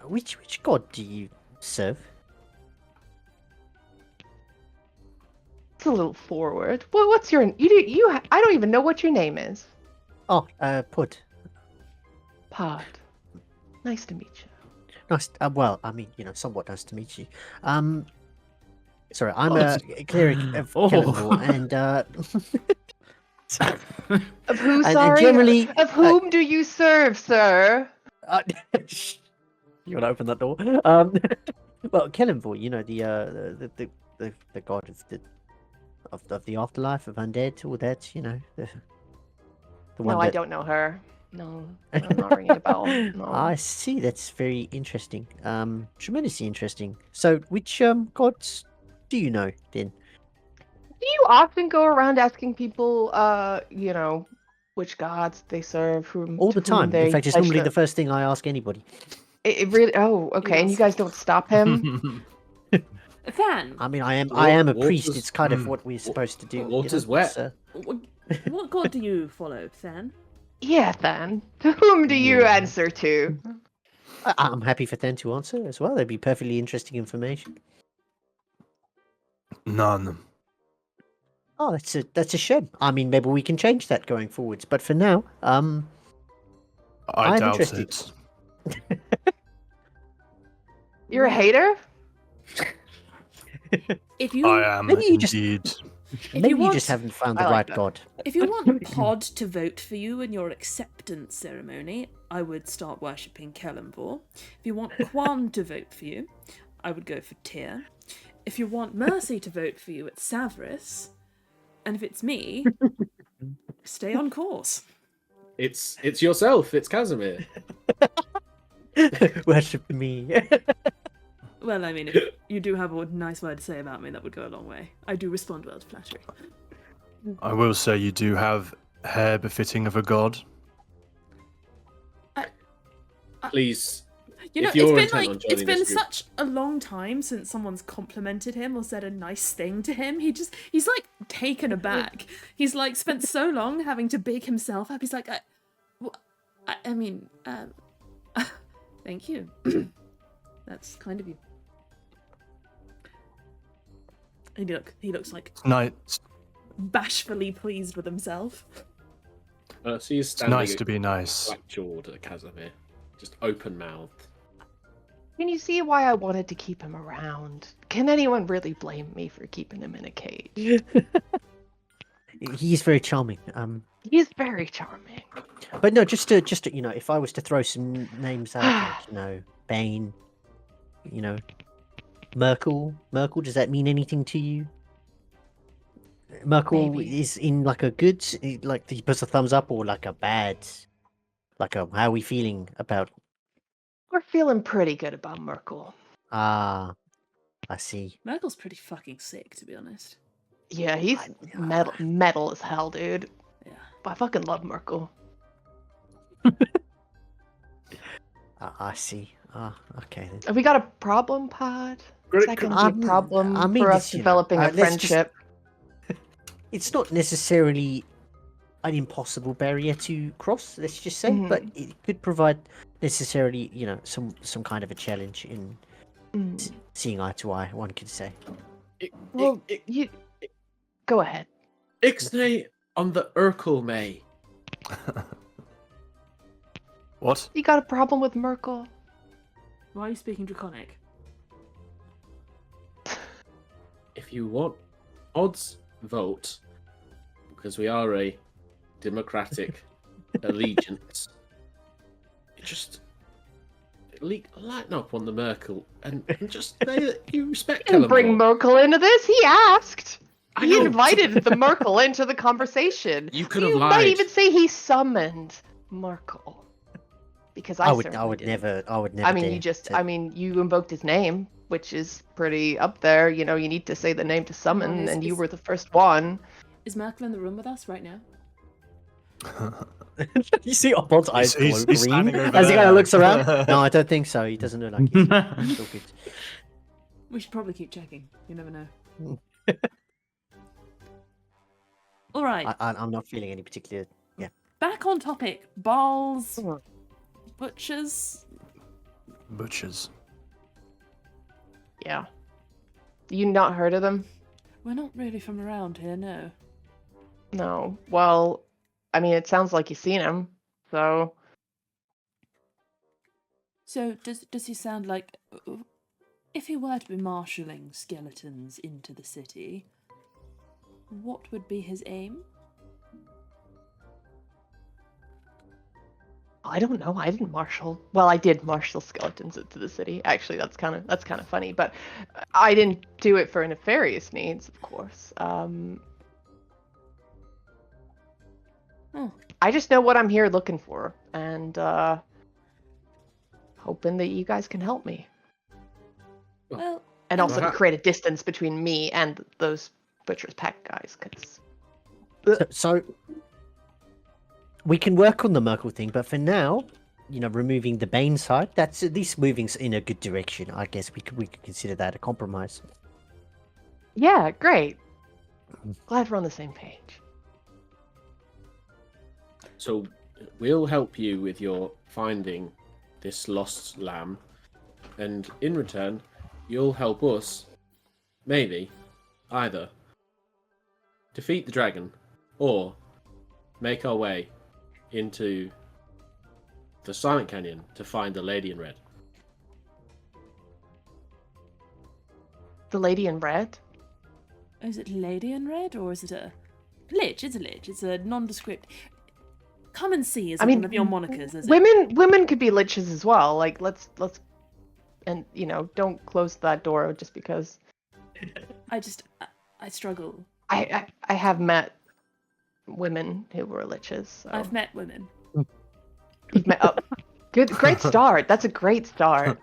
which god do you serve? It's a little forward. Well, what's your I don't even know what your name is. Oh, Pud. Pod. Nice to meet you. Nice. Well, I mean, you know, somewhat nice to meet you. Sorry, I'm a cleric of Kellenville, and Of who? and Sorry. generally, Of whom do you serve, sir? you want to open that door? Well, Kellenville, you know, the god of the afterlife, of undead, all that, you know, the one No, I don't know her. No, I'm not ringing a bell. No. I see. That's very interesting. Tremendously interesting. So, which gods do you know then? Do you often go around asking people, you know, which gods they serve, whom All the to whom time. they In fact, it's pledge normally their- the first thing I ask anybody. It really. Oh, okay. And you guys don't stop him. Fan, I mean, I am a Water's- priest. It's kind of what we're supposed to do. Water's wet. what god do you follow, Fan? Yeah, then. To whom do you answer to? I'm happy for Then to answer as well. That'd be perfectly interesting information. None. Oh, that's a shame. I mean, maybe we can change that going forwards. But for now, I I'm doubt interested. it. You're a hater? If you I am maybe you just- indeed. maybe you want- just haven't found I the like right that. god. If you want Pod to vote for you in your acceptance ceremony, I would start worshipping Kellenvor. If you want Quan to vote for you, I would go for Tyr. If you want Mercy to vote for you, it's Savris. And if it's me, stay on course. It's yourself. It's Casimir. Worship me. Well, I mean, if you do have a nice word to say about me, that would go a long way. I do respond well to flattery. I will say you do have hair befitting of a god. Please. You know, If you're it's been intent on it's joining been this group- such a long time since someone's complimented him or said a nice thing to him. He's like taken aback. He's like spent so long having to big himself up. He's like, I mean, thank you. That's kind of you. He looks like Nice. bashfully pleased with himself. So he's It's standing nice to be nice. black-jawed at Casimir, just open-mouthed. Can you see why I wanted to keep him around? Can anyone really blame me for keeping him in a cage? He's very charming. He's very charming. But no, just to if I was to throw some names out, like, Bane, Merkel. Merkel, does that mean anything to you? Merkel Maybe. is in like a good, like he puts a thumbs up, or like a bad, like a how are we feeling about? We're feeling pretty good about Merkel. I see. Merkel's pretty fucking sick, to be honest. Yeah, he's metal as hell, dude. Yeah. I fucking love Merkel. I see. Okay then. Have we got a problem, Pod? Great, Is that going to be a problem I mean, for it's, us developing a let's just- friendship? It's not necessarily an impossible barrier to cross, let's just say, but it could provide necessarily, some kind of a challenge in seeing eye to eye, one could say. Well, you go ahead. Ixnay on the Urkel May. What? You got a problem with Merkel? Why are you speaking Draconic? If you want odds, vote, because we are a democratic allegiance. Just lighten up on the Merkel and just say that you respect Didn't bring Kellenborg. Merkel into this. He asked. I He know. invited the Merkel into the conversation. You could have You lied. might even say he summoned Merkel. Because I would certainly didn't. never. I would never. I mean, dare you invoked his name, which is pretty up there. You need to say the name to summon, and you were the first one. Is Merkel in the room with us right now? You see Oddbod's eyes glow he's green standing over as he kind there. of looks around. No, I don't think so. He doesn't look like it. It's all good. We should probably keep checking. You never know. All right. I'm not feeling any particular. Yeah. Back on topic. Balls, butchers. Butchers. Yeah. You not heard of them? We're not really from around here, no. No. Well, I mean, it sounds like you've seen him. So, So does he sound like if he were to be marshalling skeletons into the city, what would be his aim? I don't know. I didn't marshal. Well, I did marshal skeletons into the city. Actually, that's kind of funny. But I didn't do it for nefarious needs, of course. Oh. I just know what I'm here looking for, and hoping that you guys can help me, Well, and also to Well, create a distance between me and those butcher's pack guys. Because So we can work on the Merkel thing, but for now, removing the Bane side, that's at least moving in a good direction. I guess we could consider that a compromise. yeah, great. Glad we're on the same page. So we'll help you with your finding this lost lamb, and in return, you'll help us, maybe, either defeat the dragon or make our way into the Silent Canyon to find the lady in red. The lady in red? is it Lady in Red or is it a Lich? It's a Lich. It's a nondescript. Come and see is I mean, one of your monikers, is it? women could be liches as well. Like let's and don't close that door just because I struggle. I have met women who were liches. So. I've met women. Great start. That's a great start.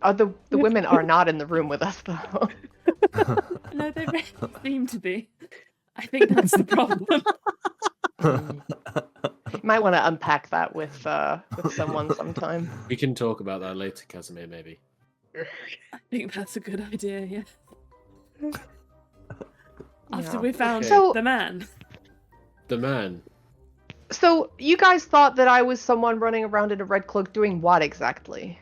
The women are not in the room with us though. No, they really seem to be. I think that's the problem. You might want to unpack that with someone sometime. We can talk about that later, Casimir, maybe. I think that's a good idea, yeah. After Yeah. we found So- the man. The man. So you guys thought that I was someone running around in a red cloak doing what exactly?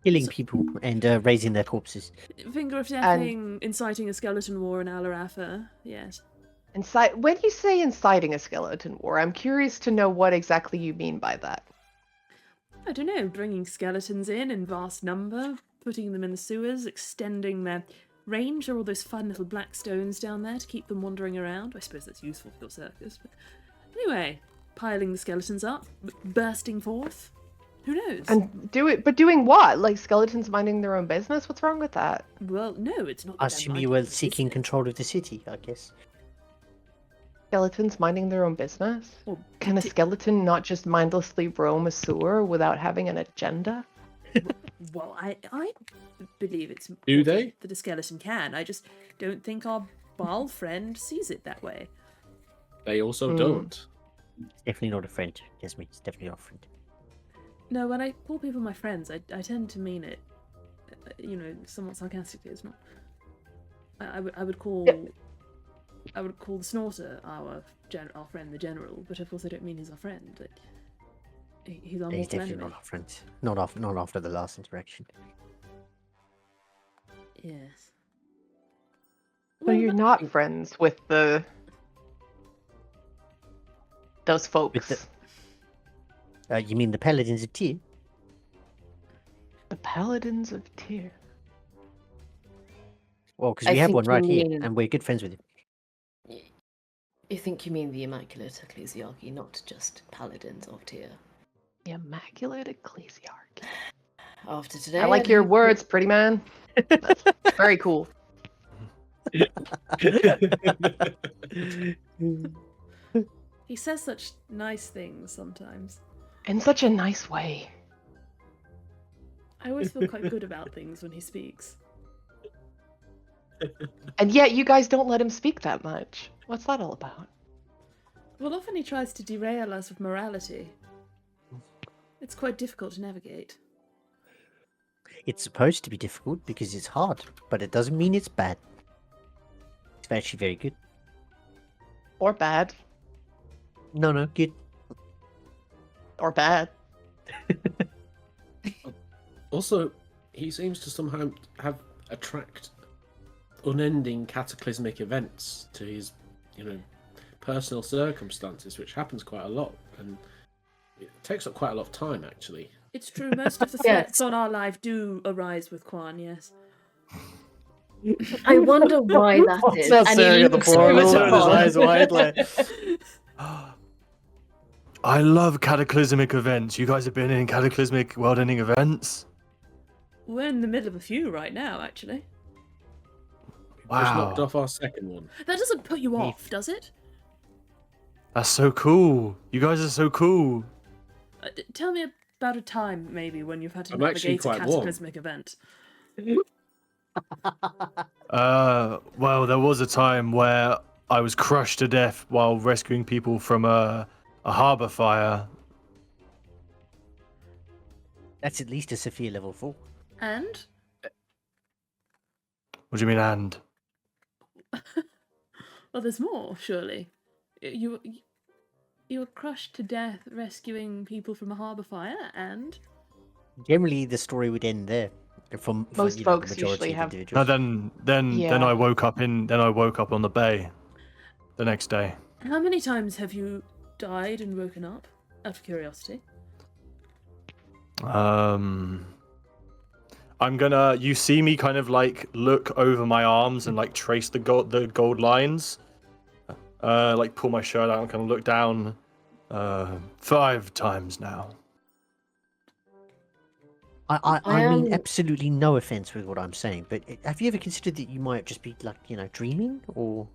Killing people and raising their corpses. Finger of deathing, inciting a skeleton war in Alarafa, yes. When you say inciting a skeleton war, I'm curious to know what exactly you mean by that. I don't know, bringing skeletons in vast number, putting them in the sewers, extending their range. There are all those fun little black stones down there to keep them wandering around. I suppose that's useful for your circus. But anyway, piling the skeletons up, bursting forth. Who knows? And doing what? Like skeletons minding their own business? What's wrong with that? Well, no, it's not. I that they're assume minding you were their seeking business. control of the city, I guess. Skeletons minding their own business? Well, Can a skeleton not just mindlessly roam a sewer without having an agenda? Well, I believe it's Do they? that a skeleton can. I just don't think our bald friend sees it that way. They also don't. It's definitely not a friend, Desmi. It's definitely not a friend. No, when I call people my friends, I tend to mean it, somewhat sarcastically. It's not. I would call the Snorter our friend, the General, but of course I don't mean he's our friend. He's our He's mortal definitely enemy. not our friend. Not after the last interaction. Yes. So you're not friends with those folks. With You mean the Paladins of Tyr? The Paladins of Tyr. Well, because I we have think one right you here, mean- and we're good friends with him. You think you mean the Immaculate Ecclesiarchy, not just Paladins of Tyr. The Immaculate Ecclesiarchy. After today, I like your words, pretty man. That's very cool. He says such nice things sometimes. In such a nice way. I always feel quite good about things when he speaks. And yet you guys don't let him speak that much. What's that all about? Well, often he tries to derail us with morality. It's quite difficult to navigate. It's supposed to be difficult because it's hard, but it doesn't mean it's bad. It's actually very good. Or bad. No, good. Or bad. Also, he seems to somehow attract unending cataclysmic events to his, personal circumstances, which happens quite a lot, and it takes up quite a lot of time, actually. It's true, most of the threats on our life do arise with Quan, yes. I wonder why that is. Not And staring he at the looks floor, over just to open his Quan. eyes wide, like... I love cataclysmic events. You guys have been in cataclysmic world-ending events? We're in the middle of a few right now, actually. We just Wow. knocked off our second one. That doesn't put you off, does it? That's so cool. You guys are so cool. Tell me about a time, maybe, when you've had to I'm actually navigate a quite warm. cataclysmic event. Well, there was a time where I was crushed to death while rescuing people from a harbour fire. That's at least a Sophia level 4. And? What do you mean, and? Well, there's more, surely. You were crushed to death rescuing people from a harbour fire, and? Generally, the story would end there. From Most the folks majority usually of have- individuals. No, then Yeah. I woke up on the bay the next day. How many times have you died and woken up? Out of curiosity. You see me kind of like look over my arms and like trace the gold lines. Like pull my shirt out and kind of look down. 5 times now. I mean, am- absolutely no offense with what I'm saying, but have you ever considered that you might just be like, dreaming or?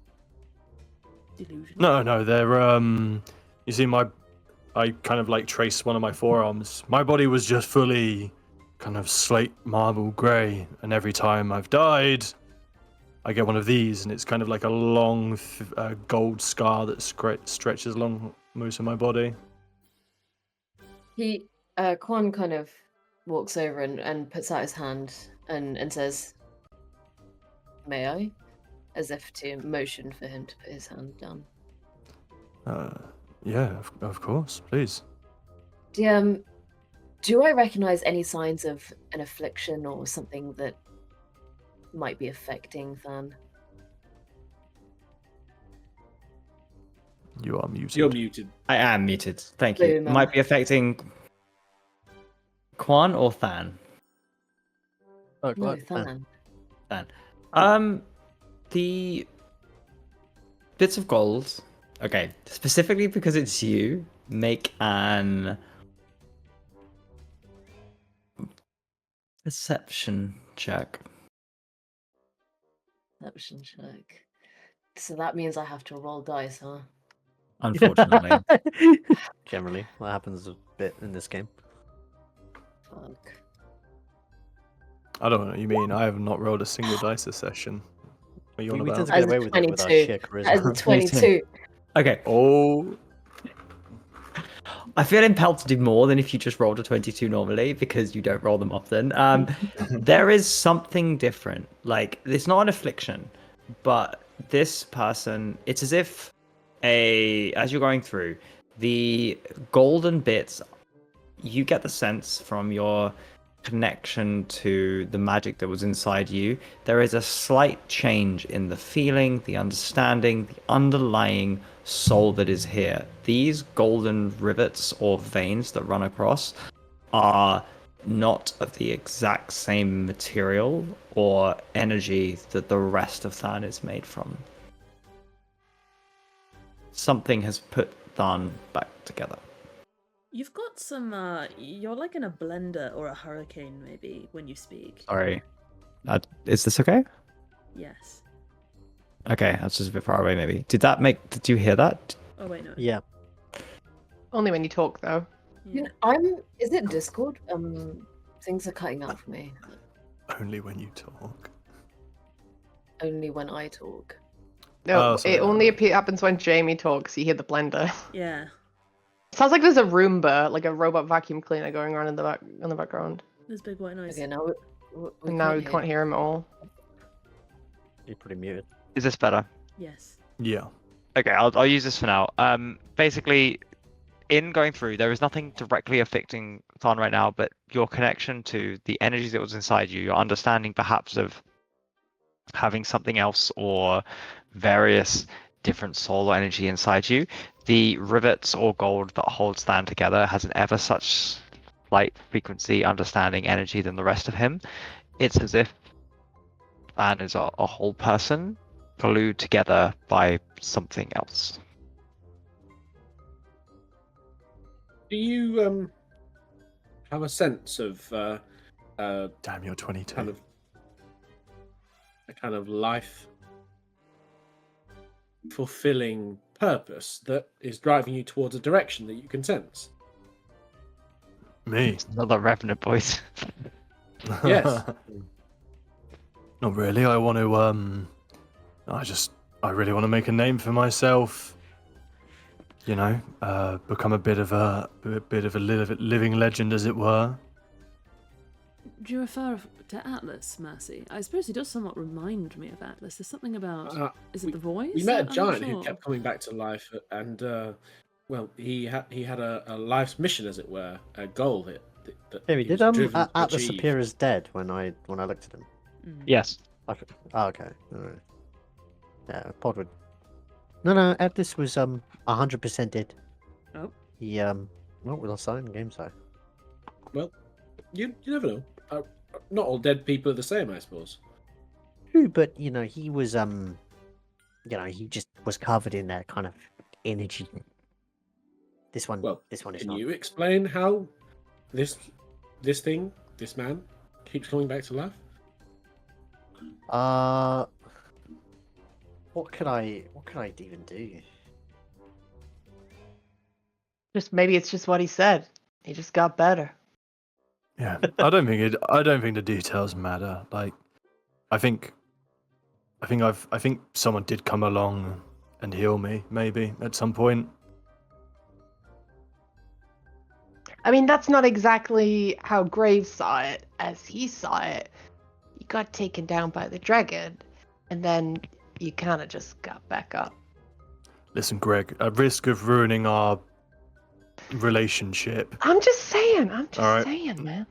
Delusion. No, they're you see I kind of like trace one of my forearms. My body was just fully kind of slate marble grey, and every time I've died, I get one of these, and it's kind of like a long gold scar that stretches along most of my body. Quan kind of walks over and puts out his hand and says, "May I?" As if to motion for him to put his hand down. Yeah, of course, please. Do I recognize any signs of an affliction or something that might be affecting Than? You are muted. You're muted. I am muted. Thank you. Boomer. Might be affecting Quan or Than. Oh, No, right, Than. Than. The bits of gold. Okay, specifically because it's you, make an perception check. Perception check. So that means I have to roll dice, huh? Unfortunately. Generally, that happens a bit in this game. Fuck. I don't know what you mean. I have not rolled a single dice this session. What are you on We tend about? to get As a away with it with our 22. sheer As a charisma. 22. Okay, Oh, I feel impelled to do more than if you just rolled a 22 normally because you don't roll them often. There is something different. Like, it's not an affliction, but this person, it's as if as you're going through, the golden bits, you get the sense from your connection to the magic that was inside you, there is a slight change in the feeling, the understanding, the underlying soul that is here. These golden rivets or veins that run across are not of the exact same material or energy that the rest of Than is made from. Something has put Than back together. You've got some, you're like in a blender or a hurricane, maybe, when you speak. Sorry. Is this okay? Yes. Okay, that's just a bit far away, maybe. Did you hear that? Oh, wait, no. Yeah. Only when you talk, though. You know, is it Discord? Things are cutting out for me. only when you talk. Only when I talk. No, Oh, sorry, it only right. happens when Jamie talks. You hear the blender. Yeah. Sounds like there's a Roomba, like a robot vacuum cleaner, going around in the background. There's big white noise. Okay, now we And now we can't hear him at all. You're pretty muted. Is this better? Yes. Yeah. Okay, I'll use this for now. Basically, in going through, there is nothing directly affecting Than right now, but your connection to the energy that was inside you, your understanding perhaps of having something else or various different solar energy inside you, the rivets or gold that holds Than together has an ever such slight frequency, understanding, energy than the rest of him. It's as if Than is a whole person glued together by something else. Do you have a sense of Damn, you're 22. a kind of life fulfilling purpose that is driving you towards a direction that you can sense? Me? Another Revenant voice. Yes. Not really. I want to. I really want to make a name for myself. You know, become a bit of a living legend, as it were. Do you refer to Atlas, Mercy? I suppose he does somewhat remind me of Atlas. There's something about... is it the voice? We met a I'm not giant who sure. kept coming back to life, and well, he had a life's mission, as it were, a goal that Maybe he did was driven to Atlas achieve. appear as dead when I looked at him? Yes. Okay. Oh, okay. All right. Yeah, Podwood. No, Atlas was 100% dead. Oh. He well, we lost sight in game, so. Well, you never know. Not all dead people are the same, I suppose. True, but you know, he was he just was covered in that kind of energy. This one is Can not. you explain how this man keeps coming back to life? What could I even do? Maybe it's just what he said. He just got better. Yeah, I don't think the details matter. Like, I think someone did come along and heal me, maybe at some point. I mean, that's not exactly how Graves saw it. As he saw it, you got taken down by the dragon, and then you kind of just got back up. Listen, Greg, at risk of ruining our relationship. I'm just saying, Alright. man.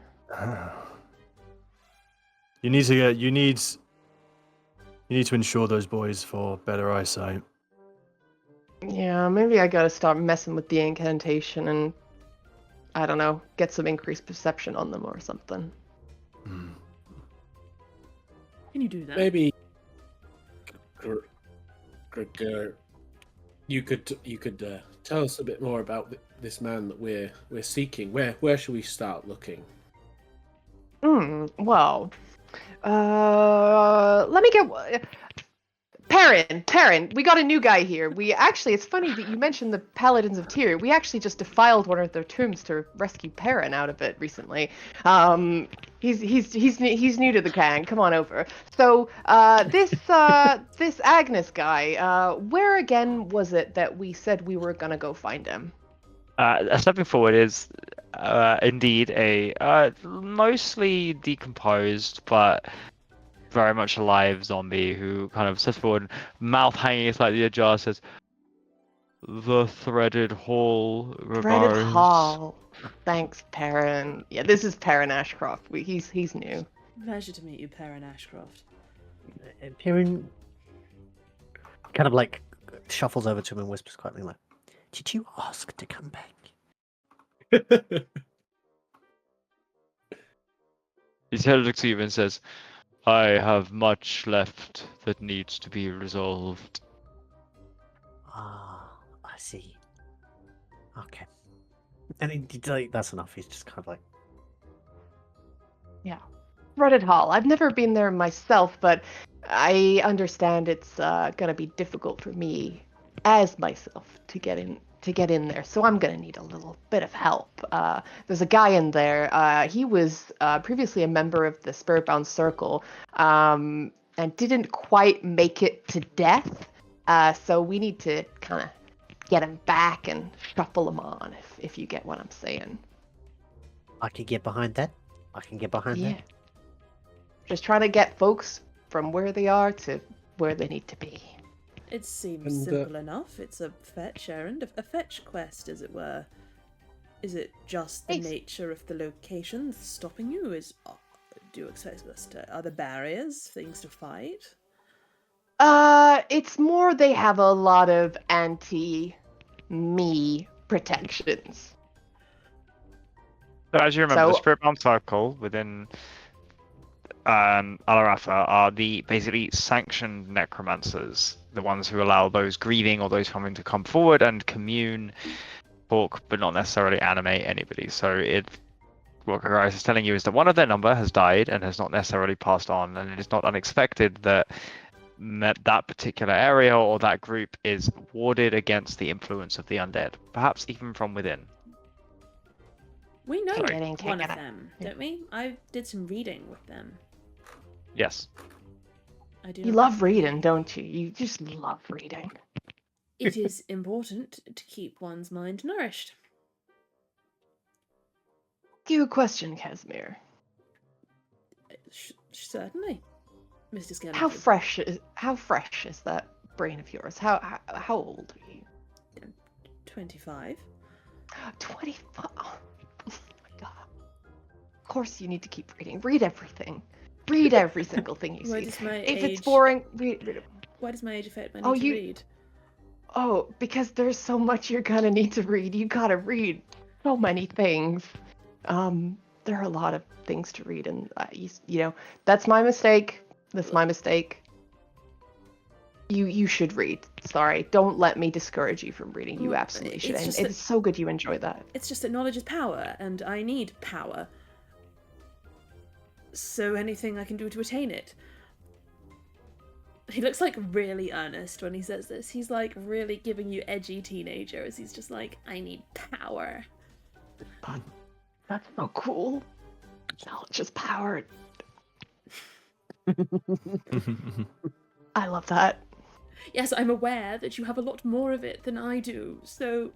You need to insure those boys for better eyesight. Yeah, maybe I gotta start messing with the incantation and, I don't know, get some increased perception on them or something. Can you do that? Maybe, you could tell us a bit more about this man that we're seeking. Where should we start looking? Well, let me get... Perrin, we got a new guy here. It's funny that you mentioned the Paladins of Tyr. We actually just defiled one of their tombs to rescue Perrin out of it recently. He's new to the gang. Come on over. So, this Agnes guy, where again was it that we said we were gonna go find him? Stepping forward is indeed a mostly decomposed but very much alive zombie who kind of steps forward, mouth hanging slightly ajar, says, "The threaded hall revives." Threaded hall. Thanks, Perrin. Yeah, this is Perrin Ashcroft. He's new. Pleasure to meet you, Perrin Ashcroft. Perrin kind of like shuffles over to him and whispers quietly, like, "Did you ask to come back?" He looks at you and says, "I have much left that needs to be resolved." Ah, I see. Okay. And that's enough. He's just kind of like... Yeah. Threaded Hall. I've never been there myself, but I understand it's gonna be difficult for me as myself to get in there. So I'm gonna need a little bit of help. There's a guy in there. He was previously a member of the Spiritbound Circle, and didn't quite make it to death. So we need to kind of get him back and shuffle him on, if you get what I'm saying. I can get behind that. Yeah. Just trying to get folks from where they are to where they need to be. It seems simple enough. It's a fetch errand, a fetch quest, as it were. Is it just the nature of the location stopping you? Do you expect us to... Are there barriers, things to fight? It's more they have a lot of anti-me protections. So as you remember, the Spiritbound Circle within Alarafa are the basically sanctioned necromancers, the ones who allow those grieving or those coming to come forward and commune, talk, but not necessarily animate anybody. So what Kagaris is telling you is that one of their number has died and has not necessarily passed on, and it is not unexpected that that particular area or that group is warded against the influence of the undead, perhaps even from within. We know one of them, don't we? I did some reading with them. Yes. I do. You love reading, don't you? You just love reading. It is important to keep one's mind nourished. Do you a question, Casimir? Certainly, Mr. Skeleton. How fresh is that brain of yours? How old are you? 25. 25. Oh my god. Of course you need to keep reading. Read everything. Read every single thing you see. If it's boring, read it. Why does my age affect my need to read? Oh, because there's so much you're gonna need to read. You gotta read so many things. There are a lot of things to read, and you know, that's my mistake. That's my mistake. You should read. Sorry, don't let me discourage you from reading. You absolutely should. And it's so good you enjoy that. It's just that knowledge is power, and I need power. So anything I can do to attain it. He looks like really earnest when he says this. He's like really giving you edgy teenager as he's just like, I need power. That's so cool. Knowledge is power. I love that. Yes, I'm aware that you have a lot more of it than I do, so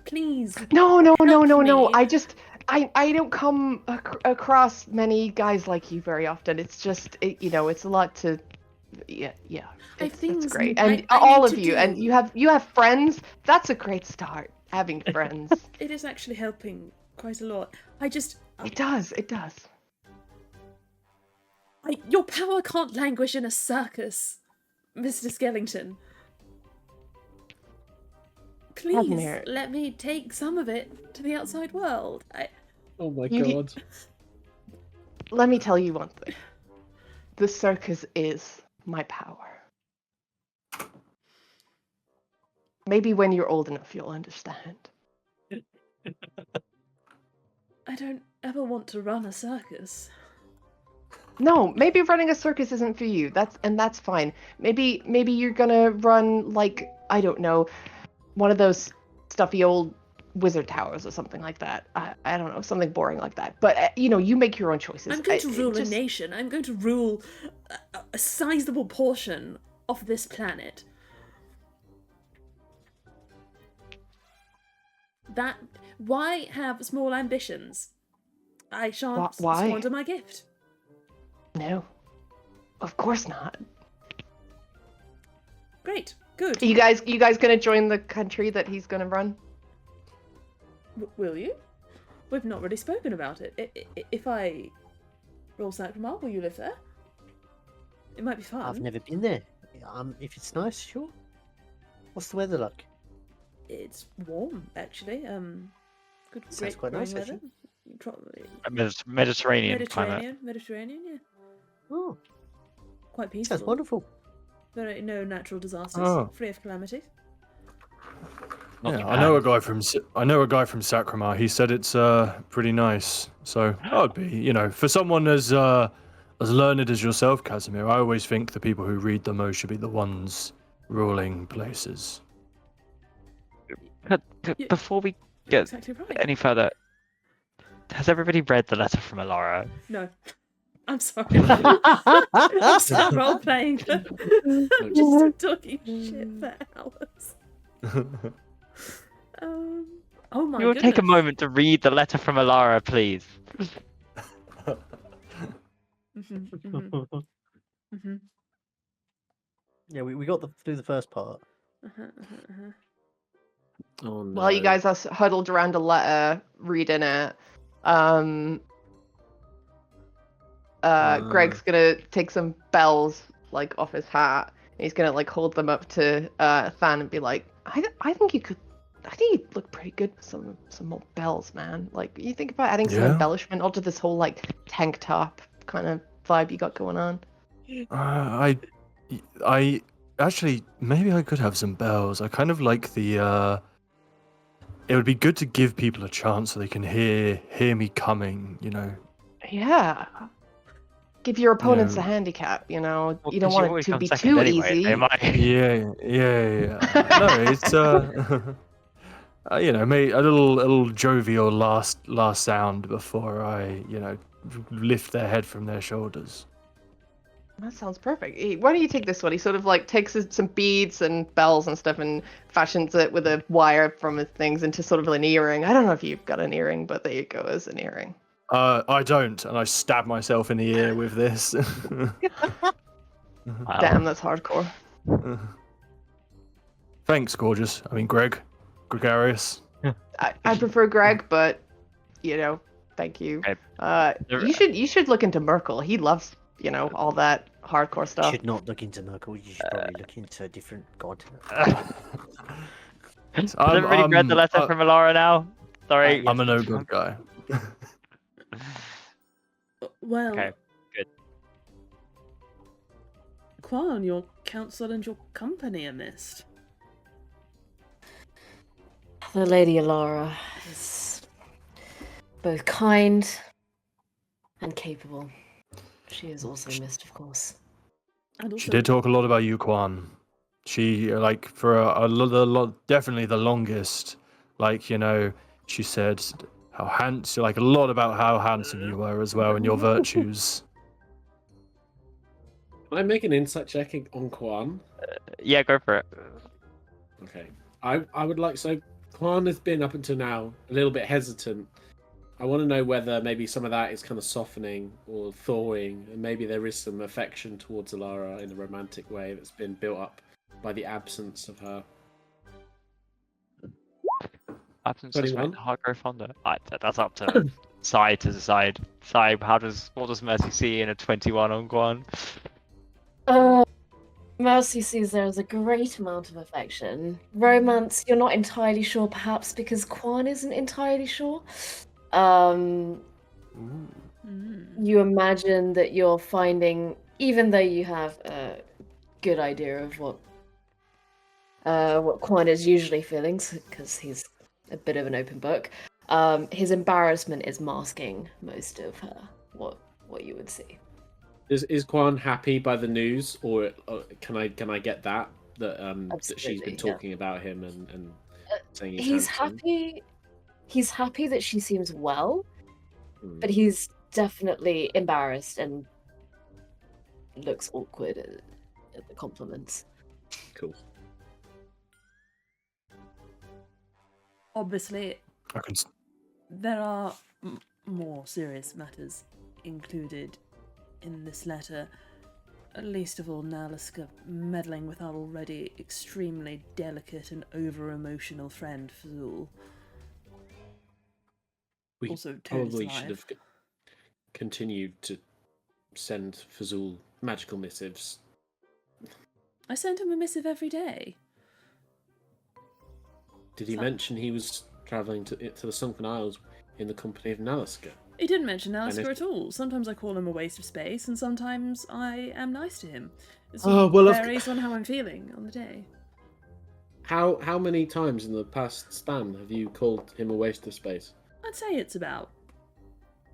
please. No. help me. I don't come across many guys like you very often. It's just, it's a lot to, yeah. It's great, and I all need of to you, and do. you have friends. That's a great start. Having friends. It is actually helping quite a lot. I just. It does. Your power can't languish in a circus, Mr. Skellington. Please Casimir. let me take some of it to the outside world. Oh my You- god. Let me tell you one thing. The circus is my power. Maybe when you're old enough, you'll understand. I don't ever want to run a circus. No, maybe running a circus isn't for you. That's fine. Maybe you're gonna run like, I don't know, one of those stuffy old wizard towers or something like that. I don't know, something boring like that. But you make your own choices. I'm going to rule a nation. I'm going to rule a sizable portion of this planet. Why have small ambitions? I shan't Why? squander my gift. No, of course not. Great, good. You guys gonna join the country that he's gonna run? Will you? We've not really spoken about it. If I roll Sacramar, will you live there? It might be fun. I've never been there. If it's nice, sure. What's the weather like? It's warm, actually. Good. Sounds Great quite nice, weather. Mediterranean climate. Mediterranean, yeah. Oh, Quite peaceful. sounds wonderful. No natural disasters. Oh. Free of calamities. Not Yeah, Japan. I know a guy from Sacramar. He said it's pretty nice. So I'd be, for someone as learned as yourself, Casimir. I always think the people who read the most should be the ones ruling places. Before we You're get exactly right. any further, has everybody read the letter from Alara? No. I'm sorry. I'm still role playing. Just talking shit for hours. Oh my You will goodness. take a moment to read the letter from Alara, please. Yeah, we got through the first part. Oh no. While you guys are huddled around a letter, reading it, Greg's gonna take some bells off his hat. And he's gonna hold them up to Fan and be like, I think you'd look pretty good with some more bells, man. You think about adding some Yeah? embellishment onto this whole tank top kind of vibe you got going on. I actually, maybe I could have some bells. I kind of like the. It would be good to give people a chance so they can hear me coming. Yeah. Give your opponents Yeah. a handicap, you don't 'cause want it always to come be second too anyway, easy. they might- Yeah. No, it's maybe a little jovial last sound before I lift their head from their shoulders. That sounds perfect. Why don't you take this one? He sort of takes some beads and bells and stuff and fashions it with a wire from his things into sort of an earring. I don't know if you've got an earring, but there you go, as an earring. I don't, and I stab myself in the ear with this. Wow. Damn, that's hardcore. Thanks, gorgeous. I mean, Gregarious. I prefer Greg, but thank you. Okay. You should look into Merkel. He loves all that hardcore You stuff. should not look into Merkel. You should probably look into a different god. Has everybody read the letter from Alara now? Sorry. yeah. I'm a no good guy. Well, Okay, good. Quan, your counsel and your company are missed. The Lady Alara is both kind and capable. She is also missed, of course. And also, She did talk a lot about you, Kwan. She, like, for a lot, definitely the longest, like, you know, she said how handsome, like, a lot about how handsome you were as well and your virtues. Can I make an insight check on Kwan? Yeah, go for it. Okay. I would like, so Kwan has been up until now a little bit hesitant. I want to know whether maybe some of that is kind of softening or thawing, and maybe there is some affection towards Alara in a romantic way that's been built up by the absence of her. Absence has 21. made the heart grow fonder. That's up to Sai to decide. Sai, what does Mercy see in a 21 on Guan? Mercy sees there is a great amount of affection. Romance, you're not entirely sure, perhaps because Kwan isn't entirely sure. You imagine that you're finding, even though you have a good idea of what Kwan is usually feeling, because he's a bit of an open book, his embarrassment is masking most of what you would see. Is Kwan happy by the news, or can I get that she's been talking about him and saying he's handsome? Happy. He's happy that she seems well, but he's definitely embarrassed and looks awkward at the compliments. Cool. Obviously, there are more serious matters included in this letter, least of all Naliska meddling with our already extremely delicate and over-emotional friend Fazul. We also probably should have continued to send Fazul magical missives. I send him a missive every day. Did he mention he was travelling to the Sunken Isles in the company of Naliska? He didn't mention Naliska at all. Sometimes I call him a waste of space, and sometimes I am nice to him. It varies on how I'm feeling on the day. How many times in the past span have you called him a waste of space? I'd say it's about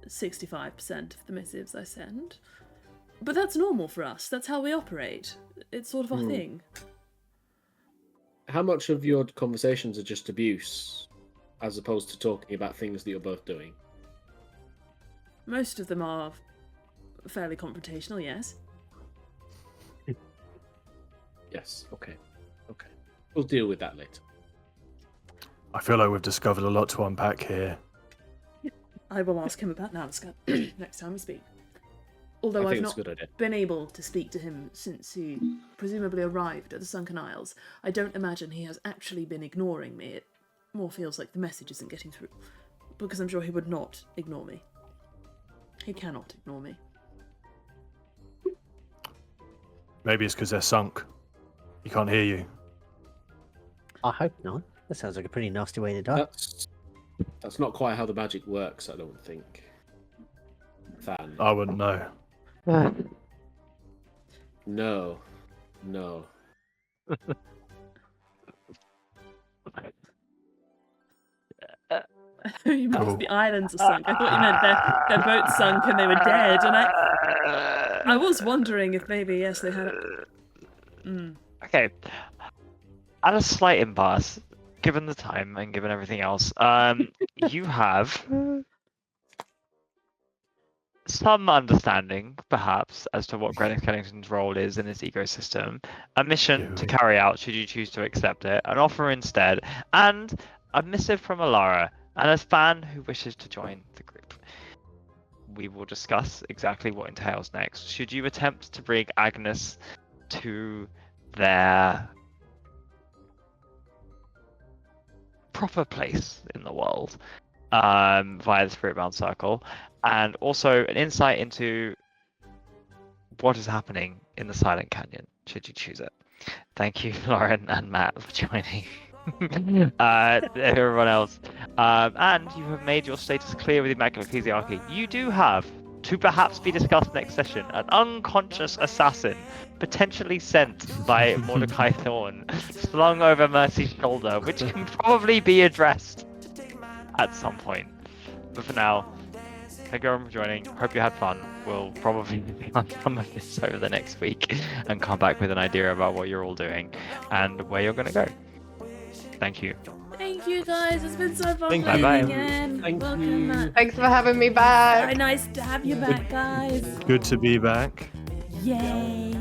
65% of the missives I send. But that's normal for us. That's how we operate. It's sort of our thing. How much of your conversations are just abuse, as opposed to talking about things that you're both doing? Most of them are fairly confrontational, yes. Yes, okay. We'll deal with that later. I feel like we've discovered a lot to unpack here. I will ask him about Naliska next time we speak. Although I've not been able to speak to him since he presumably arrived at the Sunken Isles, I don't imagine he has actually been ignoring me. It more feels like the message isn't getting through, because I'm sure he would not ignore me. He cannot ignore me. Maybe it's because they're sunk. He can't hear you. I hope not. That sounds like a pretty nasty way to die. That's not quite how the magic works, I don't think. Fan. I wouldn't know. No. You meant the islands are sunk. I thought you meant their boats sunk and they were dead. And I was wondering if maybe, yes, they had... Okay. At a slight impasse, given the time and given everything else, you have some understanding, perhaps, as to what Greenwich Kennington's role is in this ecosystem, a mission to carry out should you choose to accept it, an offer instead, and a missive from Alara, and a fan who wishes to join the group. We will discuss exactly what entails next. Should you attempt to bring Agnes to their proper place in the world via the Spiritbound Circle, and also an insight into what is happening in the Silent Canyon, should you choose it. Thank you, Lauren and Matt, for joining. Everyone else. And you have made your status clear with the Immaculate Ecclesiarchy. You do have, to perhaps be discussed next session, an unconscious assassin, potentially sent by Mordecai Thorne, slung over Mercy's shoulder, which can probably be addressed at some point. But for now, Thank you everyone for joining. Hope you had fun. We'll probably plan some of this over the next week and come back with an idea about what you're all doing and where you're going to go. Thank you. Thank you guys. It's been so fun Thank playing you. Bye-bye. again. Thank Welcome you. back. Thanks for having me back. Very nice to have you back, guys. Good to be back. Yay.